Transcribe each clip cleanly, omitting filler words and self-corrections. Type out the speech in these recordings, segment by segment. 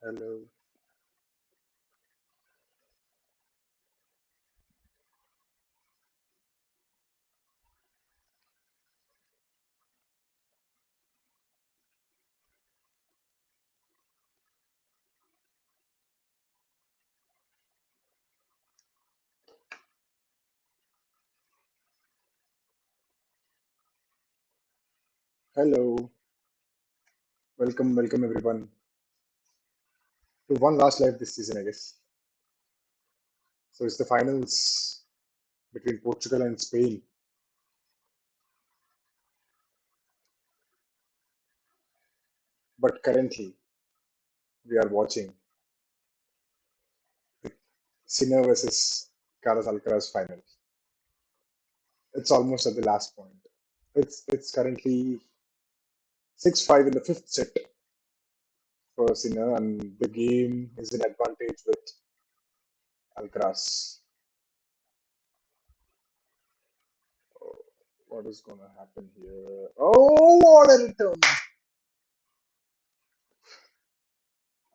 Hello, hello, welcome everyone to one last live this season, I guess. So it's the finals between Portugal and Spain. But currently, we are watching Sinner versus Carlos Alcaraz final. It's almost at the last point. It's currently 6-5 in the fifth set for Sinner, and the game is in advantage with Alcaraz. What is going to happen here? Oh, what a return!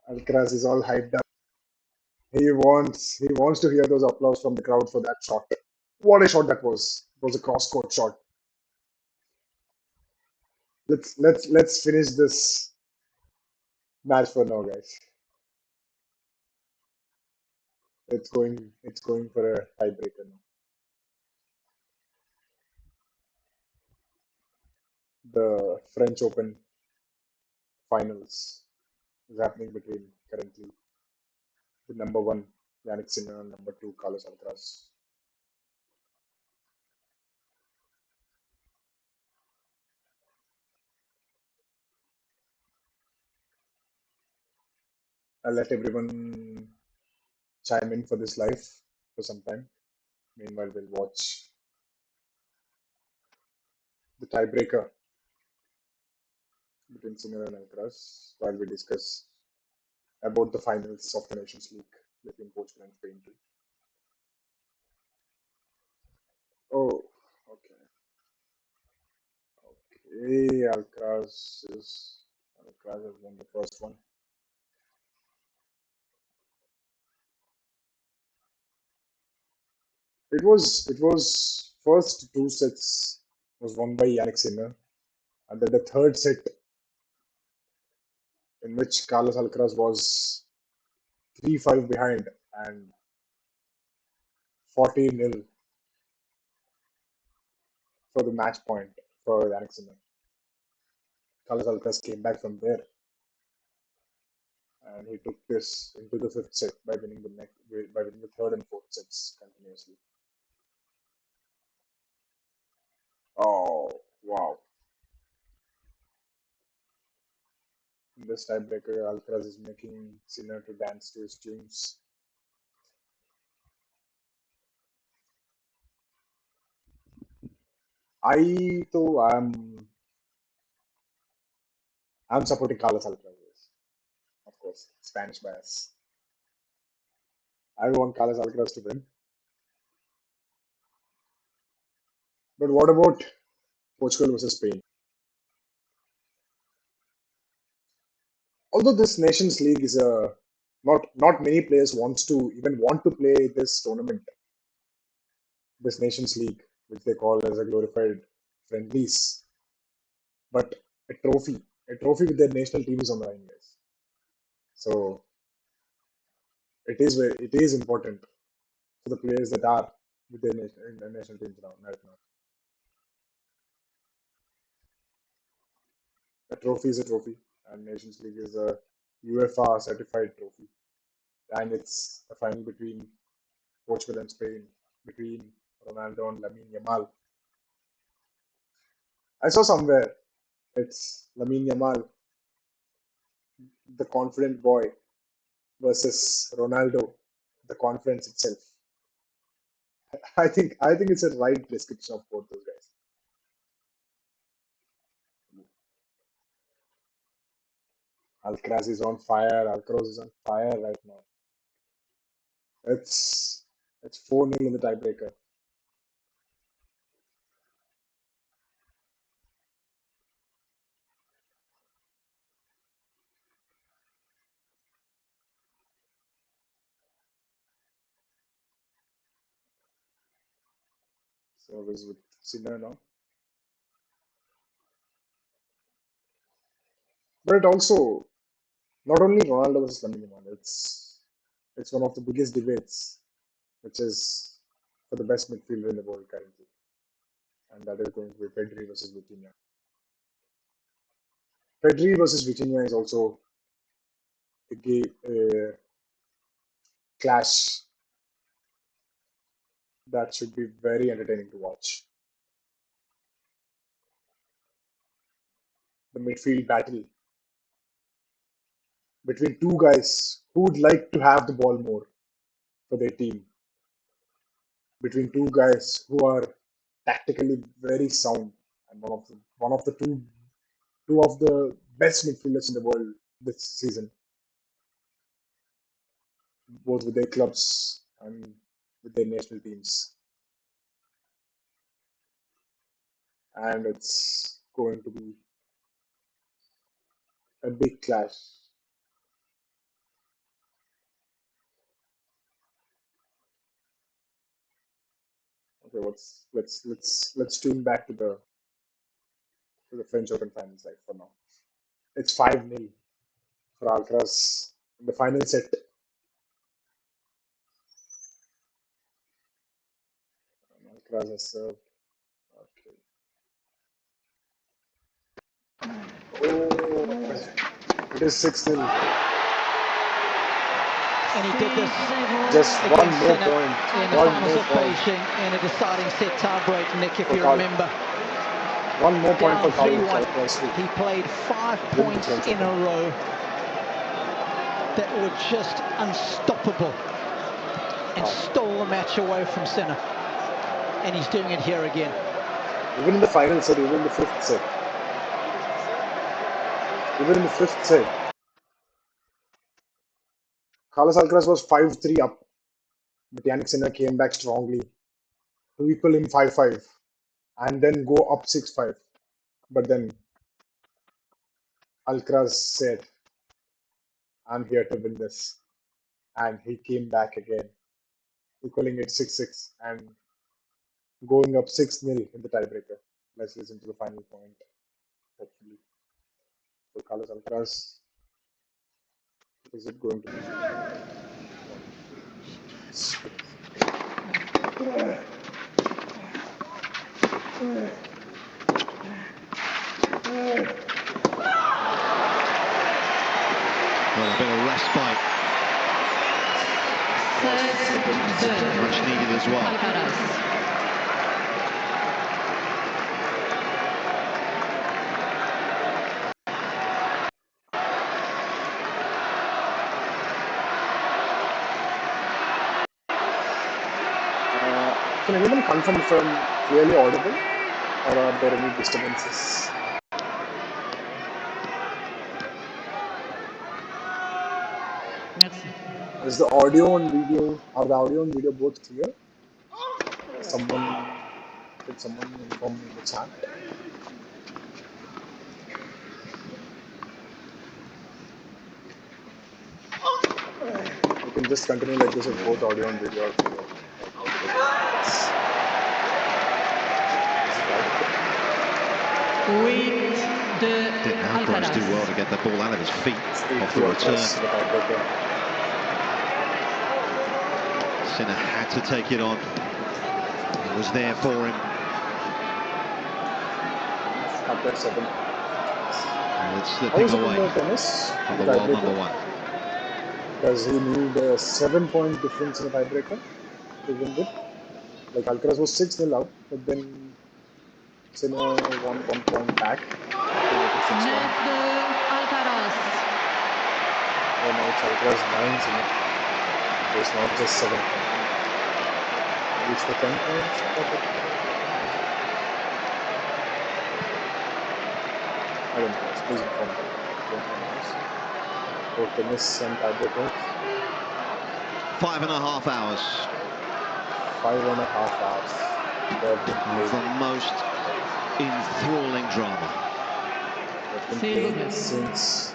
Alcaraz is all hyped up. He wants to hear those applause from the crowd for that shot. What a shot that was! It was a cross-court shot. Let's finish this match for now, guys. It's going for a tiebreaker now. The French Open finals is happening between currently the number one Yannick Sinner and number two Carlos Alcaraz. I'll let everyone chime in for this live for some time. Meanwhile, we'll watch the tiebreaker between Sinner and Alcaraz while we discuss about the finals of the Nations League between Portugal and Spain too. Oh, okay. Okay, Alcaraz has won the first one. It was first two sets was won by Yannick Sinner, and then the third set in which Carlos Alcaraz was 3-5 behind and 40-0 for the match point for Yannick Sinner. Carlos Alcaraz came back from there and he took this into the fifth set by winning the third and fourth sets continuously. Oh wow! In this tiebreaker, Alcaraz is making Sinner to dance to his tunes. I though I'm supporting Carlos Alcaraz, of course, Spanish bias. I want Carlos Alcaraz to win. But what about Portugal versus Spain? Although this Nations League is a not many players want to play this tournament, this Nations League, which they call as a glorified friendlies. But a trophy, a trophy with their national team is on the line, guys. So it is important for the players that are with their national teams now, right now. A trophy is a trophy, and Nations League is a UEFA certified trophy, and it's a final between Portugal and Spain, between Ronaldo and Lamine Yamal. I saw somewhere it's Lamine Yamal, the confident boy, versus Ronaldo, the confidence itself. I think it's a right description of both those guys. Alcaraz is on fire. Alcaraz is on fire right now. It's it's 4-0 in the tiebreaker. Service with Sinner now. But it also, not only Ronaldo versus Lamine Yamal, it's one of the biggest debates, which is for the best midfielder in the world currently. And that is going to be Pedri versus Vitinha. Pedri versus Vitinha is also a clash that should be very entertaining to watch. The midfield battle between two guys who would like to have the ball more for their team, between two guys who are tactically very sound and one of the two of the best midfielders in the world this season, both with their clubs and with their national teams. And it's going to be a big clash. Okay, let's tune back to the French Open final side for now. It's 5-0 for Alcaraz in the final set. Alcaraz has served. Okay. Oh, it is 6-0. And he did this Just one more Sinner point. in the One finals more of point. Beijing in a deciding set tie-break, Nick, if For you Cal- remember. One more point Down for Carlos 3-1. Alcaraz. He played 5 Win the points French in a Open. row that were just unstoppable and stole the match away from Sinner. And he's doing it here again. Even in the final set, even in the fifth set. Even in the fifth set, Carlos Alcaraz was 5-3 up. But Yannick Sinner came back strongly to equal him 5-5 and then go up 6-5. But then Alcaraz said, I'm here to win this. And he came back again, equaling it 6-6 and going up 6-0 in the tiebreaker. Let's listen to the final point, hopefully. For Carlos Alcaraz, is it going to be? Well, a bit of respite. Much needed as well. Can anyone confirm if I'm clearly audible or are there any disturbances? Is the audio and video both clear? Did someone inform me in the chat? You can just continue like this if both audio and video are clear. Didn't Alcaraz do well to get the ball out of his feet off the return. Sinner had to take it on. It was there for him. And it's slipping away from the world number one. Does he need a 7-point difference in a tiebreaker to win it? Like Alcaraz was 6-0 out, but then Sinner won 1 point back. Alcaraz. Oh no, it's Alcaraz 9 Sinner. So it's not just 7 points. Reach the 10 points. I don't know. Please inform me. For tennis and tiebreakers. 5.5 hours. 5.5 hours. Of the most enthralling drama. They've been playing since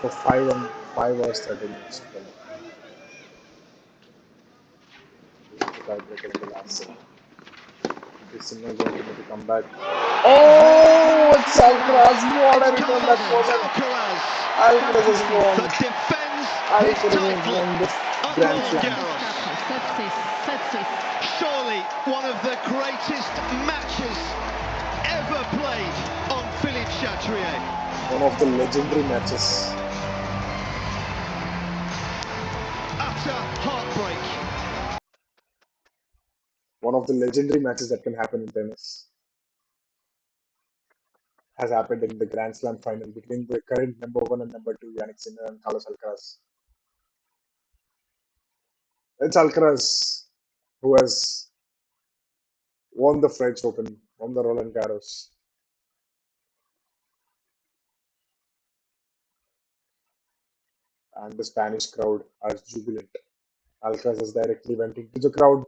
for 5 hours 30 minutes. The tiebreaker in the last set. Is Sinner going to make a comeback? Oh, it's Alcaraz. What a return that was. Alcaraz has won. that defends Alcaraz his has title won this at Grand Roland Slam. Garros. Surely one of the greatest matches ever played on Philippe Chatrier. One of the legendary matches. Utter heartbreak. One of the legendary matches that can happen in tennis has happened in the Grand Slam final between the current number 1 and number 2, Yannick Sinner and Carlos Alcaraz. It's Alcaraz who has won the French Open, won the Roland Garros. And the Spanish crowd are jubilant. Alcaraz has directly went into the crowd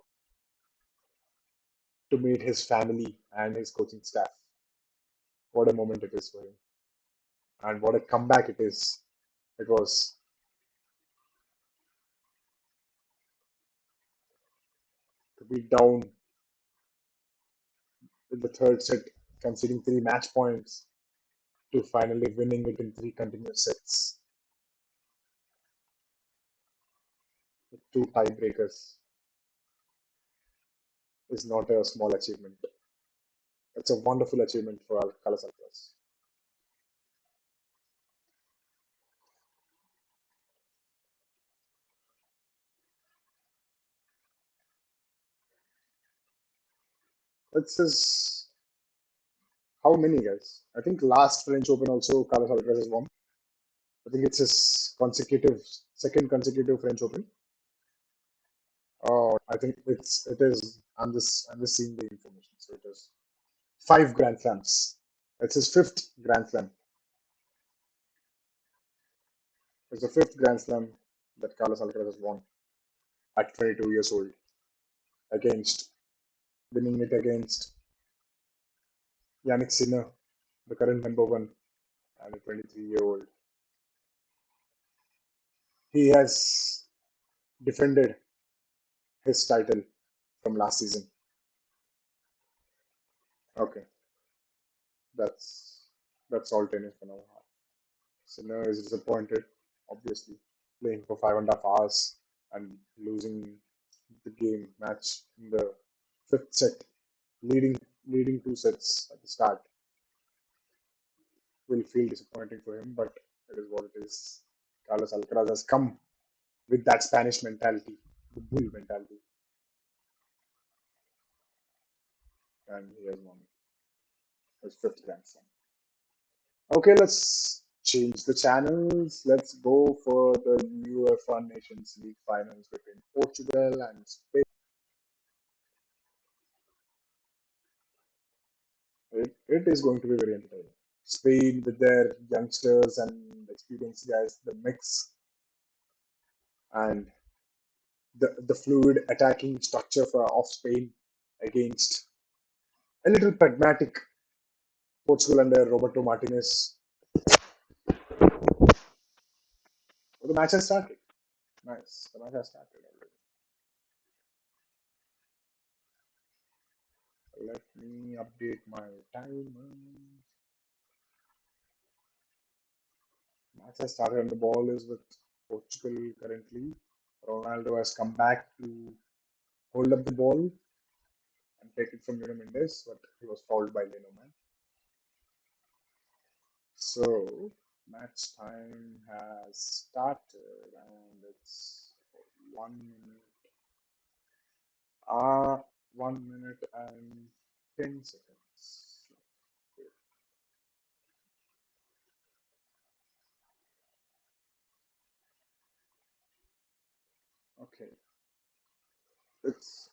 to meet his family and his coaching staff. What a moment it is for him. And what a comeback it is. It was to be down in the third set, conceding 3 match points, to finally winning it in 3 continuous sets with 2 tiebreakers is not a small achievement. It's a wonderful achievement for Carlos Alcaraz. It's his, how many guys? I think last French Open also Carlos Alcaraz has won. I think it's his second consecutive French Open. Oh, I think it is. I'm just seeing the information. So it is 5 Grand Slams. It's his 5th Grand Slam. It's the 5th Grand Slam that Carlos Alcaraz has won at 22 years old, against winning it against Yannick Sinner, the current number 1, and a 23-year-old. He has defended his title from last season. Okay, that's all tennis for now. Sinner is disappointed, obviously, playing for 5.5 hours and losing the game match in the 5th set, leading 2 sets at the start. Will feel disappointing for him, but it is what it is. Carlos Alcaraz has come with that Spanish mentality, the bull mentality, and he has won his 5th Grand Slam. Okay, let's change the channels. Let's go for the UEFA Nations League finals between Portugal and Spain. It is going to be very entertaining. Spain with their youngsters and experienced guys, the mix, and the fluid attacking structure of Spain against a little pragmatic Portugal under Roberto Martinez. Well, the match has started. Nice. The match has started already. Let me update my timer. Match has started and the ball is with Portugal currently. Ronaldo has come back to hold up the ball and take it from Nuno Mendes, but he was fouled by Leno Man. So match time has started and it's 1 minute. 1 minute and 10 seconds. Okay. It's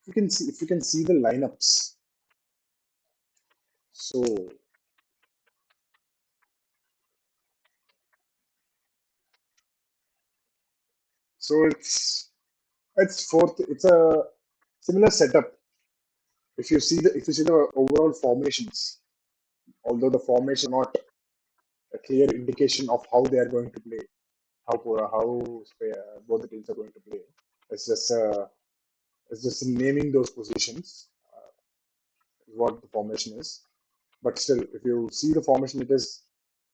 if you can see the lineups. So it's fourth. It's Similar setup. If you see the overall formations, although the formation is not a clear indication of how they are going to play, how both the teams are going to play. It's just naming those positions is what the formation is. But still, if you see the formation, it is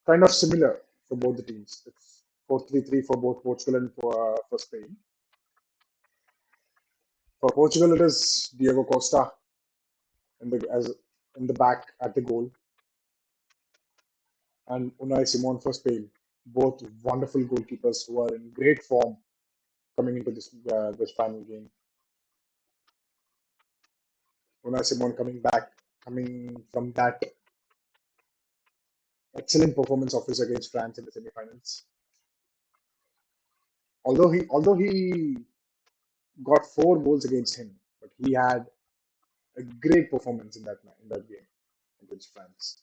kind of similar for both the teams. It's 4-3-3 for both Portugal and for Spain. For Portugal, it is Diego Costa in the back at the goal, and Unai Simon for Spain. Both wonderful goalkeepers who are in great form coming into this final game. Unai Simon coming from that excellent performance of his against France in the semi-finals. Although he got 4 goals against him, but he had a great performance in that game against France.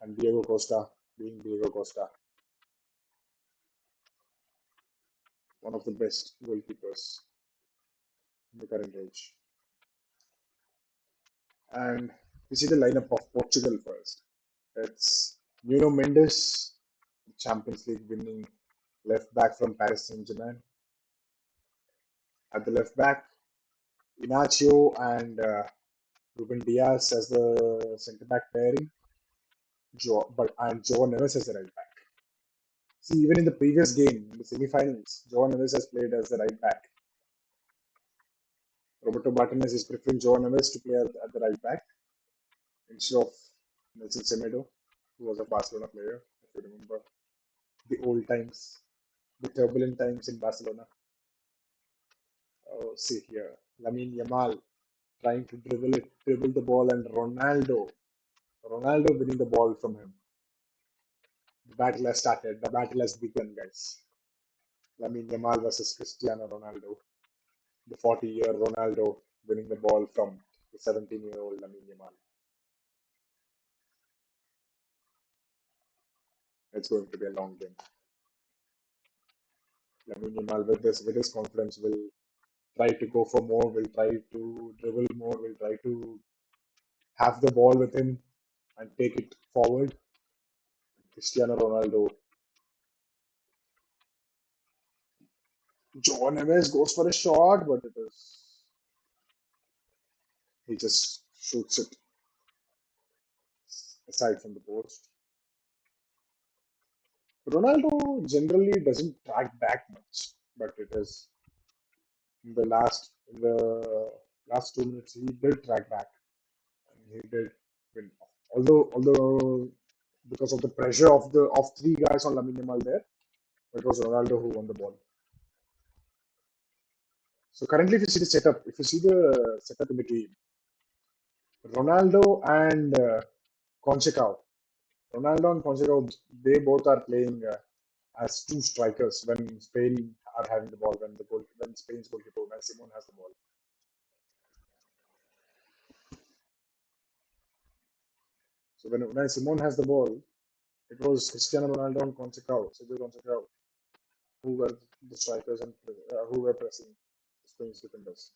And Diego Costa, being Diego Costa, one of the best goalkeepers in the current age. And we see the lineup of Portugal first. It's Nuno Mendes, Champions League winning left back from Paris Saint-Germain. At the left back, Inacio and Ruben Diaz as the centre back pairing, and Joao Neves as the right back. See, even in the previous game, in the semi-finals, Joao Neves has played as the right back. Roberto Martinez is preferring Joao Neves to play at the right back instead of Nelson Semedo, who was a Barcelona player, if you remember the old times, the turbulent times in Barcelona. Oh, see here, Lamine Yamal trying to dribble the ball, and Ronaldo winning the ball from him. The battle has started. The battle has begun, guys. Lamine Yamal versus Cristiano Ronaldo. The 40-year Ronaldo winning the ball from the 17-year-old Lamine Yamal. It's going to be a long game. Lamine Yamal with his confidence will try to go for more, will try to dribble more, will try to have the ball with him and take it forward. Cristiano Ronaldo. Joao Neves goes for a shot, but he just shoots it aside from the post. Ronaldo generally doesn't track back much, but it is in the last 2 minutes he did track back and he did win. Although because of the pressure of 3 guys on Lamine Yamal there, it was Ronaldo who won the ball. So currently, if you see the setup in the game, Ronaldo and Conceição, Ronaldo and Conceição, they both are playing as 2 strikers when Spain are having the ball, when Spain's goalkeeper when Simon has the ball. So when Unai Simon has the ball, it was Cristiano Ronaldo and Sergio Conceição, who were the strikers and who were pressing Spain's defenders,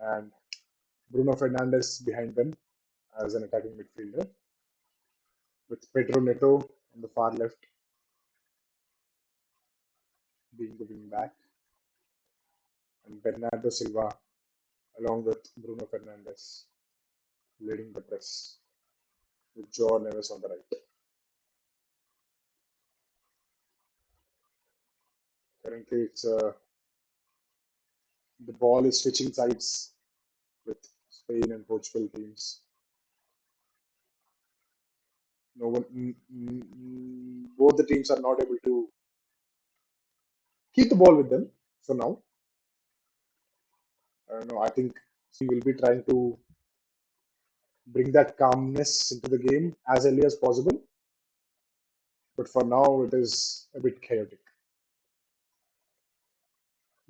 and Bruno Fernandes behind them as an attacking midfielder, with Pedro Neto on the far left being the wing back, and Bernardo Silva along with Bruno Fernandes leading the press, with Joao Neves on the right. Currently, the ball is switching sides with Spain and Portugal teams. No one, both the teams are not able to keep the ball with them for now. I don't know. I think he will be trying to bring that calmness into the game as early as possible. But for now, it is a bit chaotic.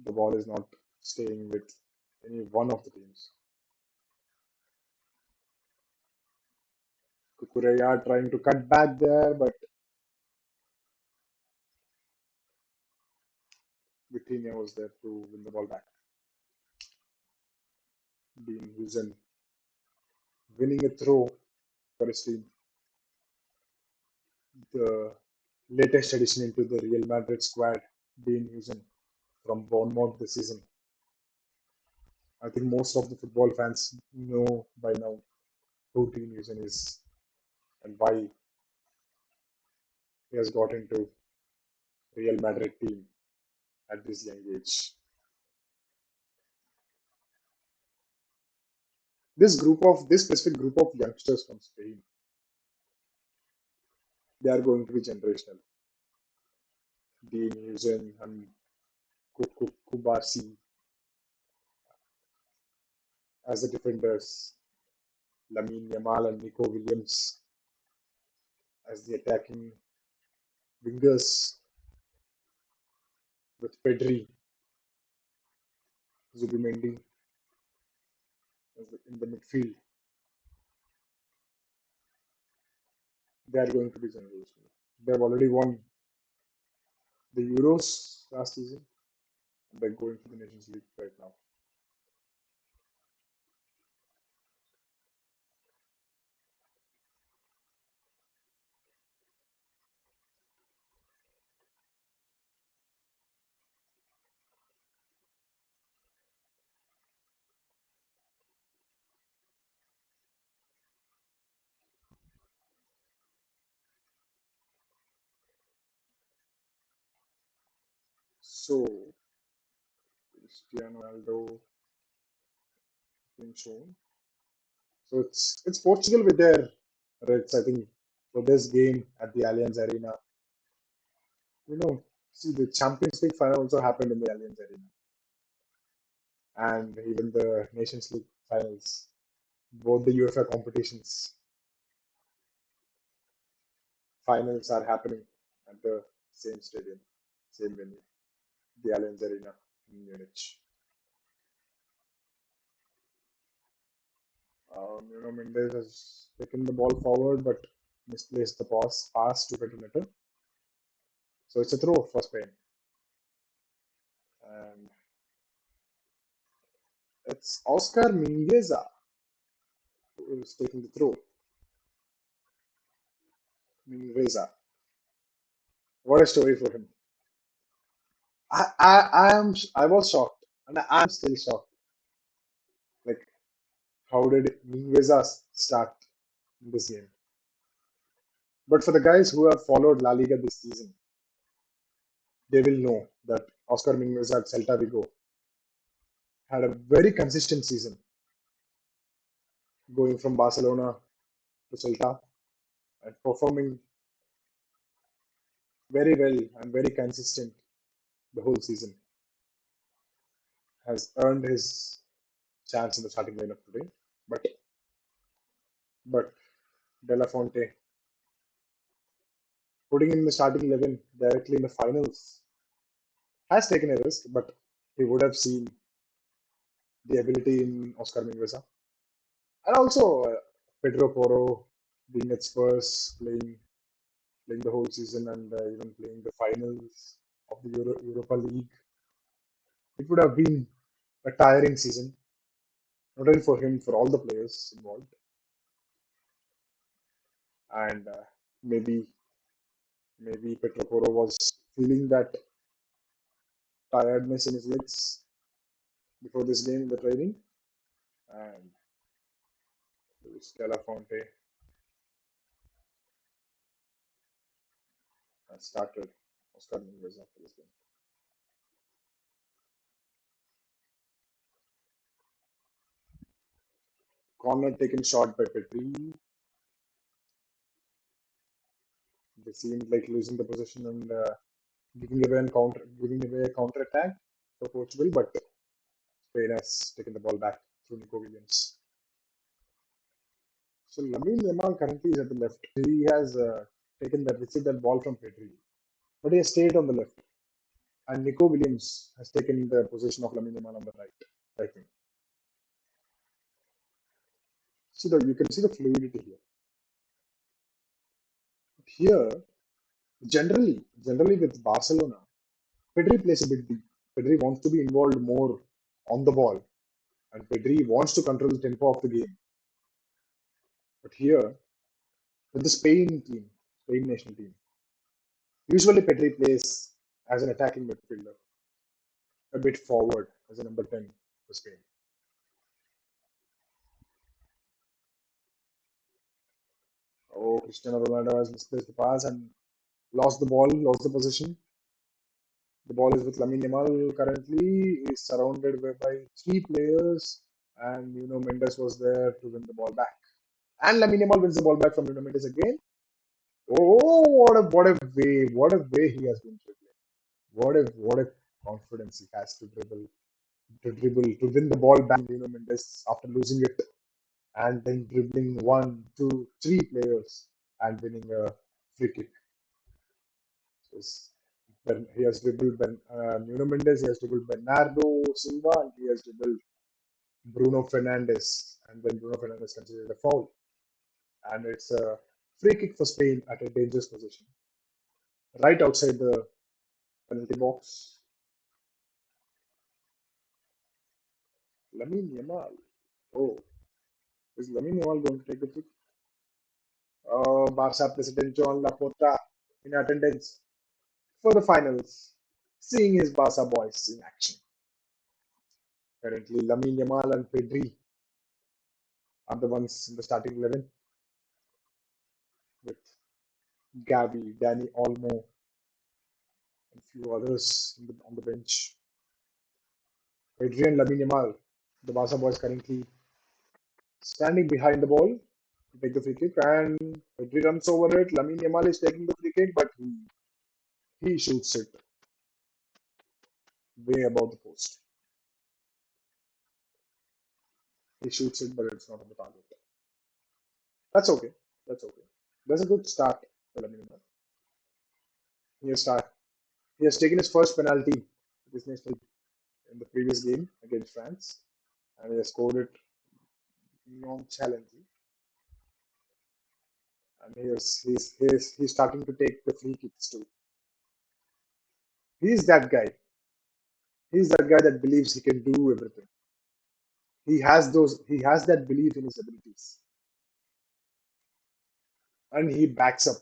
The ball is not staying with any one of the teams. Kukureya trying to cut back there, but Vitinha was there to win the ball back. Dean Huijsen winning a throw for his team. The latest addition into the Real Madrid squad, Dean Huijsen from Bournemouth this season. I think most of the football fans know by now who Dean Huijsen is and why he has got into Real Madrid team at this young age. This specific group of youngsters from Spain, they are going to be generational. Dean Huijsen and Kubasi as the defenders, Lamine Yamal and Nico Williams as the attacking wingers, with Pedri, Zubimendi in the midfield. They are going to be generational. They have already won the Euros last season. And they're going for the Nations League right now. So Cristiano Ronaldo being shown. So it's Portugal with their Reds, I think, for this game at the Allianz Arena. You know, see the Champions League final also happened in the Allianz Arena, and even the Nations League finals, both the UEFA competitions finals are happening at the same stadium, same venue, the Allianz Arena in Munich. Mendes has taken the ball forward but misplaced the pass to Petronetto. So it's a throw for Spain. And it's Oscar Mingueza who is taking the throw. Mingueza. What a story for him. I was shocked and I'm still shocked. Like, how did Mingueza start in this game? But for the guys who have followed La Liga this season, they will know that Oscar Mingueza at Celta Vigo had a very consistent season, going from Barcelona to Celta and performing very well and very consistent the whole season. Has earned his chance in the starting lineup today. But De La Fonte putting in the starting 11 directly in the finals has taken a risk, but he would have seen the ability in Oscar Mingueza. And also Pedro Porro being at Spurs, playing the whole season and even playing the finals of the Europa League. It would have been a tiring season, not only for him, for all the players involved. And maybe Pedro Porro was feeling that tiredness in his legs before this game in the training. And Luis De La Fonte has started Oscar Mingueza for this game. Corner taken shot by Petri. They seemed like losing the possession and giving away a counter attack for Portugal, but Spain has taken the ball back through Nico Williams. So Lamine Yamal currently is at the left. He has received that ball from Pedri, but he has stayed on the left. And Nico Williams has taken the position of Lamine Yamal on the right. I think. You can see the fluidity here. Here, generally with Barcelona, Pedri plays a bit deep. Pedri wants to be involved more on the ball and Pedri wants to control the tempo of the game. But here, with the Spain national team, usually Pedri plays as an attacking midfielder, a bit forward as a number 10 for Spain. Oh, Cristiano Ronaldo has misplaced the pass and lost the ball, lost the position. The ball is with Lamine Yamal currently. He's surrounded by three players, and Mendes was there to win the ball back. And Lamine Yamal wins the ball back from Mendes again. Oh, what a way he has been dribbling. What a confidence he has to win the ball back from Mendes after losing it, and then dribbling one, two, three players and winning a free kick. He has dribbled Nuno Mendes, he has dribbled Bernardo Silva, and he has dribbled Bruno Fernandes. And then Bruno Fernandes considered a foul. And it's a free kick for Spain at a dangerous position, right outside the penalty box. Lamine Yamal. Oh, is Lamine Yamal going to take the free kick? Barca president John Laporta in attendance for the finals, seeing his Barca boys in action. Currently, Lamine Yamal and Pedri are the ones in the starting 11 with Gavi, Danny Olmo, and a few others on the bench. Pedri and Lamine Yamal, the Barca boys currently standing behind the ball to take the free kick, and Pedri runs over it. Lamine Yamal is taking the free kick, but he shoots it way above the post. He shoots it, but it's not on the target. That's okay. That's okay. That's a good start for Lamine Yamal. He has taken his first penalty with his national in the previous game against France, and he has scored it nonchalantly. And he's starting to take the free kicks too. He's that guy. He's that guy that believes he can do everything. He has that belief in his abilities, and he backs up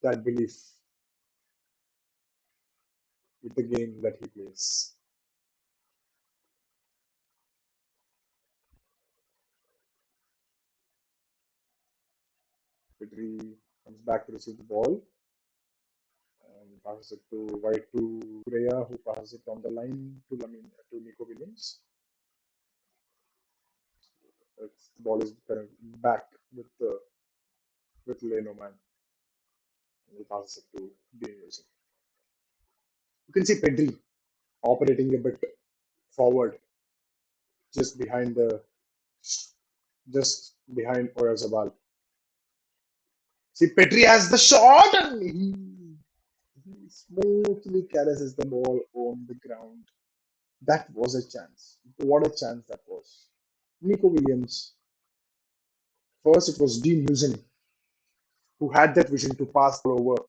that belief with the game that he plays. Pedri comes back to receive the ball and passes it to wide to Correa, who passes it on the line to Nico Williams. The ball is back with Leno man. And he passes it to Dean Wilson. You can see Pedri operating a bit forward, just behind the just behind Oyarzabal. See, Pedri has the shot, and he smoothly caresses the ball on the ground. That was a chance. What a chance that was. Nico Williams. First, it was Dean Wilson who had that vision to pass the ball over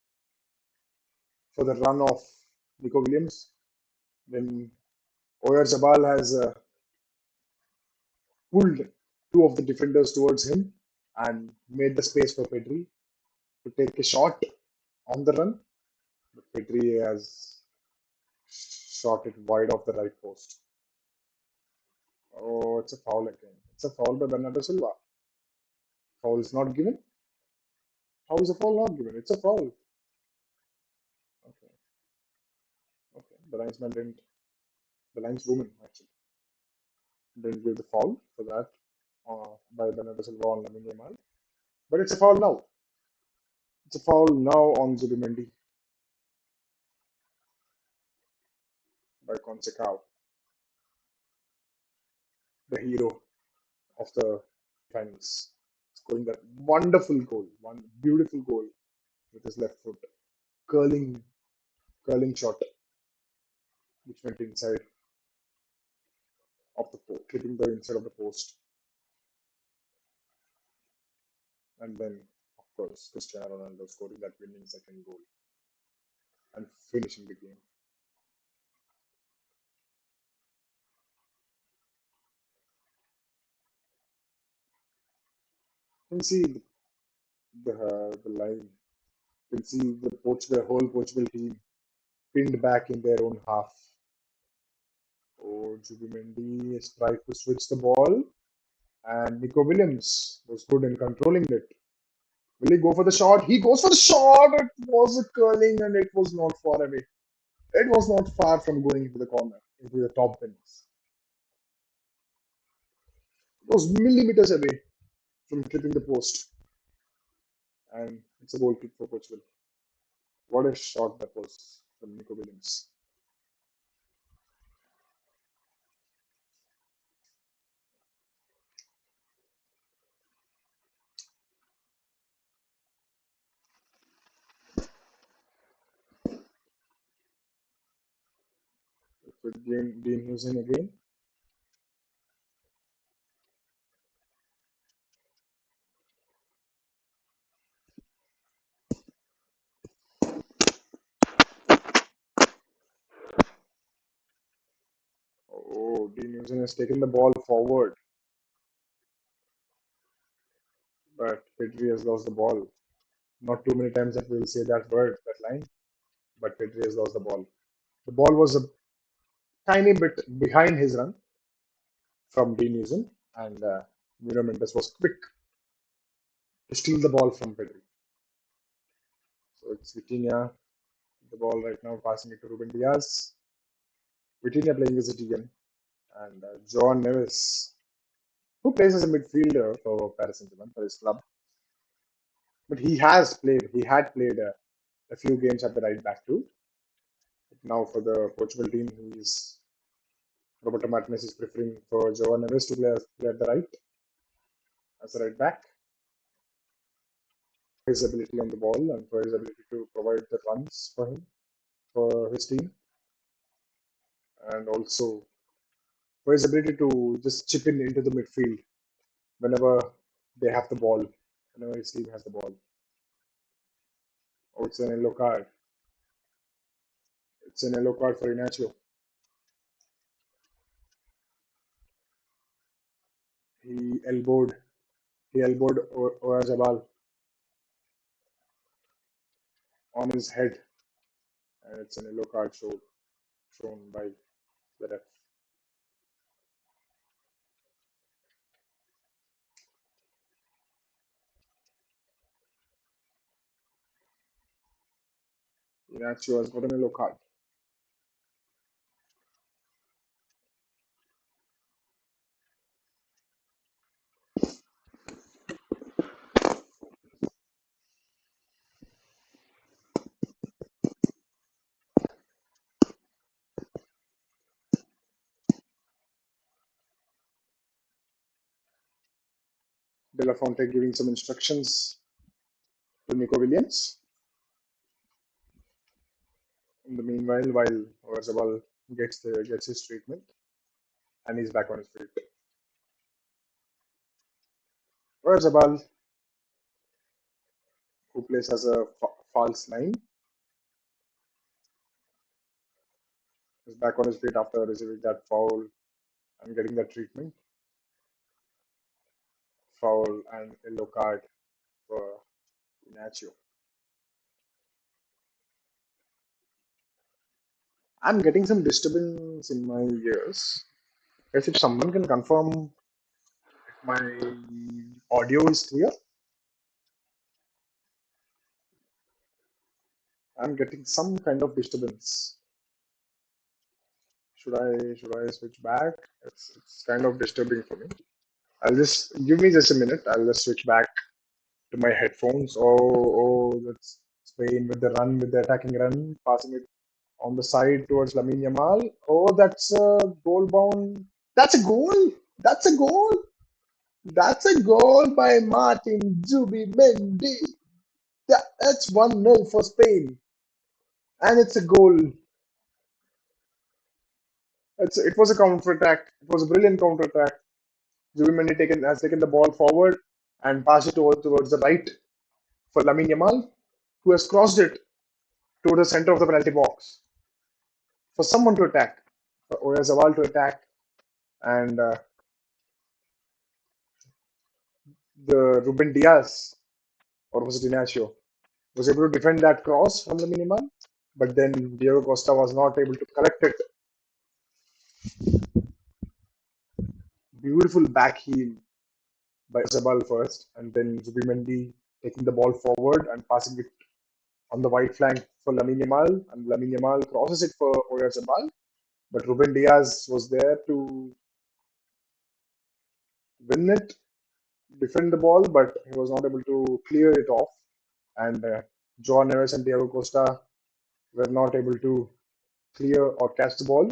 for the run of Nico Williams. Then Oyarzabal has pulled two of the defenders towards him and made the space for Pedri to take a shot on the run. But Pedri has shot it wide off the right post. Oh, it's a foul again. It's a foul by Bernardo Silva. Foul is not given. How is a foul not given? It's a foul. Okay, okay. The linesman didn't. The lineswoman actually didn't give the foul for that by Bernardo Silva on Lamine Yamal. But it's a foul now. It's a foul now on Zubimendi by Concecao, the hero of the finals, scoring that wonderful goal, one beautiful goal with his left foot, curling, curling shot, which went inside of the post, hitting the inside of the post, and then of course Cristiano Ronaldo scoring that winning second goal and finishing the game. You can see the line. You can see the whole Portugal team pinned back in their own half. Oh, Zubimendi is trying to switch the ball, and Nico Williams was good in controlling it. Will he go for the shot? He goes for the shot. It was a curling, and it was not far away. It was not far from going into the corner, into the top pins. It was millimeters away from hitting the post, and it's a goal kick for Portugal. What a shot that was from Nico Williams. With Dean Hussein again. Oh, Dean Hussein has taken the ball forward, but Pedri has lost the ball. Not too many times that we'll say that word, that line, but Pedri has lost the ball. The ball was a tiny bit behind his run from Dean Hussein, and Nuno Mendes was quick to steal the ball from Pedri. So it's Vitinha, the ball right now passing it to Ruben Diaz. Vitinha playing as a TN, and João Neves, who plays as a midfielder for Paris Saint-Germain for his club. But he had played a few games at the right back too. Now for the Portugal team, Roberto Martinez is preferring for João Neves to play at the right as a right back. His ability on the ball and for his ability to provide the runs for him, for his team, and also for his ability to just chip in into the midfield whenever they have the ball, whenever his team has the ball. Oh, it's an yellow card. It's an yellow card for Inacio. He elbowed he elbowed Oyarzabal on his head, and it's an yellow card shown by the ref. Inacio has got an yellow card. De La Fonte giving some instructions to Nico Williams. In the meanwhile, while Oyarzabal gets his treatment, and he's back on his feet. Oyarzabal, who plays as a false nine, is back on his feet after receiving that foul and getting that treatment. Foul and yellow card for Inacio. I'm getting some disturbance in my ears. If someone can confirm if my audio is clear, I'm getting some kind of disturbance. Should I switch back? It's kind of disturbing for me. I'll just give me just a minute. I'll just switch back to my headphones. Oh, that's Spain with the attacking run, passing it on the side towards Lamine Yamal. Oh, that's a goal bound. That's a goal. That's a goal. That's a goal by Martin Zubimendi. That's 1-0 for Spain. And it's a goal. It was a counter attack. It was a brilliant counter attack. Zubimendi has taken the ball forward and passed it over towards the right for Lamine Yamal, who has crossed it to the center of the penalty box for someone to attack, for Oyarzabal to attack, and the Ruben Diaz, or was it Inacio, was able to defend that cross from the minimal, but then Diego Costa was not able to collect it. Beautiful back heel by Zabal first, and then Zubimendi taking the ball forward and passing it on the right flank for Lamine Yamal, and Lamine Yamal crosses it for Oyarzabal, but Ruben Diaz was there to win it, defend the ball, but he was not able to clear it off, and Joao Neves and Diego Costa were not able to clear or catch the ball,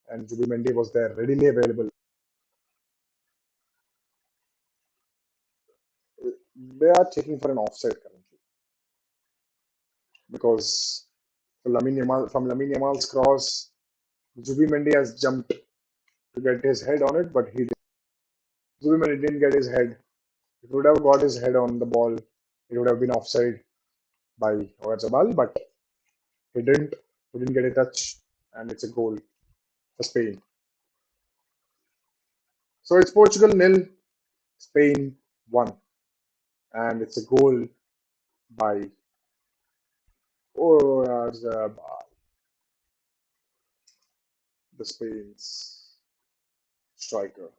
and Zubimendi was there readily available. They are checking for an offside currently because from Lamine Yamal's cross, Zubimendi has jumped to get his head on it, but Zubimendi didn't get his head. If he would have got his head on the ball, it would have been offside by Oyarzabal, but he didn't. He didn't get a touch, and it's a goal for Spain. So it's Portugal 0, Spain 1, and it's a goal by Oyarzabal, the Spain's striker.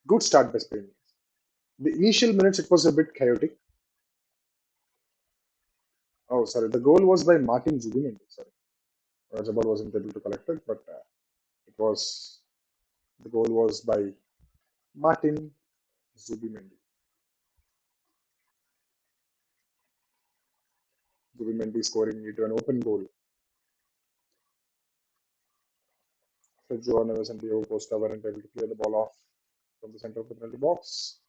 Good start by Spain. The initial minutes, it was a bit chaotic. Oh, sorry. The goal was by Martin Zubimendi. Sorry. Rajabal wasn't able to collect it, but it was the goal was by Martin Zubimendi. Zubimendi scoring into an open goal. So Joao Neves and Diego Costa weren't able to clear the ball off from the center of the penalty box.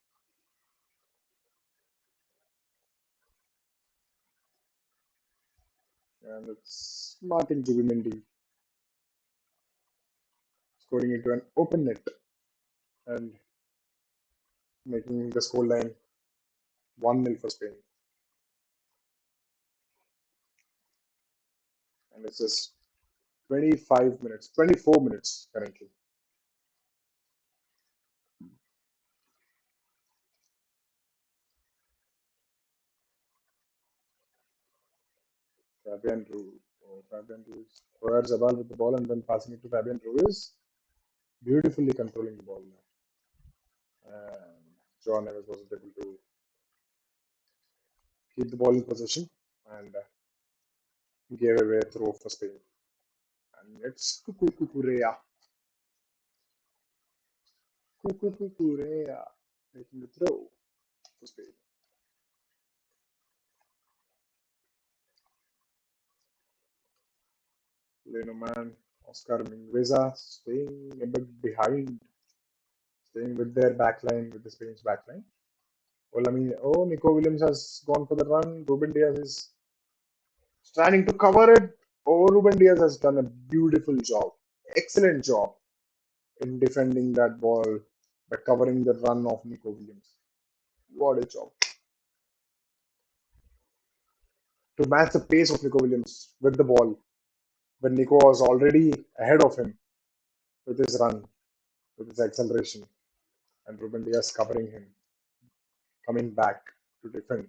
And it's Martin Zubimendi scoring into an open net and making the scoreline 1-0 for Spain. And it's just 24 minutes currently. Fabian Ruiz acquires the ball with the ball and then passing it to Fabian Ruiz, beautifully controlling the ball now. And Joao Neves wasn't able to keep the ball in possession and gave away a throw for Spain. And it's Cucurella. Cucurella making the throw for Spain. Lenoman, Oscar Mingueza staying a bit behind, staying with their backline, with the Spain's backline. Well, I mean, Nico Williams has gone for the run. Ruben Diaz is standing to cover it. Oh, Ruben Diaz has done a beautiful job, excellent job in defending that ball by covering the run of Nico Williams. What a job. To match the pace of Nico Williams with the ball when Nico was already ahead of him with his run, with his acceleration, and Ruben Diaz covering him, coming back to defend,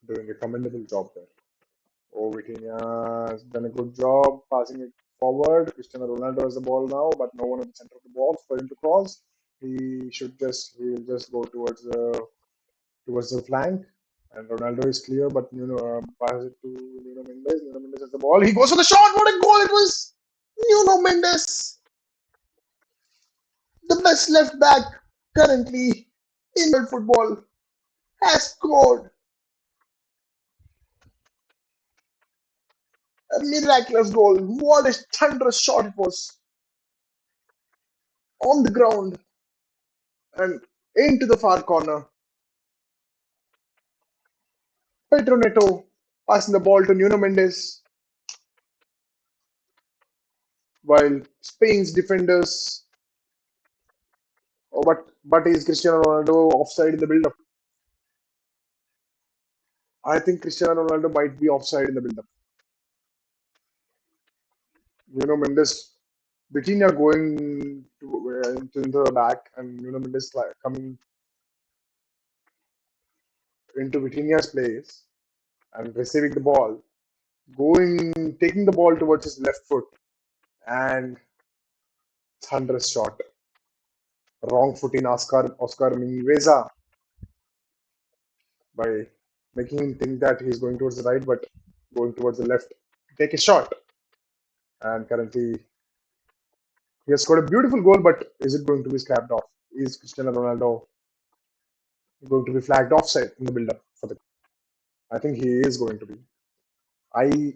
doing a commendable job there. Oh, Vitinha has done a good job passing it forward. Cristiano Ronaldo has the ball now, but no one at the center of the box for him to cross. He'll just go towards the flank, and Ronaldo is clear, but passes it to Nuno Mendes. Nuno Mendes has the ball. He goes for the shot. What a goal it was! Nuno Mendes, the best left back currently in world football, has scored a miraculous goal. What a thunderous shot it was! On the ground and into the far corner. Pedro Neto passing the ball to Nuno Mendes, while Spain's defenders. Oh, but is Cristiano Ronaldo offside in the build-up? I think Cristiano Ronaldo might be offside in the build-up. Mendes, Vitinha going into the back, and Mendes coming into Vitinha's place and receiving the ball, taking the ball towards his left foot, and thunderous shot. Wrong foot in Oscar Mingueza by making him think that he's going towards the right, but going towards the left. Take a shot, and currently he has scored a beautiful goal, but is it going to be scrapped off? Is Cristiano Ronaldo going to be flagged offside in the build-up for the? I think he is going to be.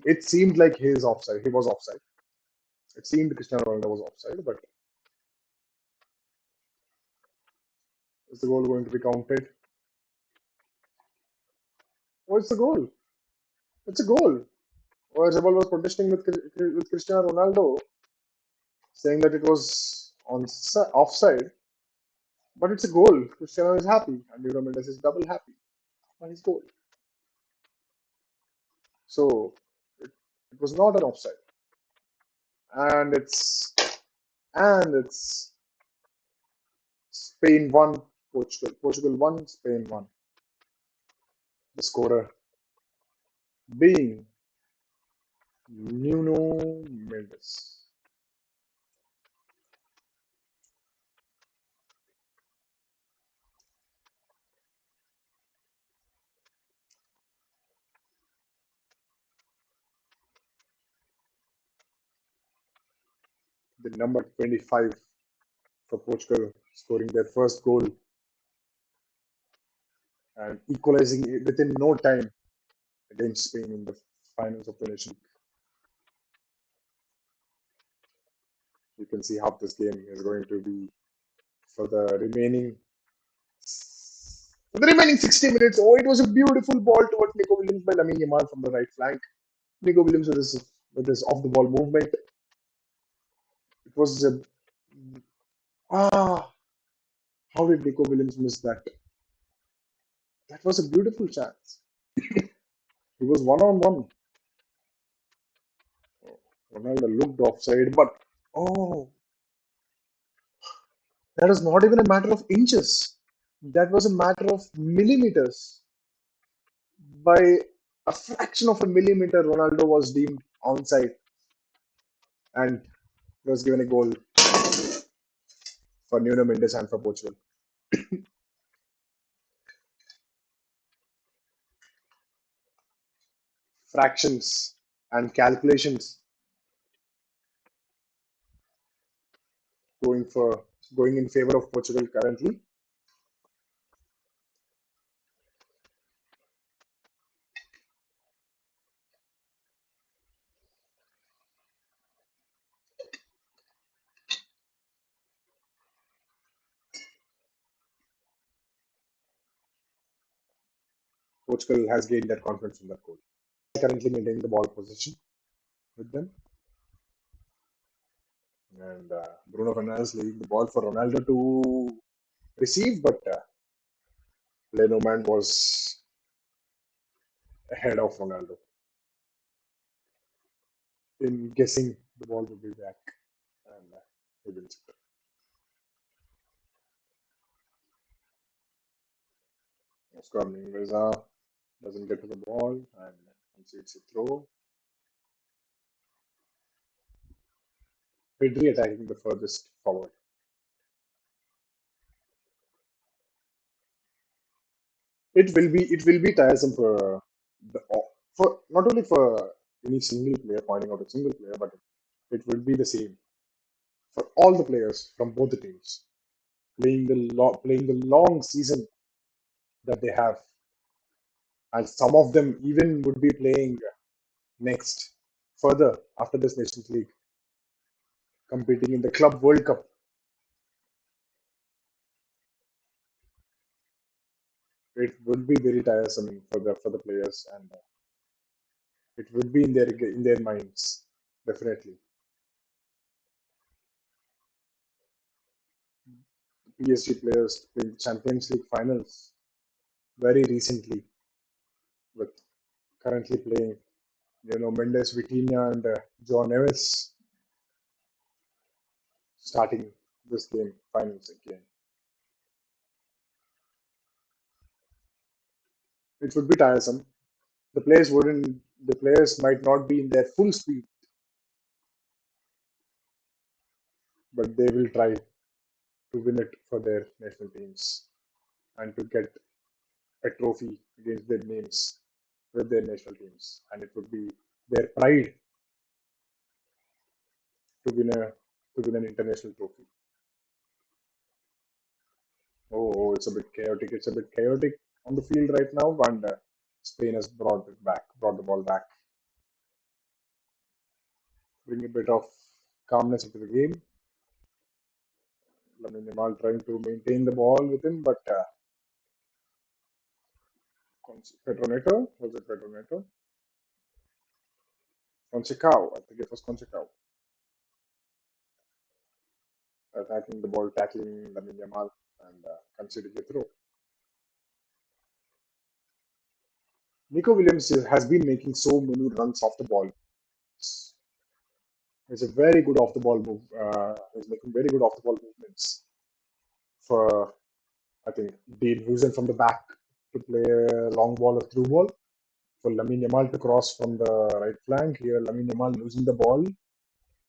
It seemed like he is offside. He was offside. It seemed Cristiano Ronaldo was offside, but is the goal going to be counted? Oh, it's a goal. It's a goal. Oyarzabal was protesting with Cristiano Ronaldo, saying that it was offside, but it's a goal. Cristiano is happy, and Nuno Mendes is double happy by his goal. So it was not an offside, and it's Spain 1, Portugal 1, Spain 1. The scorer being Nuno Mendes. The number 25 for Portugal, scoring their first goal and equalizing it within no time against Spain in the finals of the nation. You can see how this game is going to be for the remaining 60 minutes. Oh, it was a beautiful ball towards Nico Williams by Lamine Yamal from the right flank. Nico Williams with his off the ball movement. It was how did Nico Williams miss that? That was a beautiful chance. He was one on one. Ronaldo looked offside, but oh, that was not even a matter of inches. That was a matter of millimeters. By a fraction of a millimeter, Ronaldo was deemed onside and was given a goal for Nuno Mendes and for Portugal. Fractions and calculations going for going in favor of Portugal currently. Portugal has gained that confidence from that goal. Currently maintaining the ball position with them. And Bruno Fernandes leaving the ball for Ronaldo to receive, but Leno Man was ahead of Ronaldo in guessing the ball would be back, and he wins it. Oscar Mingueza doesn't get to the ball and concedes a throw. Pedri attacking the furthest forward. It will be tiresome for not only for any single player pointing out a single player, but it will be the same for all the players from both the teams playing the long season that they have, and some of them even would be playing next further after this Nations League, competing in the Club World Cup. It would be very tiresome for the players, and it would be in their minds definitely. PSG players playing Champions League finals very recently with currently playing Mendes, Vitinha, and John Neves starting this game finals again. It would be tiresome. The players might not be in their full speed, but they will try to win it for their national teams and to get a trophy against their names with their national teams. And it would be their pride to win an international trophy. Oh, it's a bit chaotic. It's a bit chaotic on the field right now, and Spain has brought the ball back, bring a bit of calmness into the game. Lamine Yamal trying to maintain the ball with him, but Petroneto, was it Petroneto? Concecao, I think it was Concecao, attacking the ball, tackling Lamine Yamal, and conceding a throw. Nico Williams has been making so many runs off the ball. He's a very good off the ball move. He's making very good off the ball movements for, I think, Dean Husen from the back to play a long ball or through ball for Lamine Yamal to cross from the right flank. Here, Lamine Yamal losing the ball,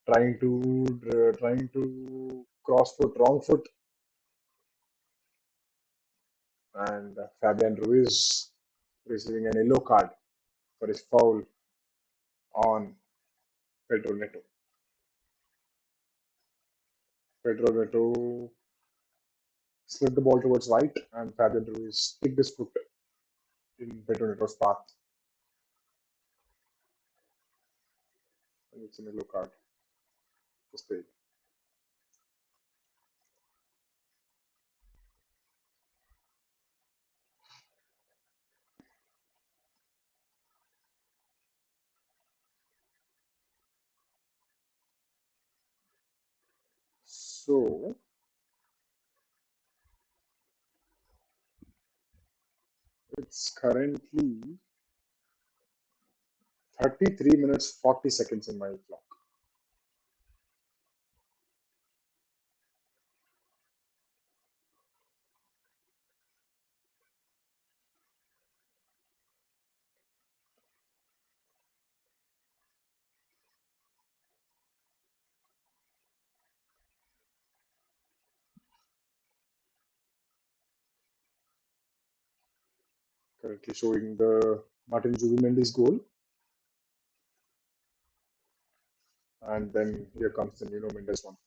trying to cross foot, wrong foot, and Fabian Ruiz receiving an yellow card for his foul on Pedro Neto. Pedro Neto slid the ball towards right, and Fabian Ruiz kicked his foot in Pedro Neto's path. And it's an yellow card for Spain. So it's currently 33 minutes 40 seconds in my clock. Currently showing the Martin Zubimendi's goal. And then here comes the Nuno Mendes one.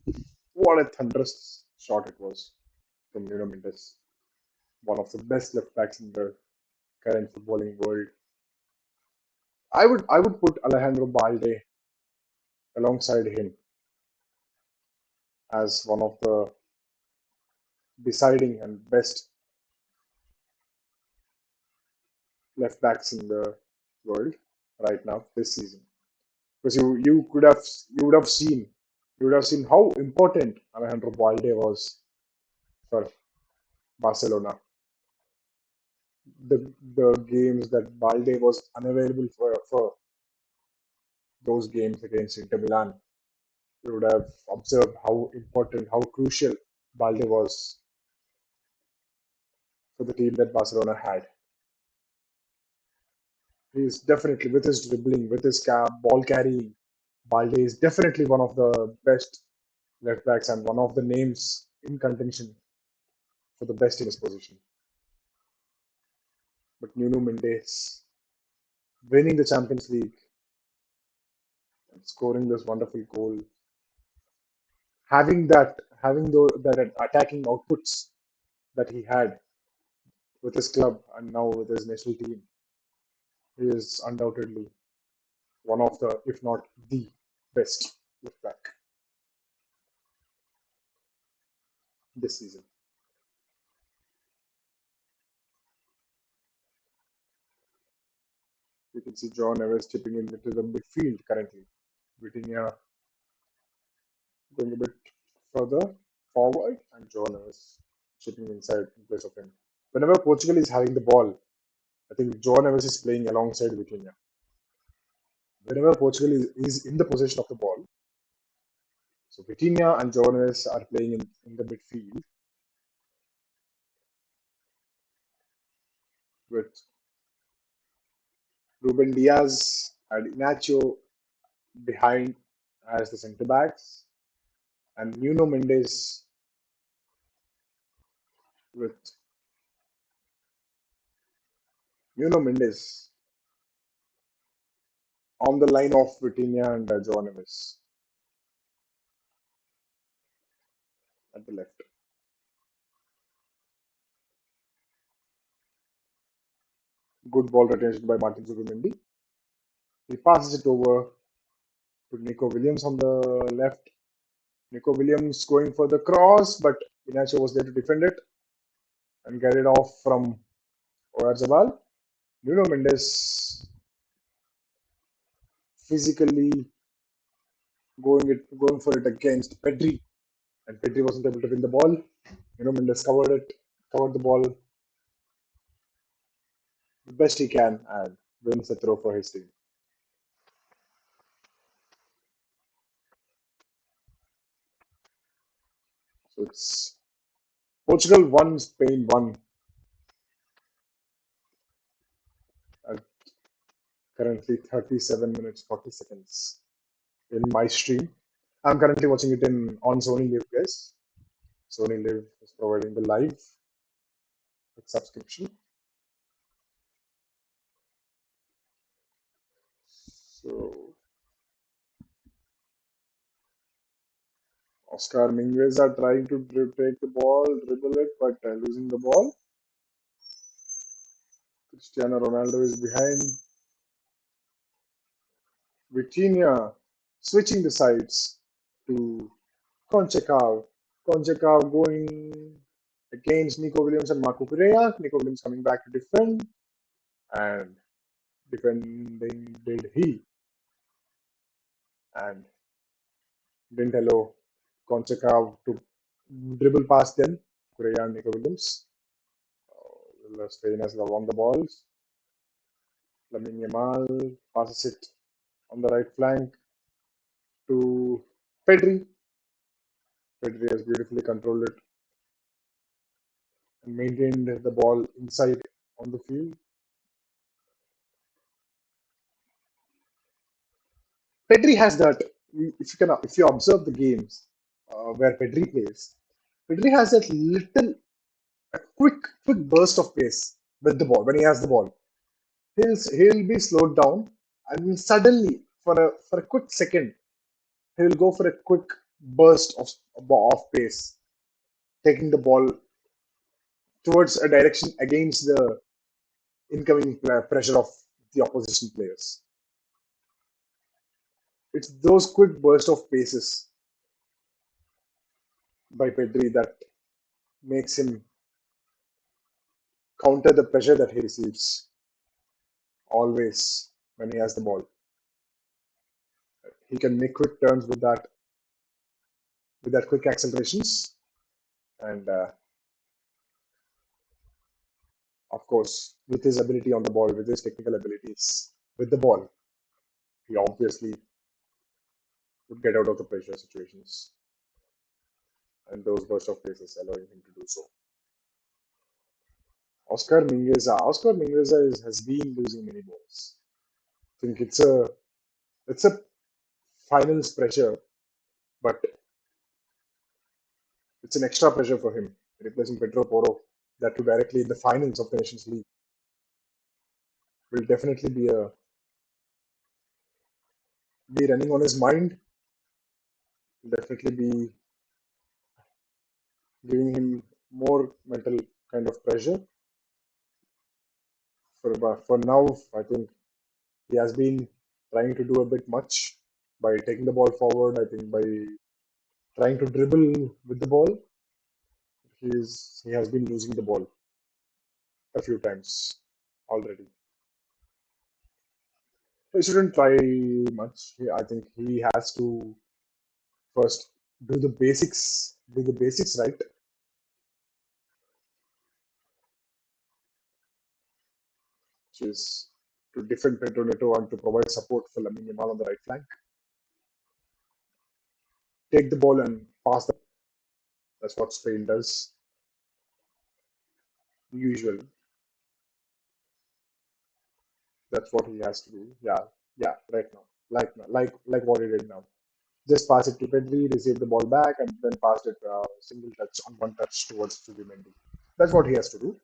What a thunderous shot it was from Nuno Mendes. One of the best left backs in the current footballing world. I would put Alejandro Balde alongside him as one of the deciding and best left backs in the world right now this season. Because you would have seen how important Alejandro Balde was for Barcelona. The games that Balde was unavailable for those games against Inter Milan, you would have observed how important, how crucial Balde was for the team that Barcelona had. He's definitely, with his dribbling, with his ball carrying, Balde is definitely one of the best left backs and one of the names in contention for the best in his position. But Nuno Mendes winning the Champions League and scoring this wonderful goal, having that attacking outputs that he had with his club and now with his national team, he is undoubtedly one of the, if not the best left back this season. You can see John Neves chipping into the midfield currently. Vitinha going a bit further forward, and John Neves chipping inside in place of him. Whenever Portugal is having the ball, I think Joao Neves is playing alongside Vitinha. Whenever Portugal is in the possession of the ball, so Vitinha and Joao Neves are playing in the midfield with Ruben Diaz and Inacio behind as the centre backs, and Nuno Mendes with Nuno Mendes on the line of Vitinha and Joao Neves at the left. Good ball retention by Martin Zubimendi. He passes it over to Nico Williams on the left. Nico Williams going for the cross, but Inacio was there to defend it and get it off from Oyarzabal. Nuno Mendes physically going for it against Pedri, and Pedri wasn't able to win the ball. Nuno Mendes covered the ball the best he can, and wins the throw for his team. So it's Portugal 1, Spain 1. Currently 37 minutes 40 seconds in my stream. I'm currently watching it on Sony Live, guys. Sony Live is providing the live subscription. So Oscar Mingueza trying to take the ball, dribble it, but losing the ball. Cristiano Ronaldo is behind. Vitinha switching the sides to Conchecao. Conchecao going against Nico Williams and Marco Pereira. Nico Williams coming back to defend, and defending did he, and didn't allow Conchecao to dribble past them, Pereira and Nico Williams. Spain has won the balls. Lamine Yamal passes it on the right flank to Pedri. Pedri has beautifully controlled it and maintained the ball inside on the field. Pedri has that. If you observe the games where Pedri plays, Pedri has that little quick burst of pace with the ball when he has the ball. He'll be slowed down, and suddenly for a quick second he'll go for a quick burst of pace, taking the ball towards a direction against the incoming pressure of the opposition players. It's those quick bursts of paces by Pedri that makes him counter the pressure that he receives always when he has the ball. He can make quick turns with that quick accelerations, and of course with his ability on the ball, with his technical abilities with the ball, he obviously would get out of the pressure situations, and those bursts of paces allowing him to do so. Oscar Mingueza has been losing many balls. I think it's a finals pressure, but it's an extra pressure for him replacing Pedro Porro. That too directly in the finals of the Nations League will definitely be running on his mind. Will definitely be giving him more mental kind of pressure. For now, I think he has been trying to do a bit much by taking the ball forward. I think by trying to dribble with the ball, he has been losing the ball a few times already. He shouldn't try much. I think he has to first do the basics right. which is to defend Pedro Neto and to provide support for Lamine Yamal on the right flank. Take the ball and pass the. That's what Spain does usually. That's what he has to do. Yeah, right now, like what he did now. Just pass it to Pedri, receive the ball back, and then pass it single touch on one touch towards Zubimendi. That's what he has to do,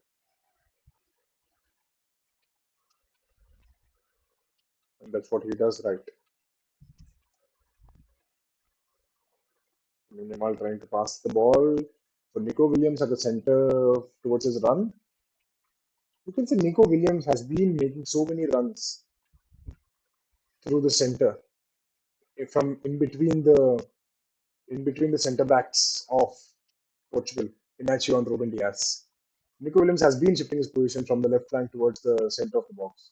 and that's what he does right. Minimal trying to pass the ball for Nico Williams at the center towards his run. You can say Nico Williams has been making so many runs through the center from in between the centre backs of Portugal, Inacio and Ruben Diaz. Nico Williams has been shifting his position from the left flank towards the center of the box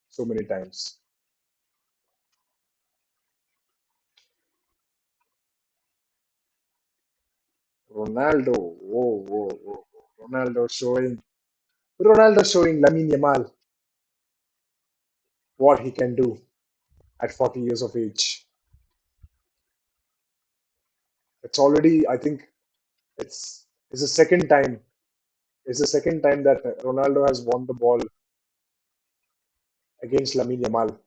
so many times. Ronaldo, whoa. Ronaldo showing Lamine Yamal what he can do at 40 years of age. It's already, I think, it's the second time. It's the second time that Ronaldo has won the ball against Lamine Yamal.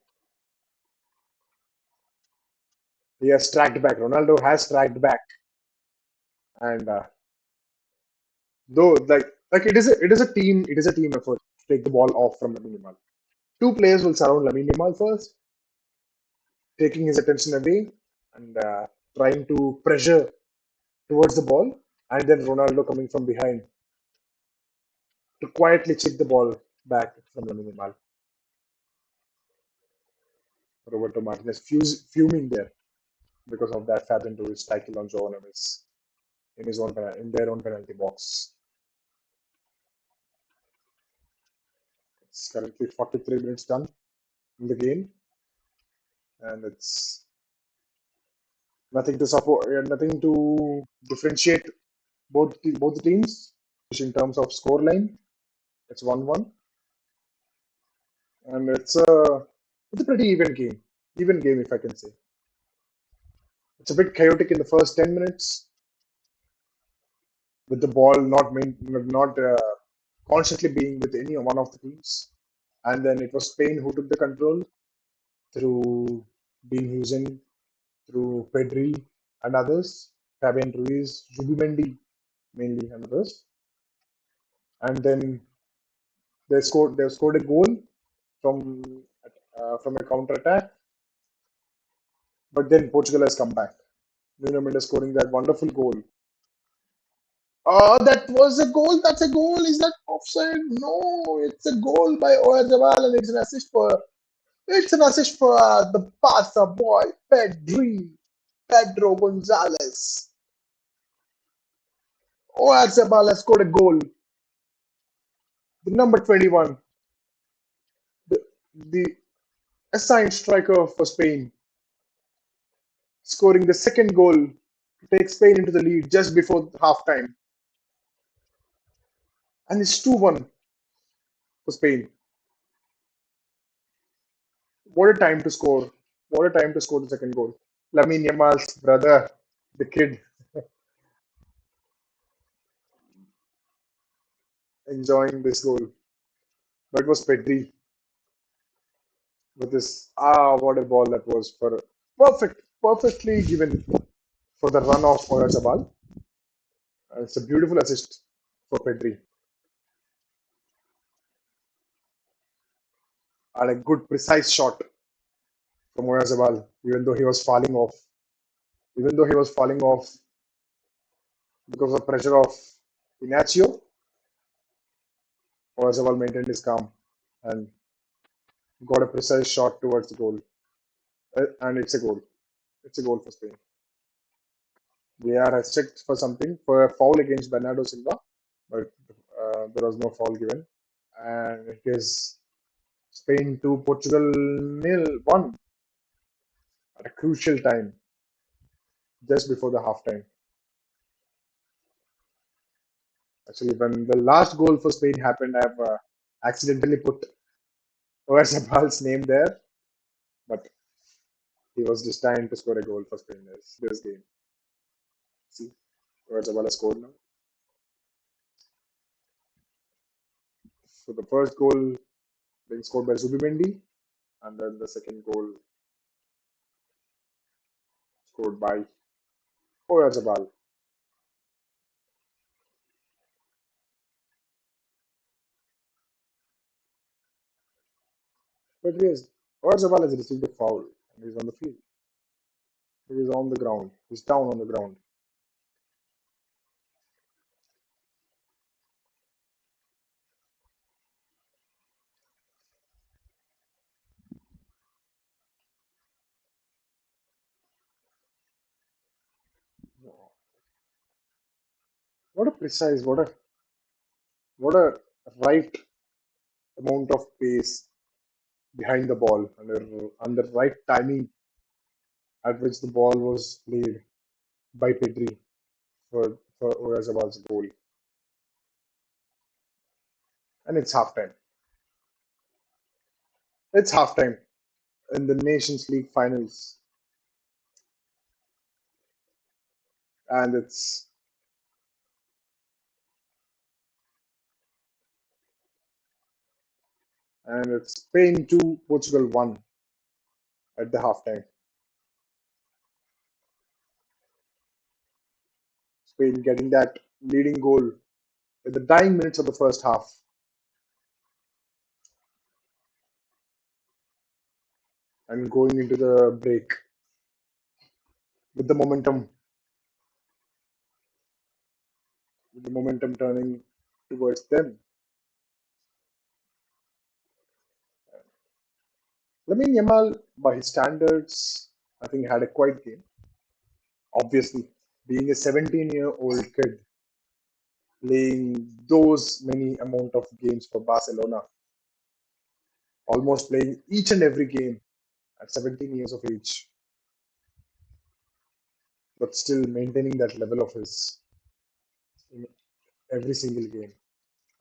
He has tracked back. Ronaldo has tracked back, and though like it is a team effort to take the ball off from Lamine Yamal. Two players will surround Lamine Yamal first, taking his attention away and trying to pressure towards the ball, and then Ronaldo coming from behind to quietly chip the ball back from Lamine Yamal. Roberto Martinez fuming there because of that Fabian Ruiz tackle on Joao Neves in their own penalty box. It's currently 43 minutes done in the game, and it's nothing to support, nothing to differentiate both the teams in terms of score line. It's 1-1, and it's a pretty even game if I can say. It's a bit chaotic in the first 10 minutes with the ball not constantly being with any one of the teams, and then it was Spain who took the control through Dean Huijsen, through Pedri and others, Fabian Ruiz, Zubimendi mainly and others, and then they scored a goal from from a counter attack, but then Portugal has come back. Nuno Mendes scoring that wonderful goal. Oh, that was a goal. That's a goal. Is that offside? No, it's a goal by Oyarzabal, and it's an assist for the Barca boy, Pedro Gonzalez. Oyarzabal has scored a goal. The number 21, the assigned striker for Spain, scoring the second goal to take Spain into the lead just before halftime. And it's 2-1 for Spain. What a time to score. What a time to score the second goal. Lamine Yamal's brother, the kid, enjoying this goal. But it was Pedri with this. What a ball that was for perfectly given for the run of Oyarzabal. It's a beautiful assist for Pedri. And a good precise shot from Oyarzabal, even though he was falling off. Even though he was falling off because of pressure of Inacio, Oyarzabal maintained his calm and got a precise shot towards the goal. And it's a goal. It's a goal for Spain. VAR has checked for something, for a foul against Bernardo Silva, but there was no foul given. And it is Spain 2, Portugal 1 at a crucial time, just before the halftime. Actually, when the last goal for Spain happened, accidentally put Oyarzabal's name there, but he was destined to score a goal for Spain this game. See, Oyarzabal has scored now. So the first goal being scored by Zubimendi, and then the second goal scored by Oyarzabal. But yes, Oyarzabal has received a foul and he's on the field. He is on the ground. He's down on the ground. What a precise, what a right amount of pace behind the ball and the right timing at which the ball was played by Pedri for Oyarzabal's goal. And it's halftime. It's halftime in the Nations League finals. And it's Spain 2, Portugal 1 at the halftime. Spain getting that leading goal in the dying minutes of the first half. And going into the break with the momentum turning towards them. Lamine Yamal, by his standards, I think had a quiet game. Obviously, being a 17-year-old kid playing those many amount of games for Barcelona, almost playing each and every game at 17 years of age, but still maintaining that level of his in every single game,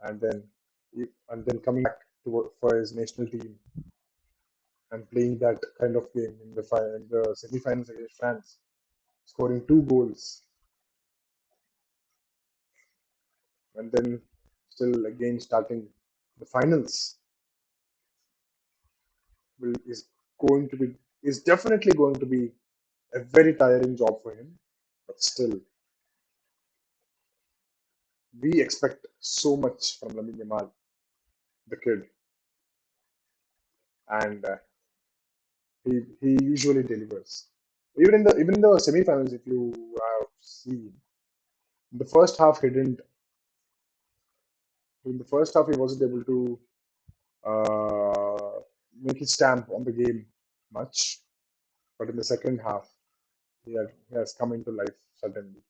and then coming back for his national team and playing that kind of game in the semi-finals against France, scoring 2 goals, and then still again starting the finals is going to be is definitely going to be a very tiring job for him. But still, we expect so much from Lamine Yamal, the kid, and he usually delivers. Even in the semi-finals, if you have seen, in the first half he didn't. In the first half, he wasn't able to make his stamp on the game much, but in the second half, he has come into life suddenly,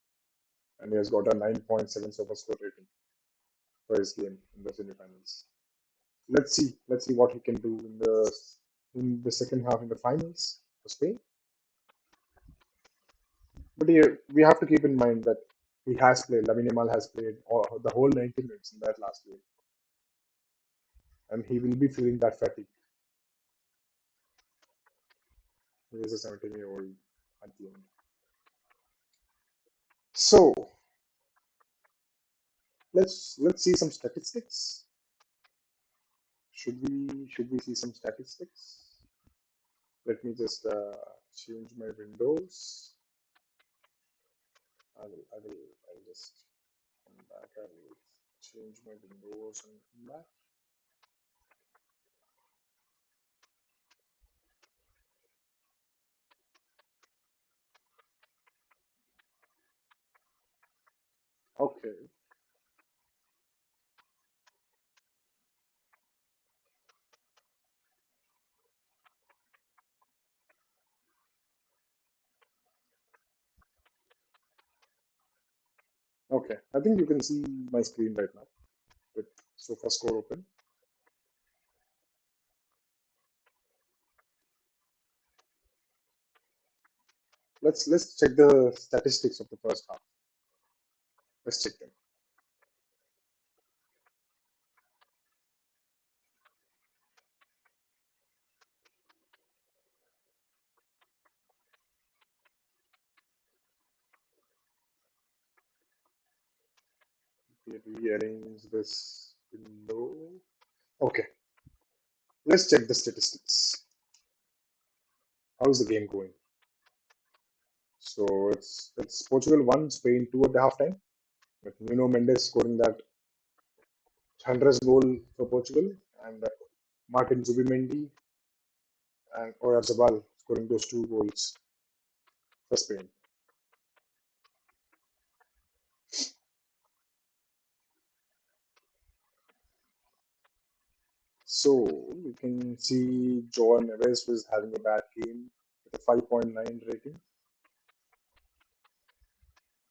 and he has got a 9.7 super score rating for his game in the semi-finals. Let's see what he can do in the second half in the finals for Spain. But here, we have to keep in mind that Lamine Yamal has played the whole 90 minutes in that last game, and he will be feeling that fatigue. He is a 17-year-old at the end. So let's see some statistics. Should we see some statistics? Let me just change my windows. I'll just come back. I will change my windows and come back. Okay. Okay. I think you can see my screen right now with SofaScore open. Let's check the statistics of the first half. Let's check them. rearrange this window. Okay, let's check the statistics. How's the game going? So it's Portugal 1, Spain 2 at the halftime, with Nuno Mendes scoring that 100th goal for Portugal, and Martin Zubimendi and Oyarzabal scoring those 2 goals for Spain. So you can see Joao Neves was having a bad game with a 5.9 rating.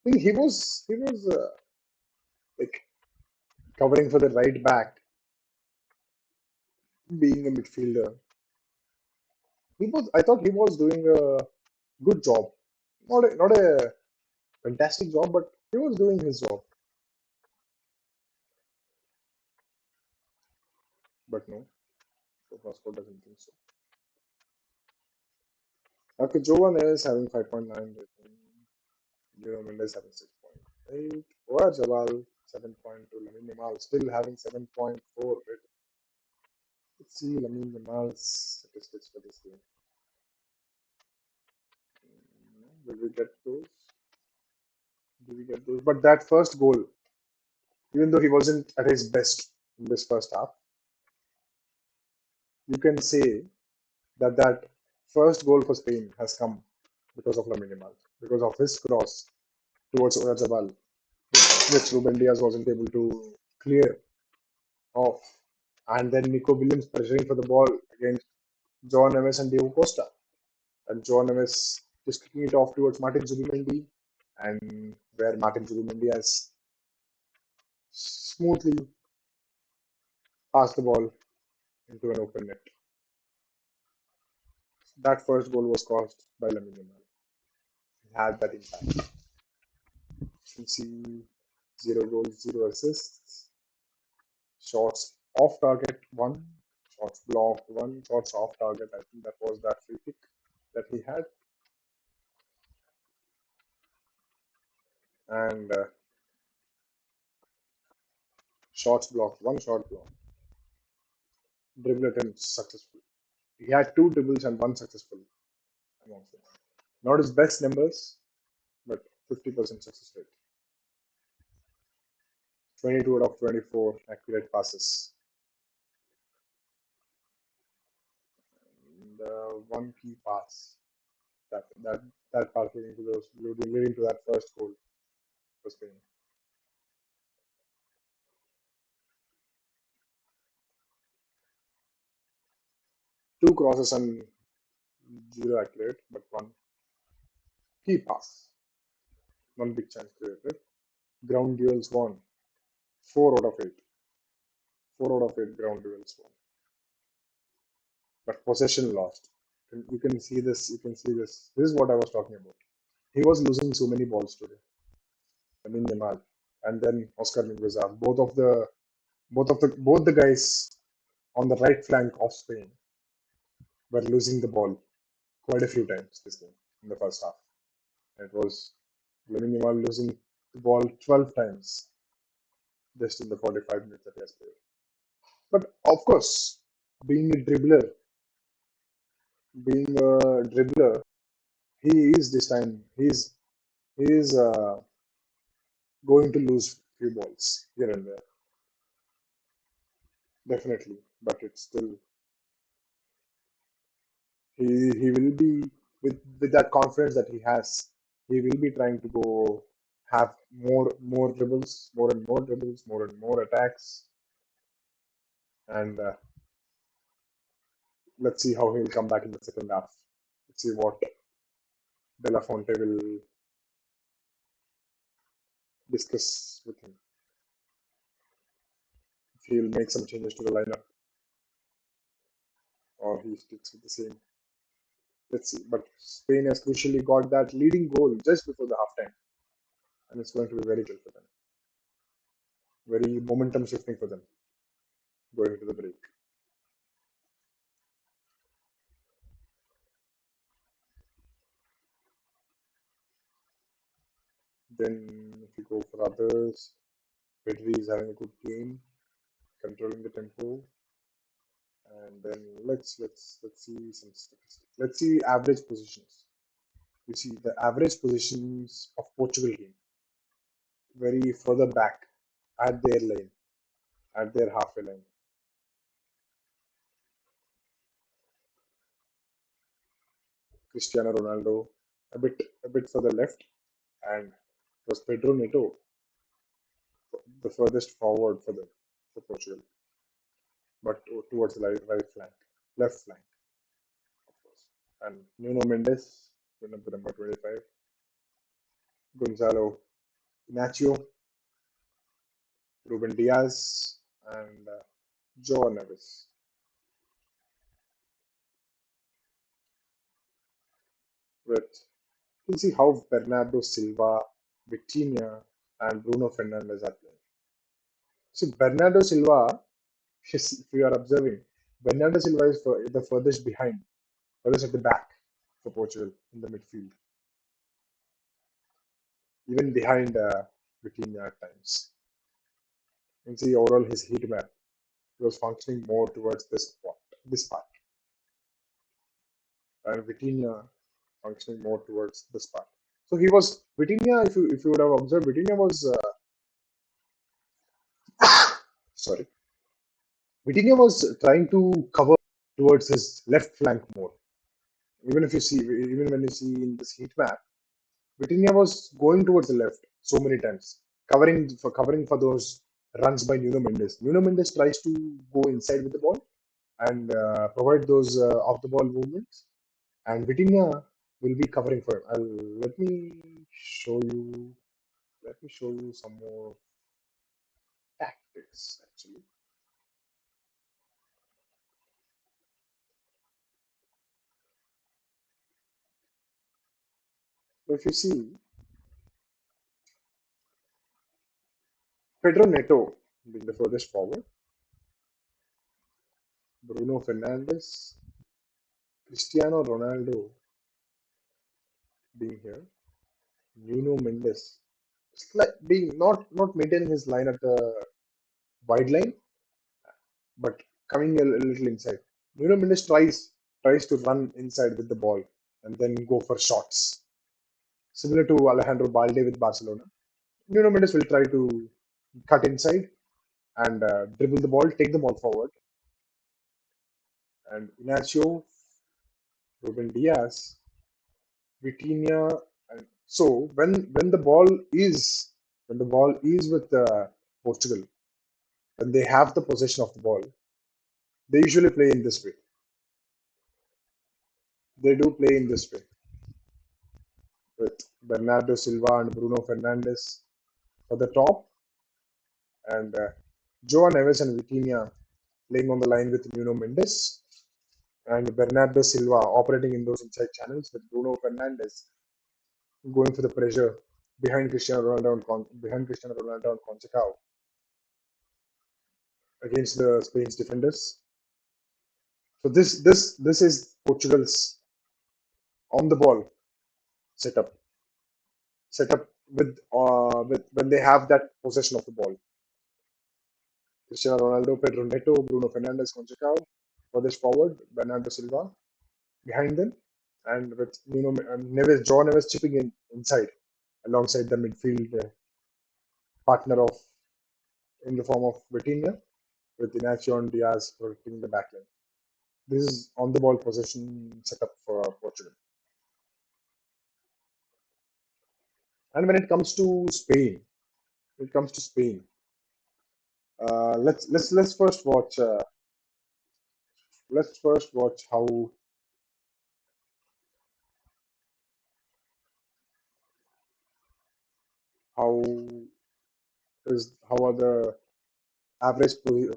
I think he was like covering for the right back, being a midfielder. I thought he was doing a good job. Not a fantastic job, but he was doing his job. But no, Vasco doesn't think so. Okay, Jovan is having 5.9 rating. Bruno Mendes having 6.8. Or Jabal 7.2. Lamine Yamal still having 7.4 rating. Let's see Lamine Yamal's statistics for this game. Will we get those? Did we get those? But that first goal, even though he wasn't at his best in this first half, you can say that first goal for Spain has come because of Lamine Yamal, because of his cross towards Oyarzabal, which Ruben Diaz wasn't able to clear off. And then Nico Williams pressuring for the ball against Joao Neves and Diego Costa. And Joao Neves just kicking it off towards Martin Zubimendi, and where Martin Zubimendi has smoothly passed the ball into an open net. That first goal was caused by Lamine Yamal. He had that impact. You can see 0 goals, 0 assists. Shots off target, 1. Shots blocked, 1. Shots off target, I think that was that free kick that he had. And shots blocked, 1 shot blocked. Dribble attempts successful. He had 2 dribbles and 1 successful amongst them. Not his best numbers, but 50% success rate. 22 out of 24 accurate passes. And 1 key pass. That pass leading to that first goal for Spain. 2 crosses and 0 accurate, but 1 key pass. 1 big chance created. Ground duels won. 4 out of 8. 4 out of 8 ground duels won. But possession lost. You can see this. You can see this. This is what I was talking about. He was losing so many balls today. I mean Yamal, and then Oscar Mingueza. Both the guys on the right flank of Spain were losing the ball quite a few times this game in the first half. It was Lamine Yamal losing the ball 12 times just in the 45 minutes that he has played. But of course, being a dribbler, he is this time. He is going to lose few balls here and there, definitely. But it's still he will be with that confidence that he has. He will be trying to go have more dribbles, more and more dribbles, more and more attacks, and let's see how he will come back in the second half. Let's see what De La Fonte will discuss with him. If he'll make some changes to the lineup or he sticks with the same. Let's see. But Spain has crucially got that leading goal just before the halftime, and it's going to be very good for them. Very momentum shifting for them going into the break. Then if you go for others, Pedri is having a good game, controlling the tempo. And then let's see some statistics. Let's see average positions. You see the average positions of Portugal game very further back at their lane, at their halfway line. Cristiano Ronaldo a bit further left, and it was Pedro Neto the furthest forward for Portugal, but towards the right flank, left flank, of course. And Nuno Mendes, number 25, Gonzalo Inacio, Ruben Diaz, and Joao Neves. But you can see how Bernardo Silva, Vitinha, and Bruno Fernandes are playing. So Bernardo Silva, if you are observing, Bernardo Silva is the furthest behind, furthest at the back for Portugal in the midfield, even behind Vitinha at times. You can see overall his heat map. He was functioning more towards this part, and Vitinha functioning more towards this part. So he was Vitinha. If you would have observed, Vitinha was sorry, Vitinha was trying to cover towards his left flank more. Even when you see in this heat map, Vitinha was going towards the left so many times, covering for those runs by Nuno Mendes. Nuno Mendes tries to go inside with the ball and provide those off the ball movements, and Vitinha will be covering for him. Let me show you. Let me show you some more tactics actually. So if you see Pedro Neto being the furthest forward, Bruno Fernandes, Cristiano Ronaldo being here, Nuno Mendes, being not maintaining his line at the wide line, but coming a little inside. Nuno Mendes tries to run inside with the ball and then go for shots, similar to Alejandro Balde with Barcelona. Nuno Mendes will try to cut inside and dribble the ball, take the ball forward, and Inacio, Ruben Diaz, Vitinha, and so when the ball is with Portugal, when they have the possession of the ball, they usually play in this way. They do play in this way with Bernardo Silva and Bruno Fernandes for the top, and Joao Neves and Vitinha playing on the line with Nuno Mendes, and Bernardo Silva operating in those inside channels with Bruno Fernandes going for the pressure behind Cristiano Ronaldo and Conceição against the Spain's defenders. So this is Portugal's on the ball setup. Setup with when they have that possession of the ball. Cristiano Ronaldo, Pedro Neto, Bruno Fernandes, Conceição, furthest forward, Bernardo Silva behind them, and with Neves, Joao Neves chipping inside alongside the midfield partner of in the form of Vitinha, with Inacio and Diaz protecting the backline. This is on the ball possession setup for Portugal. And when it comes to Spain, let's first watch. Let's first watch how how are the average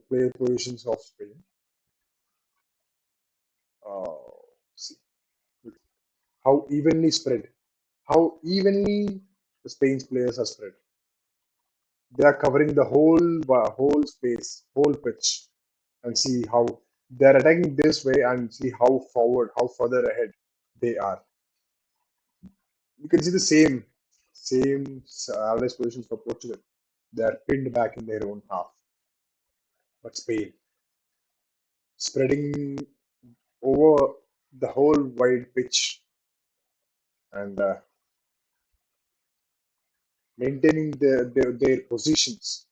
player positions of Spain. See how evenly spread, how evenly the Spain's players are spread. They are covering the whole space, whole pitch, and see how they're attacking this way and see how further ahead they are. You can see the same average positions for Portugal. They are pinned back in their own half. But Spain, spreading over the whole wide pitch and maintaining their positions.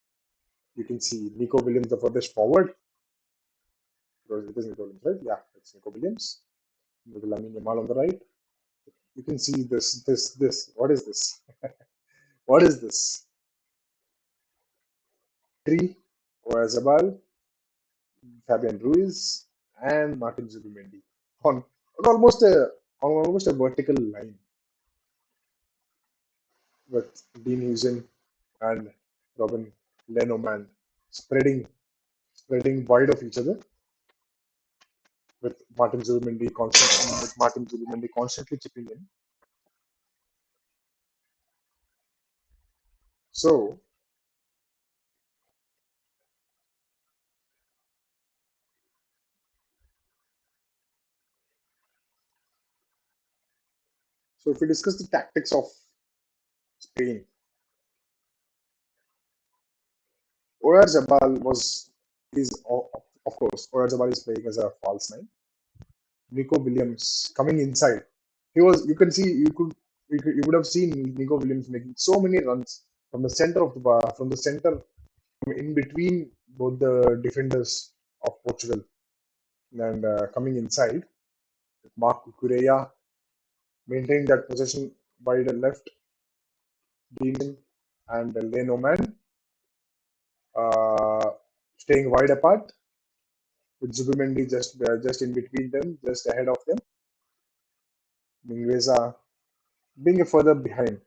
You can see Nico Williams the furthest forward. Because it is Nico Williams, right? Yeah, it's Nico Williams. With Lamine Yamal on the right. You can see this. What is this? What is this? Three, Oyarzabal, Fabian Ruiz, and Martin Zubimendi on, almost a vertical line with Dean Huijsen and Robin Lenoman spreading wide of each other with Martin Zubimendi constantly chipping in. So if we discuss the tactics of Spain, Oyarzabal is of course Oyarzabal is playing as a false nine. Nico Williams coming inside. You would have seen Nico Williams making so many runs from the center of the bar, from the center, from in between both the defenders of Portugal, and coming inside. Marc Cucurella maintaining that possession by the left, Dean and Leno Man uh, staying wide apart with Zubimendi just in between them, just ahead of them. Mingueza being a further behind.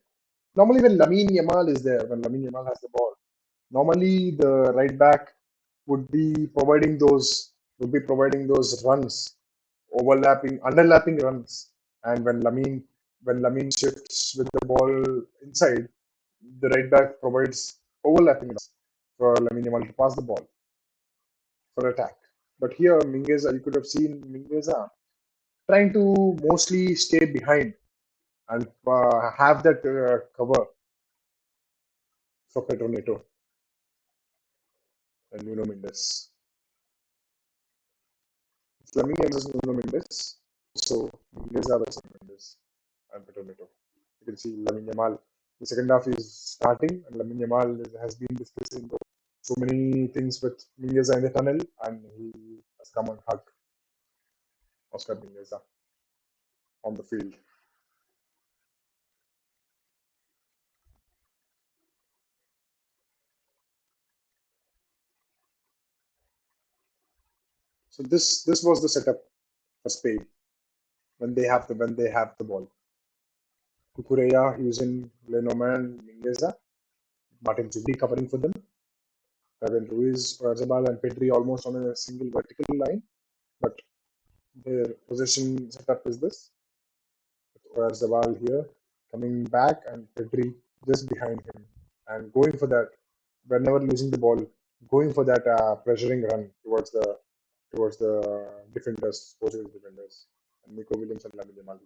Normally, when Lamine Yamal is there, when Lamine Yamal has the ball, normally the right back would be providing those runs, underlapping runs. And when Lamine shifts with the ball inside, the right back provides overlapping runs for Lamine Yamal to pass the ball for attack. But here, Mingueza, you could have seen Mingueza trying to mostly stay behind and have that cover for Pedro Neto and Nuno Mendes. Fleming versus Nuno Mendes. So Mingueza versus Mendes and Pedro Neto. You can see Lamine Yamal. The second half is starting, and Lamine Yamal has been discussing so many things with Mingueza in the tunnel, and he has come and hugged Oscar Mingueza on the field. So this was the setup for Spain when they have the ball. Cucurella using Lenormand, Mingueza, Martin Zubri covering for them, Fabian Ruiz, Oyarzabal, and Pedri almost on a single vertical line. But their possession setup is this: Oyarzabal here coming back and Pedri just behind him and going for that whenever losing the ball, going for that pressuring run towards the defenders, Portugal defenders, and Nico Williams and Lamine Yamal.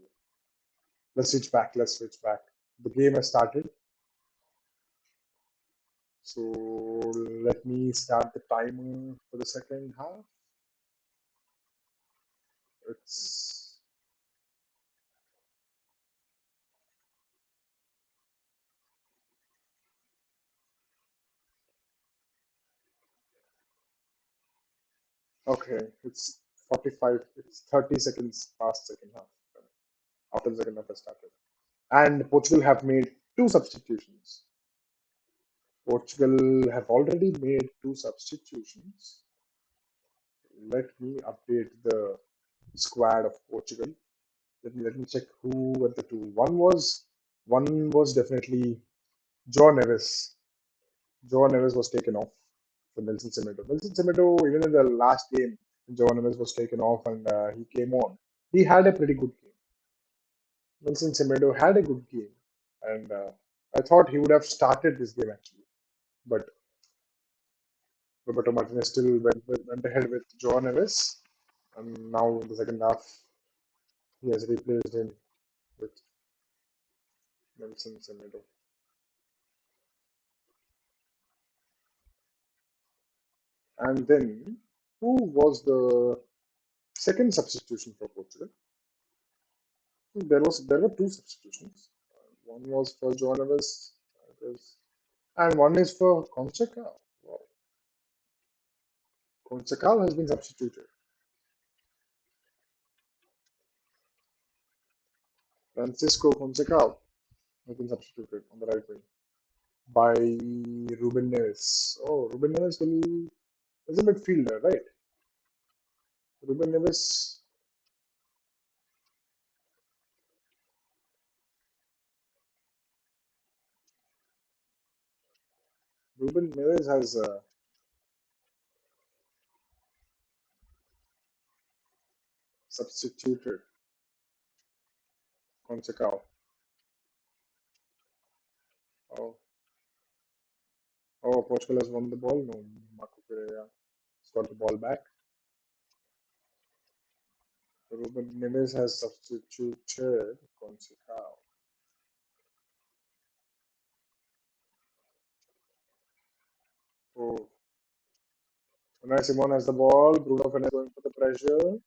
Let's switch back. The game has started. So let me start the timer for the second half. It's okay. It's 45. It's 30 seconds past second half. After the second half has started, and Portugal have made two substitutions. Portugal have already made two substitutions. Let me update the squad of Portugal. Let me check who were the two. One was definitely João Neves. João Neves was taken off for Nelson Semedo. Nelson Semedo, even in the last game, João Neves was taken off and he came on. He had a pretty good game. Nelson Semedo had a good game, and I thought he would have started this game actually, but Roberto Martinez still went ahead with João Neves, and now in the second half he has replaced him with Nelson Semedo. And then, who was the second substitution for Portugal? There were two substitutions. One was for João Neves, and one is for Conceição. Wow. Conceição has been substituted. Francisco Conceição has been substituted on the right wing by Ruben Neves. Oh, Ruben Neves is a midfielder, right? Ruben Neves. Ruben Neves has substituted Conceição. Oh, oh, Portugal has won the ball. No, Marco Pereira has got the ball back. Ruben Neves has substituted Conceição. Oh, Unai Simon has the ball. Bruno Fernandes going for the pressure.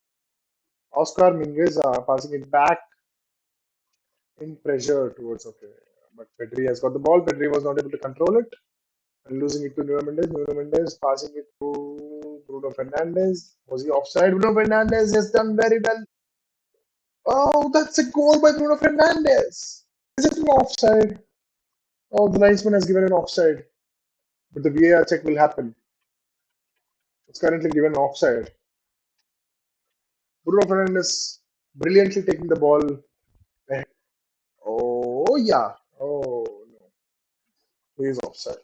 Oscar Mingueza passing it back in pressure towards but Pedri has got the ball. Pedri was not able to control it and losing it to Nuno Mendes. Nuno Mendes passing it to Bruno Fernandes. Was he offside? Bruno Fernandes has done very well. Oh, that's a goal by Bruno Fernandes. Is it an offside? Oh, the linesman has given an offside, but the VAR check will happen. It's currently given offside. Bruno Fernandes brilliantly taking the ball ahead. Oh yeah. Oh no, he is offside.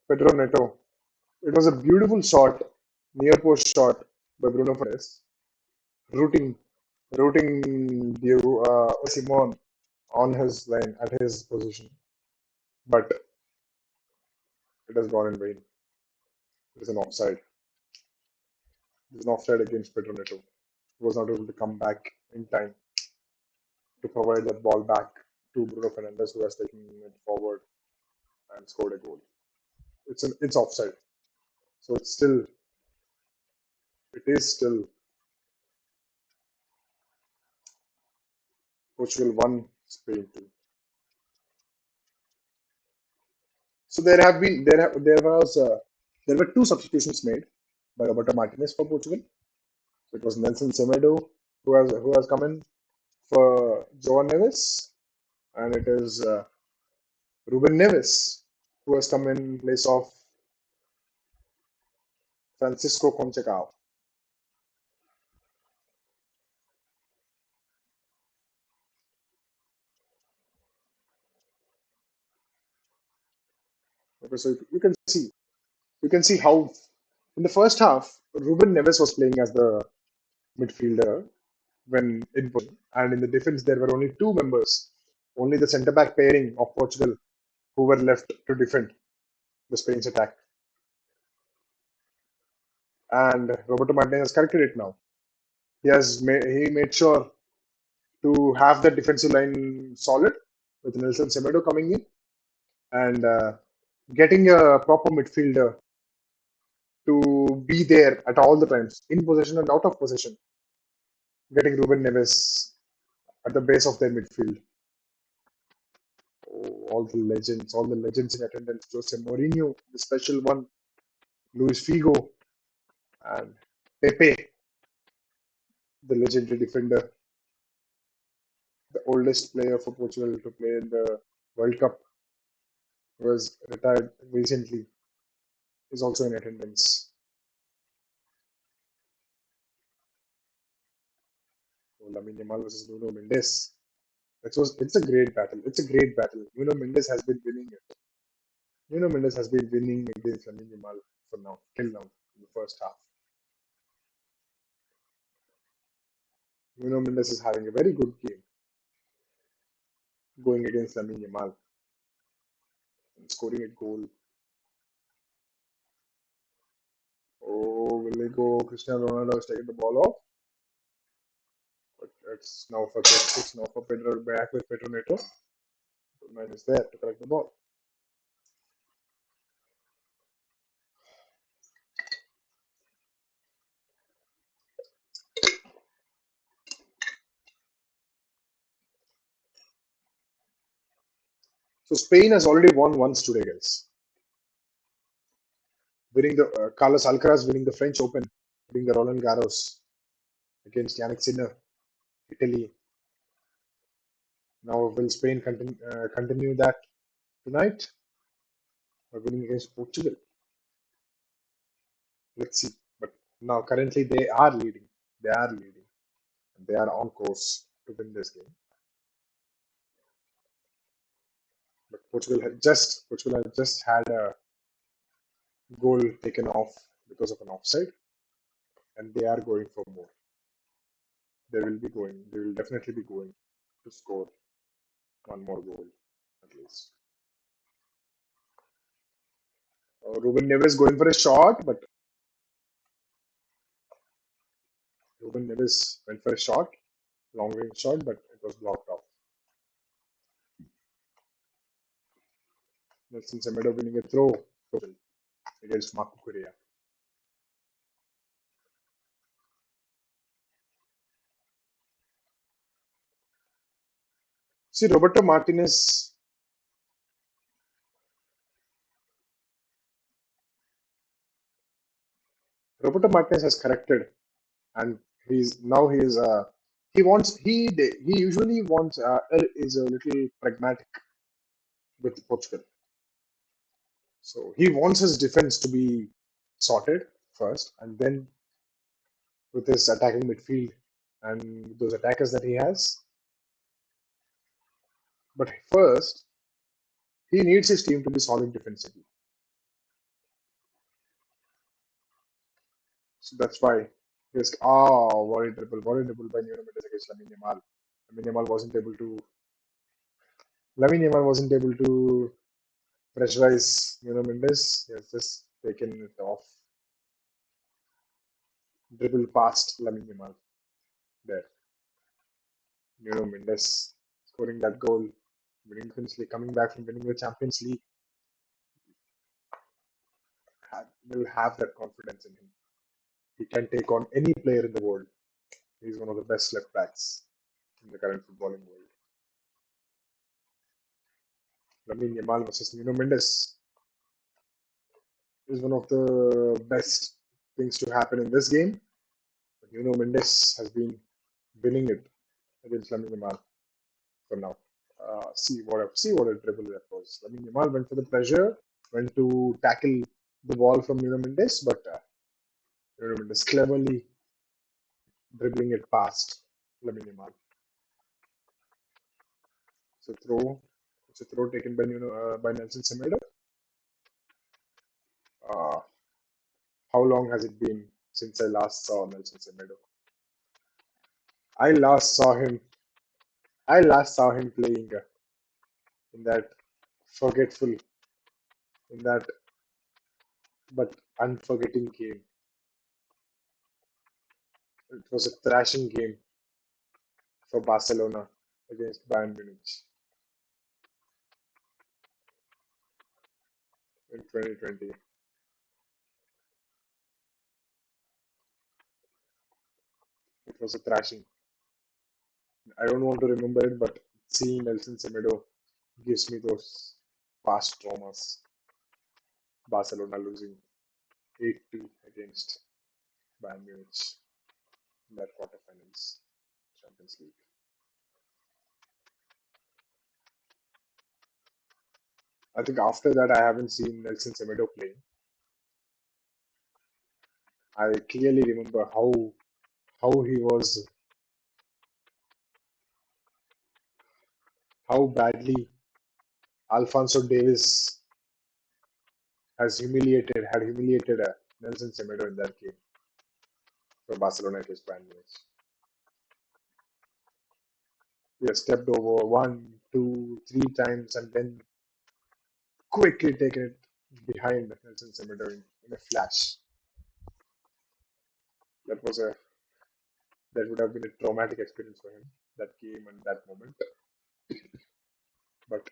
Pedro Neto. It was a beautiful shot, near post shot by Bruno Fernandes, rooting, rooting Simon on his line at his position, but it has gone in vain. It is an offside. It is an offside against Pedro Neto. He was not able to come back in time to provide that ball back to Bruno Fernandes, who has taken it forward and scored a goal. It's offside. So it is still Portugal 1, Spain 2. So there were two substitutions made by Roberto Martinez for Portugal. So it was Nelson Semedo who has come in for João Neves, and it is Ruben Neves who has come in place of Francisco Conceição. Okay, so you can see how in the first half Ruben Neves was playing as the midfielder when in position, and in the defense there were only two members, only the centre back pairing of Portugal who were left to defend the Spain's attack. And Roberto Martinez has corrected it now. He made sure to have the defensive line solid with Nelson Semedo coming in and getting a proper midfielder to be there at all the times, in possession and out of possession. Getting Ruben Neves at the base of their midfield. Oh, all the legends in attendance. Jose Mourinho, the special one, Luis Figo, and Pepe, the legendary defender, the oldest player for Portugal to play in the World Cup, who was retired recently, is also in attendance. So Lamine Yamal versus Nuno Mendes. It's a great battle. It's a great battle. Nuno Mendes has been winning it. Nuno Mendes has been winning against Lamine Yamal for now, till now, in the first half. Nuno Mendes is having a very good game going against Lamine Yamal and scoring a goal. Oh, will they go? Cristiano Ronaldo has taken the ball off. But it's now for Pedro, back with Pedro Neto. The man is there to collect the ball. So Spain has already won once today, guys. Winning the Carlos Alcaraz winning the French Open, winning the Roland Garros against Yannick Sinner, Italy. Now will Spain continue that tonight by winning against Portugal? Let's see. But now currently they are leading. They are leading. They are on course to win this game. But Portugal had just had a goal taken off because of an offside, and they are going for more. They will be going. They will definitely be going to score one more goal at least. Ruben Neves going for a shot, but Ruben Neves went for a shot, long range shot, but it was blocked off. Nelson Semedo winning a throw against Marco Correa. See, Roberto Martinez has corrected, and he usually wants is a little pragmatic with Portugal. So he wants his defense to be sorted first, and then with his attacking midfield and those attackers that he has. But first, he needs his team to be solid defensively. So that's why he's worried dribble by Nuno Mendes against Lamine Yamal. Lamine Yamal wasn't able to pressurize Nuno Mendes. He has just taken it off. Dribble past Lamine Yamal. There. Nuno Mendes scoring that goal, winning the Champions League, coming back from winning the Champions League, will have that confidence in him. He can take on any player in the world. He's one of the best left backs in the current footballing world. Lamine Yamal versus Nuno Mendes is one of the best things to happen in this game. But Nuno Mendes has been winning it against Lamine Yamal for now. See what a dribble that was. Lamine Yamal went for the pressure, went to tackle the ball from Nuno Mendes, but Nuno Mendes cleverly dribbling it past Lamine Yamal. It's a throw taken by Nelson Semedo. Uh, how long has it been since I last saw Nelson Semedo? I last saw him. I last saw him playing in that forgetful, in that but unforgetting game. It was a thrashing game for Barcelona against Bayern Munich in 2020. It was a thrashing. I don't want to remember it, but seeing Nelson Semedo gives me those past traumas. Barcelona losing 8-2 against Bayern Munich in that quarterfinals Champions League. I think after that, I haven't seen Nelson Semedo playing. I clearly remember how badly Alphonso Davies had humiliated Nelson Semedo in that game for Barcelona against Bayern Munich. He has stepped over one, two, three times and then quickly taken it behind Nelson Semedo in a flash. That was a that would have been a traumatic experience for him, that game and that moment. But